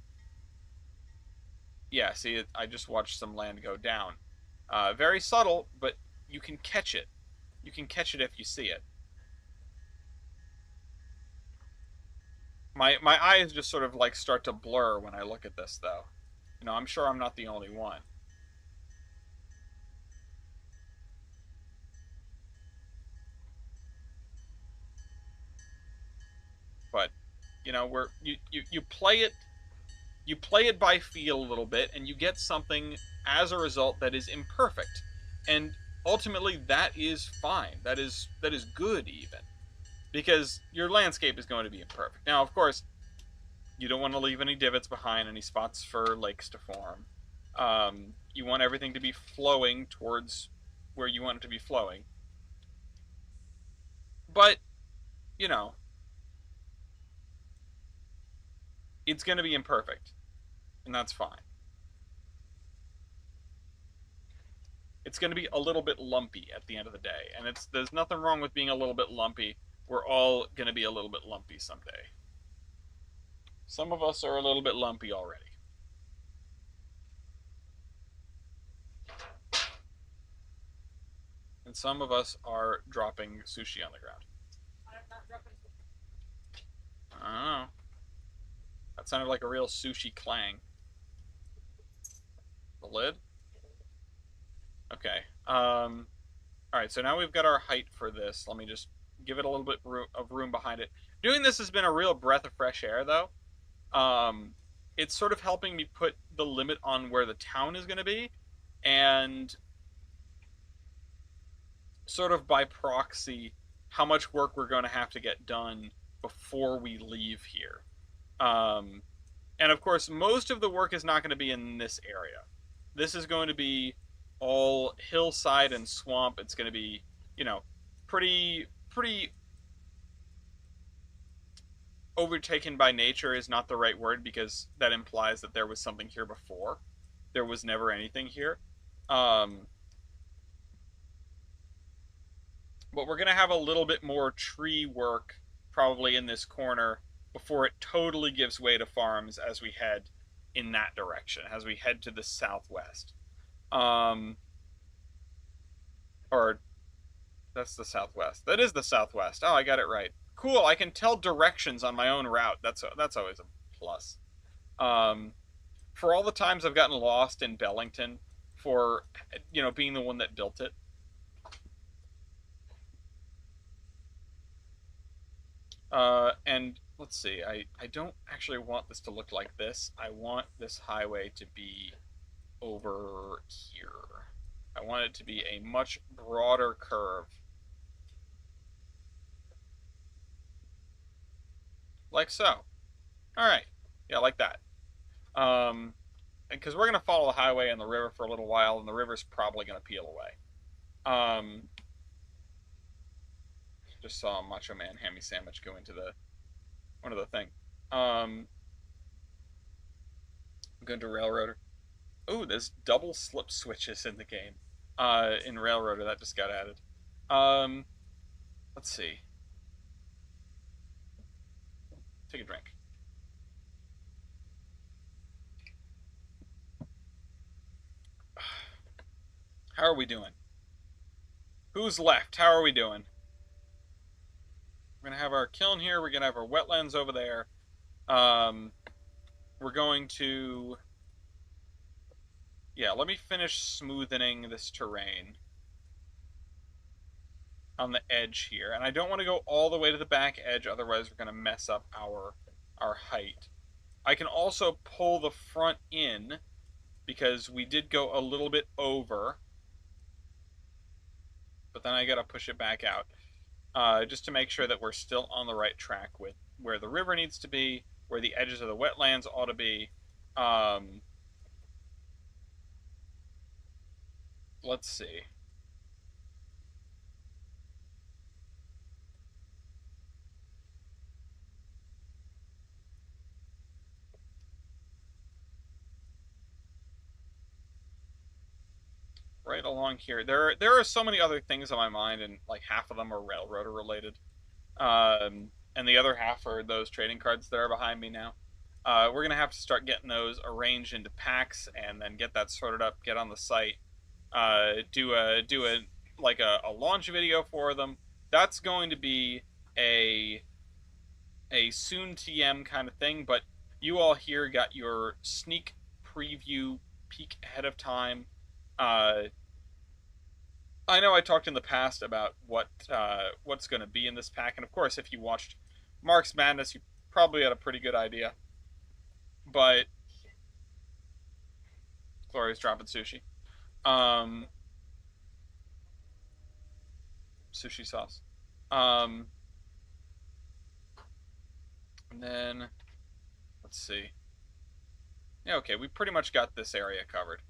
yeah, see, I just watched some land go down. Very subtle, but you can catch it. You can catch it if you see it. My eyes just sort of like start to blur when I look at this, though. You know, I'm sure I'm not the only one. But you know, you play it by feel a little bit, and you get something as a result that is imperfect, and ultimately that is fine. That is good even because your landscape is going to be imperfect. Now, of course, you don't want to leave any divots behind, any spots for lakes to form. You want everything to be flowing towards where you want it to be flowing. But, you know, it's going to be imperfect, and that's fine. It's going to be a little bit lumpy at the end of the day, and there's nothing wrong with being a little bit lumpy. We're all going to be a little bit lumpy someday. Some of us are a little bit lumpy already. And some of us are dropping sushi on the ground. I'm not dropping. I don't know. That sounded like a real sushi clang. The lid? Okay. All right, so now we've got our height for this. Let me just give it a little bit of room behind it. Doing this has been a real breath of fresh air, though. It's sort of helping me put the limit on where the town is going to be, and sort of by proxy, how much work we're going to have to get done before we leave here. And of course, most of the work is not going to be in this area. This is going to be all hillside and swamp. It's going to be, you know, pretty overtaken by nature is not the right word because that implies that there was something here before. There was never anything here. Um, but we're going to have a little bit more tree work probably in this corner before it totally gives way to farms as we head in that direction, as we head to the southwest. Um, or that's the southwest. That is the southwest. Oh, I got it right. Cool. I can tell directions on my own route. That's always a plus. Um, for all the times I've gotten lost in Bellington, for being the one that built it. And let's see. I don't actually want this to look like this. I want this highway to be over here. I want it to be a much broader curve. Like so. All right. Yeah, like that. Because we're going to follow the highway and the river for a little while, and the river's probably going to peel away. Just saw Macho Man Hammy Sandwich go into the thing. I'm going to Railroader. Oh, there's double slip switches in the game. In Railroader, that just got added. Let's see. Take a drink. How are we doing? Who's left? How are we doing? We're going to have our kiln here. We're going to have our wetlands over there. We're going to... Yeah, let me finish smoothing this terrain on the edge here. And I don't want to go all the way to the back edge, otherwise we're going to mess up our height. I can also pull the front in because we did go a little bit over. But then I got to push it back out. Just to make sure that we're still on the right track with where the river needs to be, where the edges of the wetlands ought to be. Let's see. Right along here. There are so many other things on my mind, and like half of them are Railroader related. And the other half are those trading cards that are behind me now. We're gonna have to start getting those arranged into packs and then get that sorted up, get on the site, do a launch video for them. That's going to be a soon TM kind of thing, but you all here got your sneak preview peek ahead of time. Uh, I know I talked in the past about what's going to be in this pack, and of course, if you watched Mark's Madness, you probably had a pretty good idea. But Gloria's dropping sushi, um, sushi sauce, um, and then let's see. Yeah, okay, we pretty much got this area covered.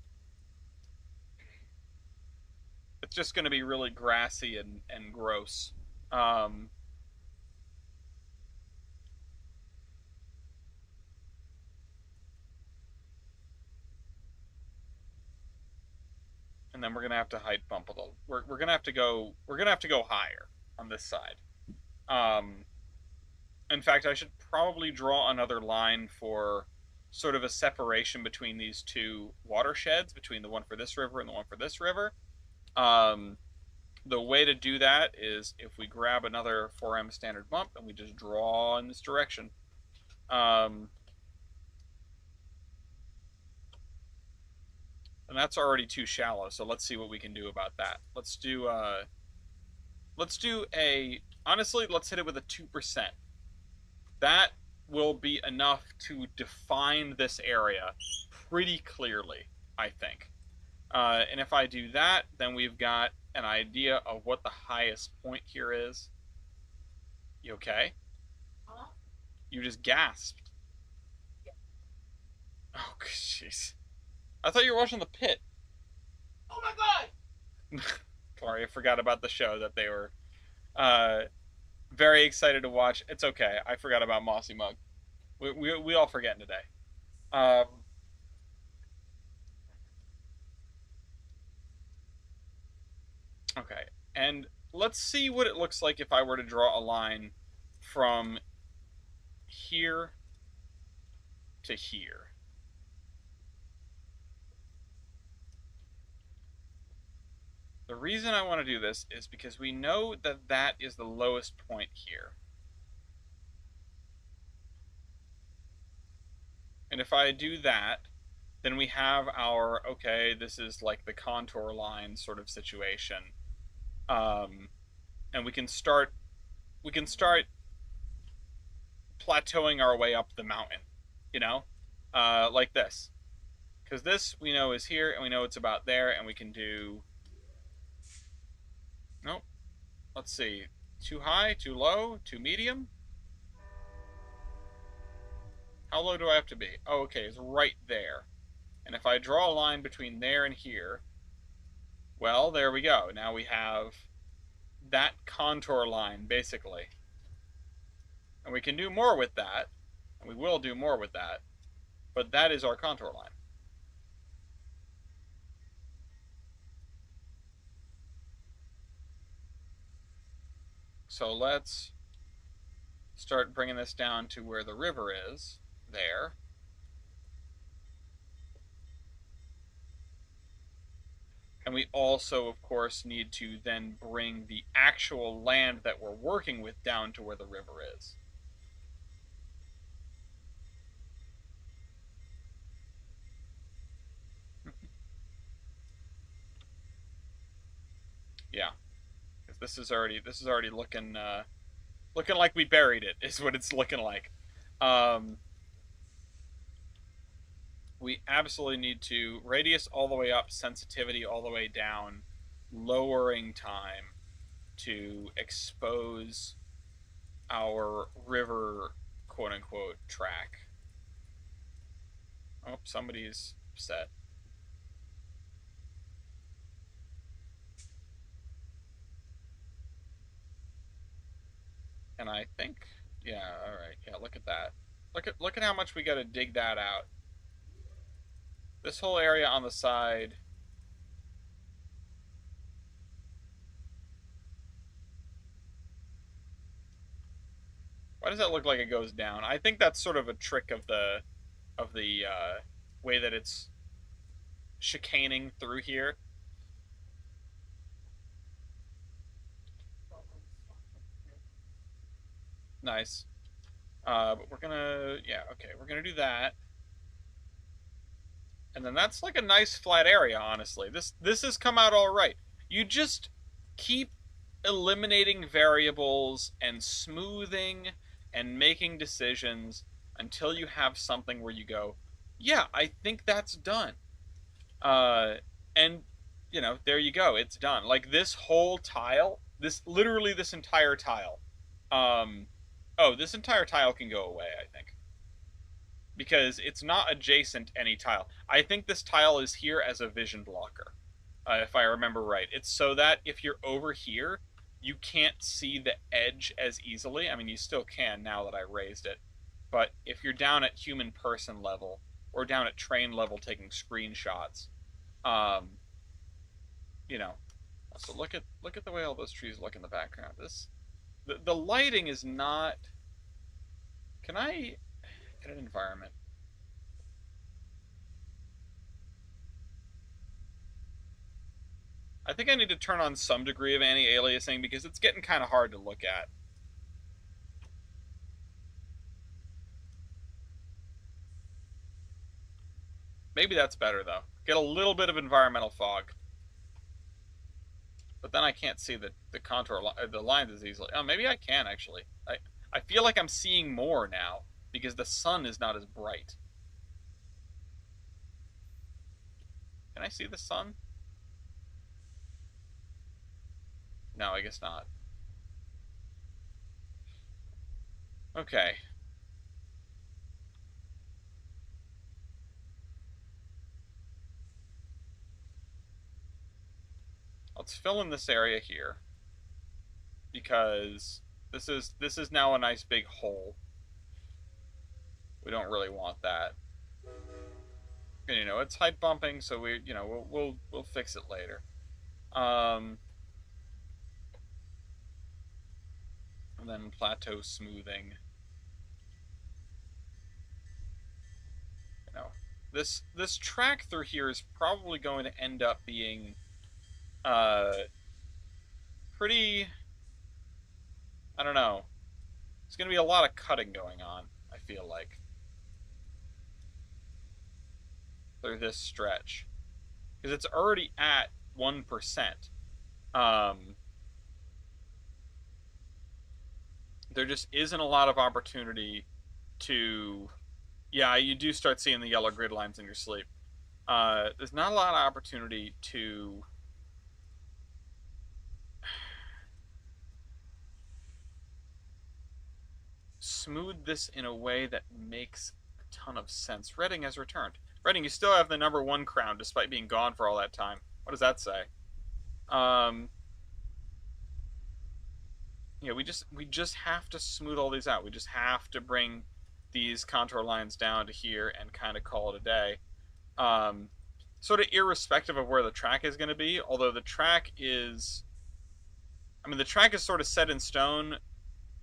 It's just going to be really grassy and gross. Um, and then we're gonna have to height bump a little. We're gonna have to go. We're gonna have to go higher on this side. Um, in fact, I should probably draw another line for sort of a separation between these two watersheds, between the one for this river and the one for this river. Um, the way to do that is if we grab another 4M standard bump and we just draw in this direction. Um, and that's already too shallow, so let's see what we can do about that. Let's do a honestly, let's hit it with a 2%. That will be enough to define this area pretty clearly, I think. And if I do that, then we've got an idea of what the highest point here is. You okay? Huh? You just gasped. Yeah. Oh, jeez. I thought you were watching the pit. Oh my god! Sorry, I forgot about the show that they were uh, very excited to watch. It's okay. I forgot about Mossy Mug. We all forgetting today. Um, okay, and let's see what it looks like if I were to draw a line from here to here. The reason I want to do this is because we know that that is the lowest point here. And if I do that, then we have our, okay, this is like the contour line sort of situation. And we can start plateauing our way up the mountain, you know, like this. Because this we know is here, and we know it's about there, and we can do. Nope. Let's see. Too high, too low, too medium. How low do I have to be? Oh, okay, it's right there. And if I draw a line between there and here, well, there we go. Now we have that contour line, basically. And we can do more with that, and we will do more with that, but that is our contour line. So let's start bringing this down to where the river is, there. And we also, of course, need to then bring the actual land that we're working with down to where the river is. Yeah, because this is already looking like we buried it. Is what it's looking like. Um, we absolutely need to radius all the way up, sensitivity all the way down, lowering time to expose our river quote unquote track. Oh, somebody's upset. And I think, yeah, all right, yeah, look at that. Look at how much we got to dig that out. This whole area on the side. Why does that look like it goes down? I think that's sort of a trick of the way that it's chicaning through here. Nice. But we're gonna, yeah, okay, we're gonna do that. And then that's like a nice flat area, honestly. This has come out all right. You just keep eliminating variables and smoothing and making decisions until you have something where you go, yeah, I think that's done. Uh, and there you go, it's done. Like this whole tile, this literally this entire tile. Um, oh, this entire tile can go away, I think, because it's not adjacent to any tile. I think this tile is here as a vision blocker, if I remember right. It's so that if you're over here, you can't see the edge as easily. I mean, you still can now that I raised it, but if you're down at human person level or down at train level taking screenshots, um, you know. So look at the way all those trees look in the background. The lighting is not. Can I get an environment? I think I need to turn on some degree of anti-aliasing because it's getting kind of hard to look at. Maybe that's better though. Get a little bit of environmental fog, but then I can't see the contour the lines as easily. Oh, maybe I can actually. I feel like I'm seeing more now because the sun is not as bright. Can I see the sun? No, I guess not. Okay. Let's fill in this area here because this is now a nice big hole. We don't really want that. And, it's height bumping, so we'll fix it later. Um, and then plateau smoothing. You know, this track through here is probably going to end up being uh pretty. I don't know. There's going to be a lot of cutting going on, I feel like, through this stretch because it's already at 1%. Um, there just isn't a lot of opportunity to. Yeah, you do start seeing the yellow grid lines in your sleep. There's not a lot of opportunity to smooth this in a way that makes a ton of sense. Redding has returned. Redding, you still have the #1 crown despite being gone for all that time. What does that say? Um, yeah, we just have to smooth all these out. We just have to bring these contour lines down to here and kind of call it a day. Um, Sort of irrespective of where the track is going to be, although the track is, I mean, the track is sort of set in stone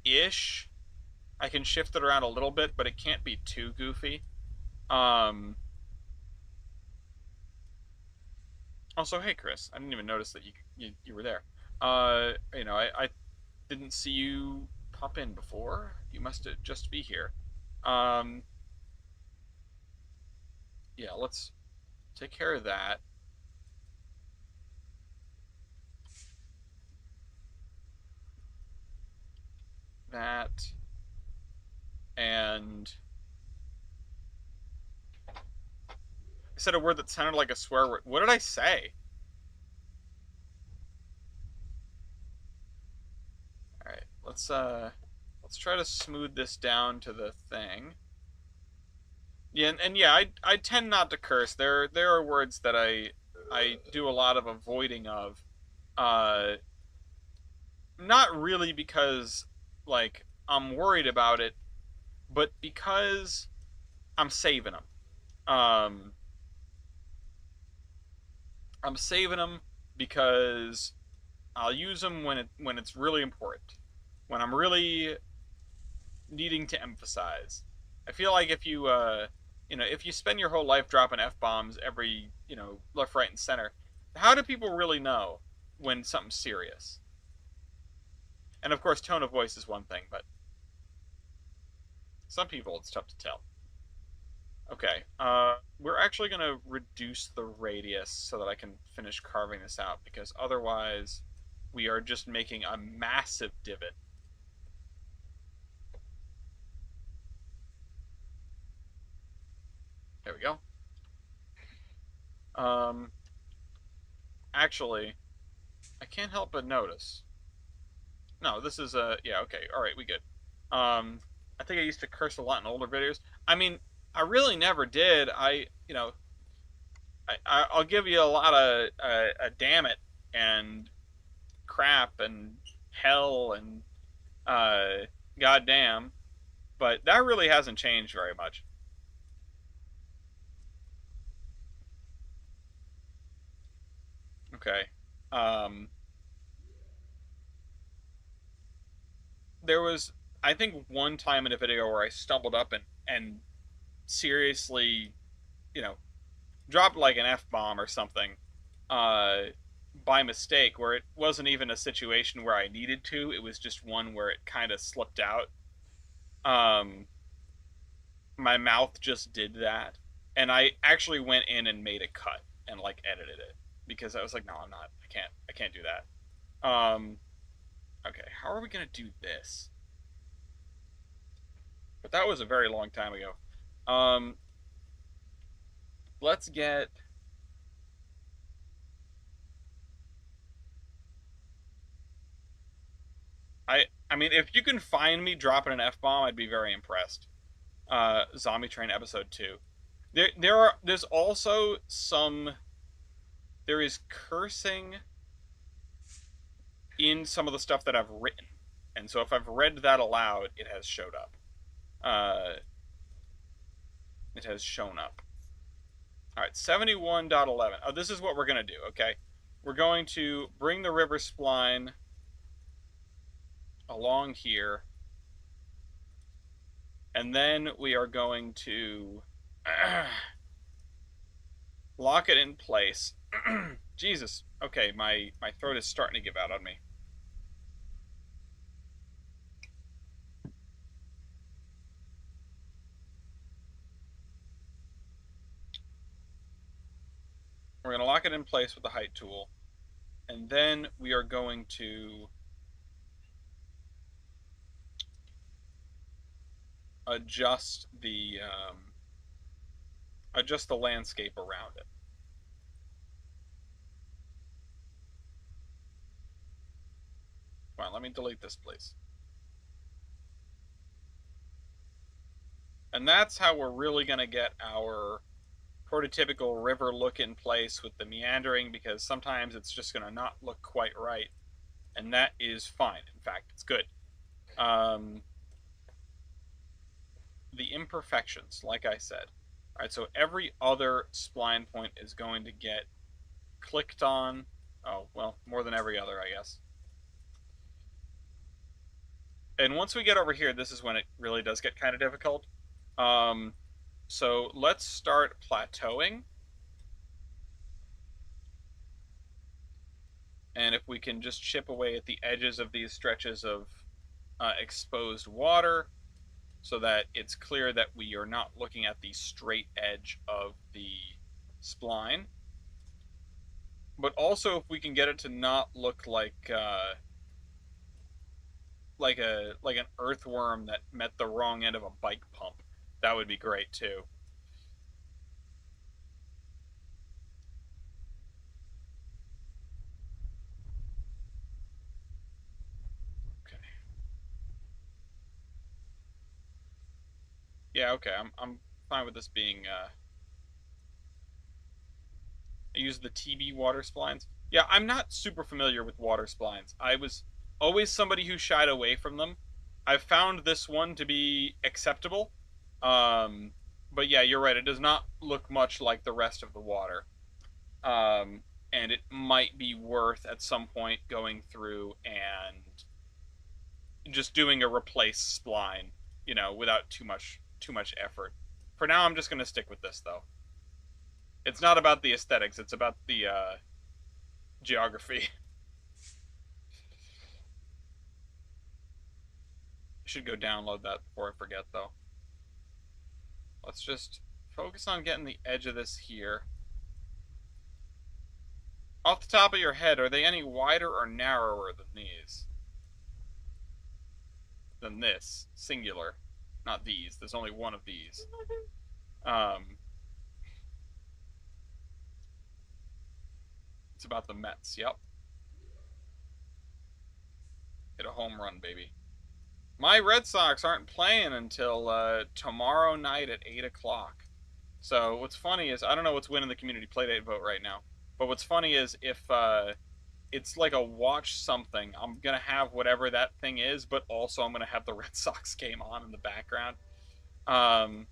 ish. I can shift it around a little bit, but it can't be too goofy. Um, Also, hey Chris, I didn't even notice that you were there. I didn't see you pop in before. You must just be here. Um, yeah, let's take care of that. That and I said a word that sounded like a swear word. What did I say? All right, let's try to smooth this down to the thing. Yeah, and yeah, I tend not to curse. There are words that I do a lot of avoiding of. Uh, Not really because like I'm worried about it, but because I'm saving them. Um, I'm saving them because I'll use them when it's really important, when I'm really needing to emphasize. I feel like if you spend your whole life dropping f bombs every left, right, and center, how do people really know when something's serious? And of course, tone of voice is one thing, but Some people, it's tough to tell. Okay, we're actually going to reduce the radius so that I can finish carving this out, because otherwise we are just making a massive divot. There we go. Um, Actually, I can't help but notice. No, this is yeah, okay, all right, we good. I think I used to curse a lot in older videos. I mean, I really never did. I'll give you a lot of damn it and crap and hell and uh, goddamn, but that really hasn't changed very much. Okay. Um, there was, I think, one time in a video where I stumbled up and seriously, you know, dropped like an F bomb or something uh, by mistake, where it wasn't even a situation where I needed to. It was just one where it kind of slipped out. Um, my mouth just did that, and I actually went in and made a cut and like edited it because I was like, no, I'm not. I can't do that. Okay, how are we gonna do this? But that was a very long time ago. Um, let's get. I mean, if you can find me dropping an F bomb, I'd be very impressed. Zombie Train episode 2. There's also some there is cursing in some of the stuff that I've written. And so if I've read that aloud, it has showed up. Uh, it has shown up. All right, 71.11. Oh, this is what we're going to do, okay? We're going to bring the river spline along here. And then we are going to lock it in place. Jesus. Okay, my throat is starting to give out on me. We're going to lock it in place with the height tool. And then we are going to adjust adjust the landscape around it. Come on, let me delete this, please. And that's how we're really going to get our prototypical river look in place with the meandering, because sometimes it's just going to not look quite right. And that is fine. In fact, it's good. The imperfections, like I said. All right, so every other spline point is going to get clicked on. Oh, well, more than every other, I guess. And once we get over here, this is when it really does get kind of difficult. So let's start plateauing. And if we can just chip away at the edges of these stretches of exposed water so that it's clear that we are not looking at the straight edge of the spline. But also if we can get it to not look like like an earthworm that met the wrong end of a bike pump, that would be great too. Okay. Yeah, okay. I'm fine with this being I use the TB water splines. Yeah, I'm not super familiar with water splines. I was always somebody who shied away from them. I've found this one to be acceptable. Um, but yeah, you're right. It does not look much like the rest of the water. And it might be worth at some point going through and just doing a replace spline, without too much effort. For now, I'm just gonna stick with this though. It's not about the aesthetics; it's about the geography. I should go download that before I forget though. Let's just focus on getting the edge of this here. Off the top of your head, are they any wider or narrower than these? Than this, singular. Not these. There's only one of these. Um, it's about the Mets. Yep. Hit a home run, baby. My Red Sox aren't playing until tomorrow night at 8 o'clock. So what's funny is, I don't know what's winning the community playdate vote right now, but what's funny is if it's like a watch something, I'm going to have whatever that thing is, but also I'm going to have the Red Sox game on in the background. Um,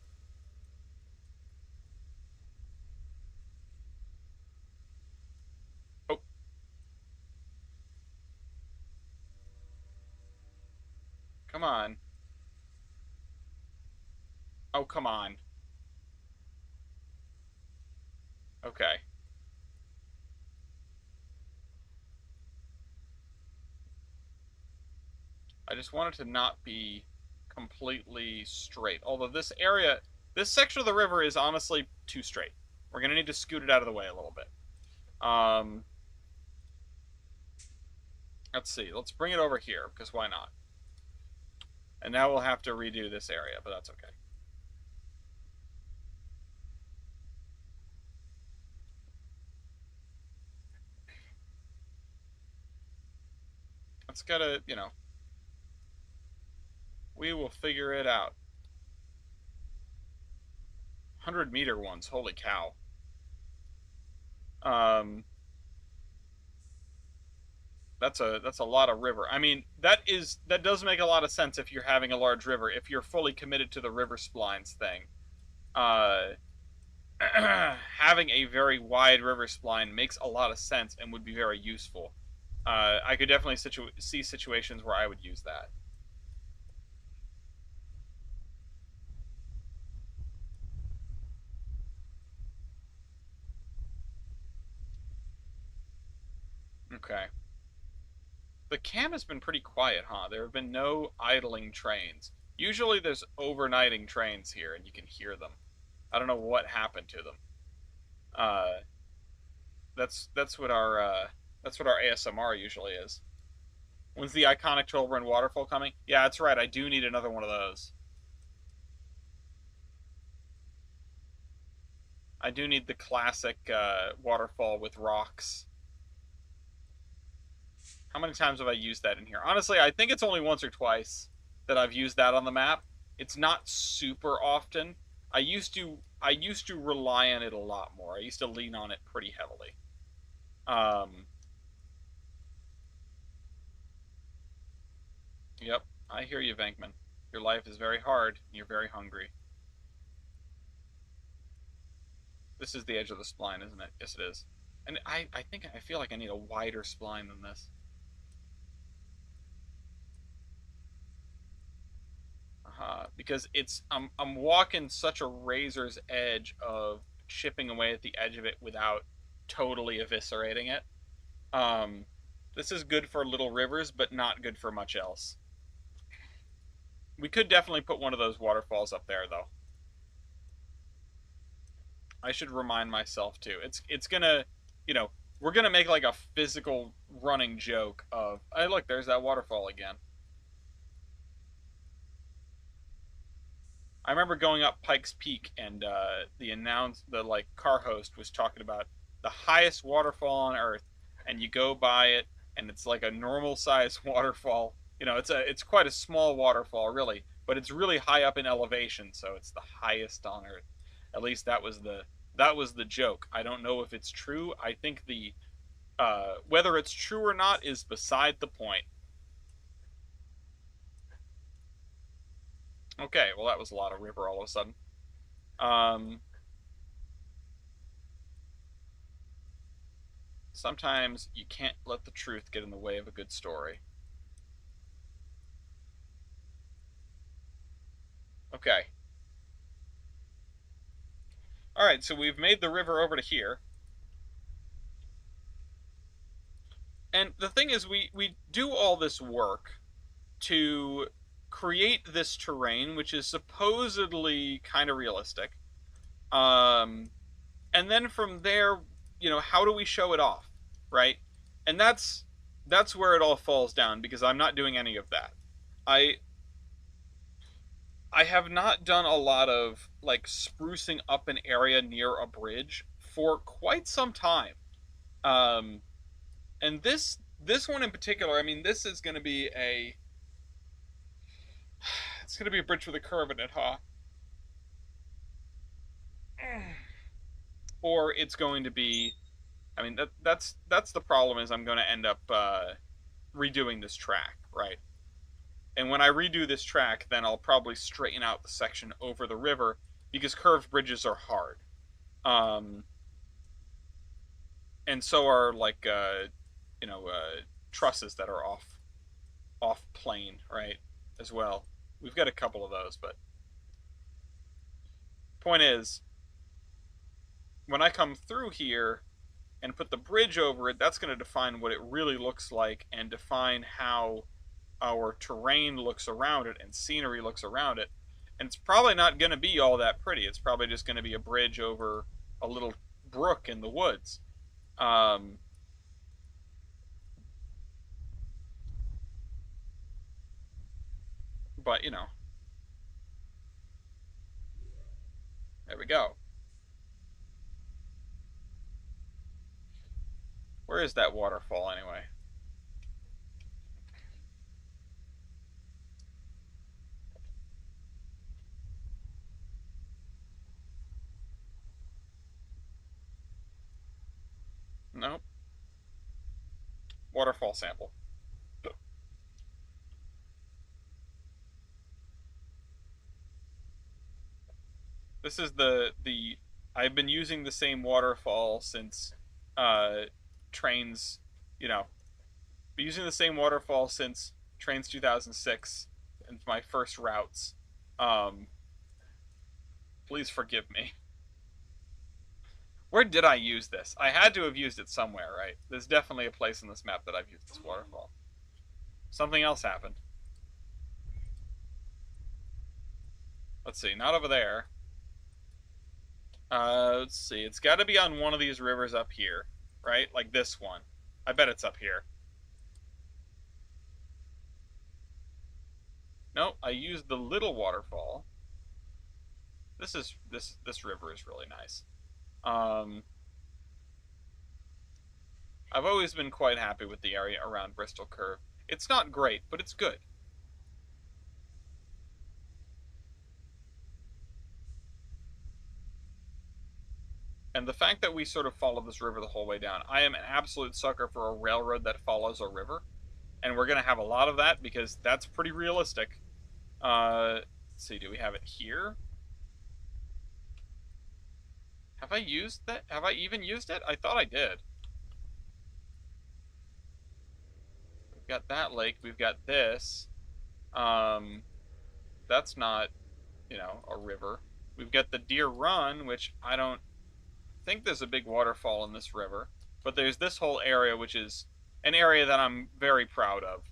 oh, come on. Oh, come on. Okay. I just want it to not be completely straight. Although this area, this section of the river is honestly too straight. We're going to need to scoot it out of the way a little bit. Um, let's see. Let's bring it over here, because why not? And now we'll have to redo this area, but that's okay. It's gotta, we will figure it out. 100-meter ones, holy cow. Um, that's a lot of river. I mean, that does make a lot of sense if you're having a large river, if you're fully committed to the river splines thing. Uh, having a very wide river spline makes a lot of sense and would be very useful. I could definitely see situations where I would use that. Okay. The cam has been pretty quiet, huh? There have been no idling trains. Usually there's overnighting trains here and you can hear them. I don't know what happened to them. Uh, that's what our ASMR usually is. When's the iconic Tolbrynd waterfall coming? Yeah, that's right. I do need another one of those. I do need the classic waterfall with rocks. How many times have I used that in here? Honestly, I think it's only once or twice that I've used that on the map. It's not super often. I used to rely on it a lot more. I used to lean on it pretty heavily. Um, yep, I hear you, Venkman. Your life is very hard. And you're very hungry. This is the edge of the spline, isn't it? Yes, it is. And I think I feel like I need a wider spline than this. Because I'm walking such a razor's edge of chipping away at the edge of it without totally eviscerating it. Um, this is good for little rivers, but not good for much else. We could definitely put one of those waterfalls up there, though. I should remind myself too. It's gonna, you know, we're gonna make like a physical running joke of, hey, look, there's that waterfall again. I remember going up Pikes Peak and the like car host was talking about the highest waterfall on Earth, and you go by it, and it's like a normal sized waterfall. It's quite a small waterfall really, but it's really high up in elevation, so it's the highest on Earth. At least that was the joke. I don't know if it's true. I think the whether it's true or not is beside the point. Okay, well that was a lot of river all of a sudden. Um, Sometimes you can't let the truth get in the way of a good story. Okay. All right, so we've made the river over to here. And the thing is, we do all this work to create this terrain, which is supposedly kind of realistic. Um, and then from there, how do we show it off, right? And that's where it all falls down because I'm not doing any of that. I I have not done a lot of like sprucing up an area near a bridge for quite some time. Um, and this one in particular, I mean, this is going to be a it's going to be a bridge with a curve in it, huh? Or it's going to be, I mean, that's the problem is I'm going to end up redoing this track, right? And when I redo this track, then I'll probably straighten out the section over the river because curved bridges are hard. Um, and so are like trusses that are off plane, right? As well. We've got a couple of those, but point is, when I come through here and put the bridge over it, that's going to define what it really looks like and define how our terrain looks around it and scenery looks around it. And it's probably not going to be all that pretty. It's probably just going to be a bridge over a little brook in the woods. Um, but, there we go. Where is that waterfall anyway? Nope. Waterfall sample. This is the I've been using the same waterfall since uh Trainz, you know, been using the same waterfall since Trainz 2006 and my first routes. Um Please forgive me. Where did I use this? I had to have used it somewhere, right? There's definitely a place in this map that I've used this waterfall. Something else happened. Let's see, not over there. Let's see. It's got to be on one of these rivers up here, right? Like this one. I bet it's up here. No, I used the little waterfall. This river is really nice. Um, I've always been quite happy with the area around Bristol Curve. It's not great, but it's good. And the fact that we sort of follow this river the whole way down, I am an absolute sucker for a railroad that follows a river. And we're going to have a lot of that because that's pretty realistic. Let's see, do we have it here? Have I used that? Have I even used it? I thought I did. We've got that lake. We've got this. Um, that's not, a river. We've got the Deer Run, which I don't think there's a big waterfall in this river. But there's this whole area, which is an area that I'm very proud of.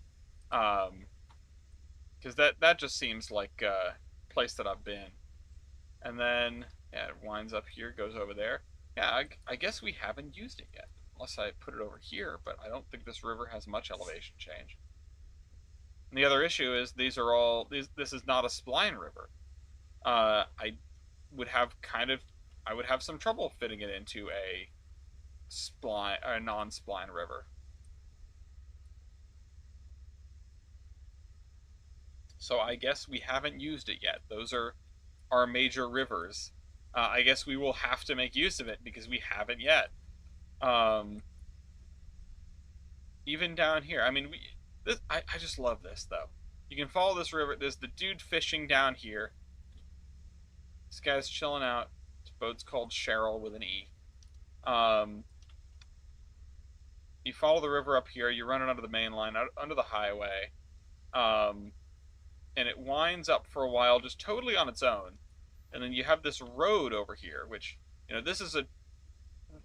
Because that just seems like a place that I've been. And then, yeah, it winds up here, goes over there. Yeah, I guess we haven't used it yet. Unless I put it over here, but I don't think this river has much elevation change. And the other issue is this is not a spline river. I would have I would have some trouble fitting it into a non-spline river. So I guess we haven't used it yet. Those are our major rivers. I guess we will have to make use of it because we haven't yet. Um, Even down here, I mean, I just love this though. You can follow this river. There's the dude fishing down here. This guy's chilling out. His boat's called Cheryl with an E. Um, you follow the river up here. You run it under the main line, under the highway. Um, and it winds up for a while just totally on its own. And then you have this road over here, which, this is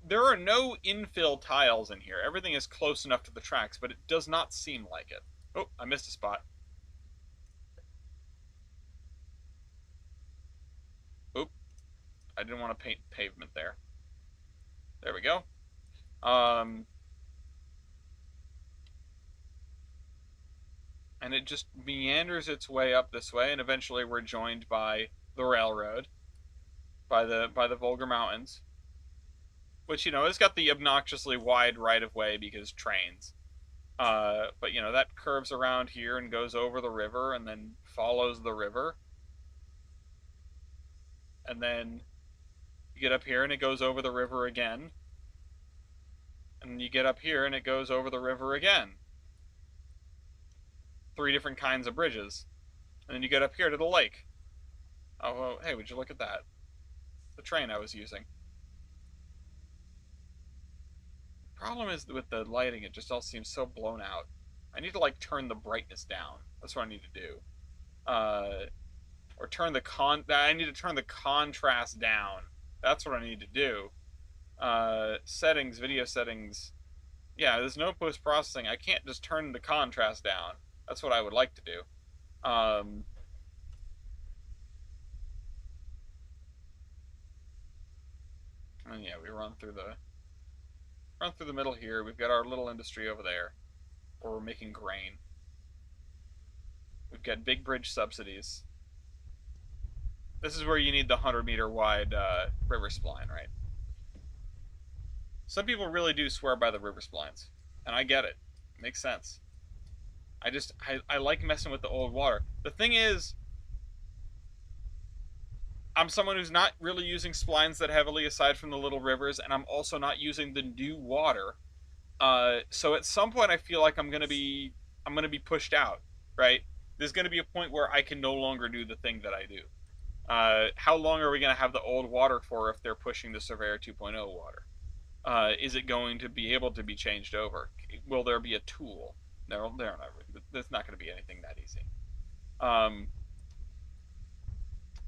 there are no infill tiles in here. Everything is close enough to the tracks, but it does not seem like it. Oh, I missed a spot. I didn't want to paint pavement there. There we go. And it just meanders its way up this way, and eventually we're joined by the railroad, by the Volga Mountains, which has got the obnoxiously wide right of way because trains. But that curves around here and goes over the river and then follows the river, and then you get up here and it goes over the river again, and you get up here and it goes over the river again. 3 different kinds of bridges, and then you get up here to the lake. Oh, well, hey, would you look at that? The train I was using. Problem is with the lighting, it just all seems so blown out. I need to like turn the brightness down. That's what I need to do. Or turn the I need to turn the contrast down. That's what I need to do. Settings, video settings. Yeah, there's no post-processing. I can't just turn the contrast down. That's what I would like to do. And yeah, we run through the middle here. We've got our little industry over there, where we're making grain. We've got big bridge subsidies. This is where you need the 100-meter wide river spline, right? Some people really do swear by the river splines, and I get it. It makes sense. I like messing with the old water. The thing is, I'm someone who's not really using splines that heavily aside from the little rivers, and I'm also not using the new water. So at some point I feel like I'm gonna be pushed out, right? There's gonna be a point where I can no longer do the thing that I do. How long are we gonna have the old water for if they're pushing the Surveyor 2.0 water? Is it going to be able to be changed over? Will there be a tool? No, there's not going to be anything that easy.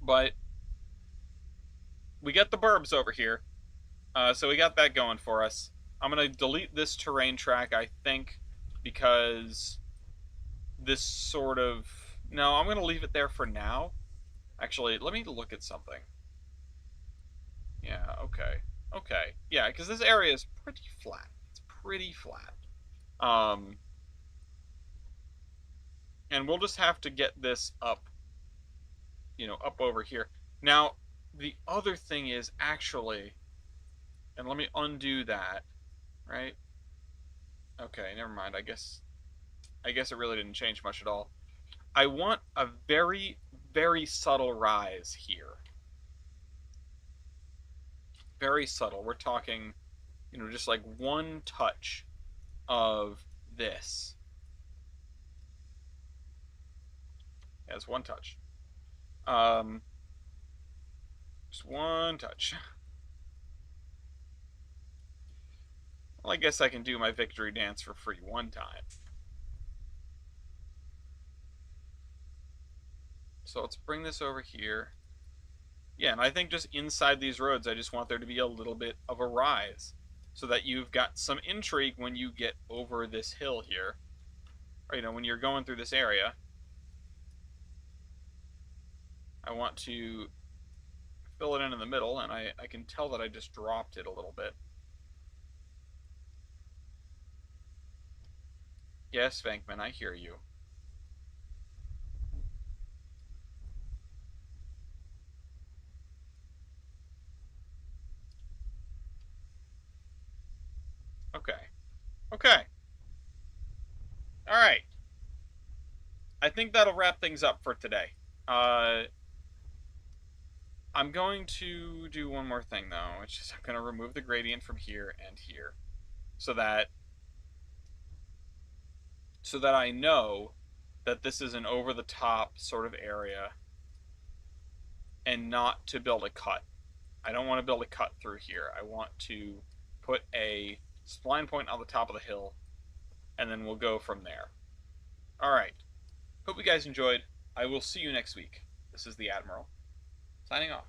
But we got the burbs over here, so we got that going for us. I'm going to delete this terrain track, I think, because this sort of... No, I'm going to leave it there for now. Actually, let me look at something. Yeah, okay. Okay, yeah, because this area is pretty flat. It's pretty flat. And we'll just have to get this up, up over here. Now, the other thing is actually, and let me undo that, right? Okay, never mind. I guess it really didn't change much at all. I want a very, very subtle rise here. Very subtle. We're talking, just like one touch of this. Yeah, it's one touch. Just one touch. Well, I guess I can do my victory dance for free one time. So let's bring this over here. Yeah, and I think just inside these roads, I just want there to be a little bit of a rise so that you've got some intrigue when you get over this hill here. Or, when you're going through this area. I want to fill it in the middle, and I can tell that I just dropped it a little bit. Yes, Vankman, I hear you. Okay. Okay. All right. I think that'll wrap things up for today. I'm going to do one more thing, though, which is I'm going to remove the gradient from here and here so that I know that this is an over-the-top sort of area and not to build a cut. I don't want to build a cut through here. I want to put a spline point on the top of the hill, and then we'll go from there. All right. Hope you guys enjoyed. I will see you next week. This is the Admiral, signing off.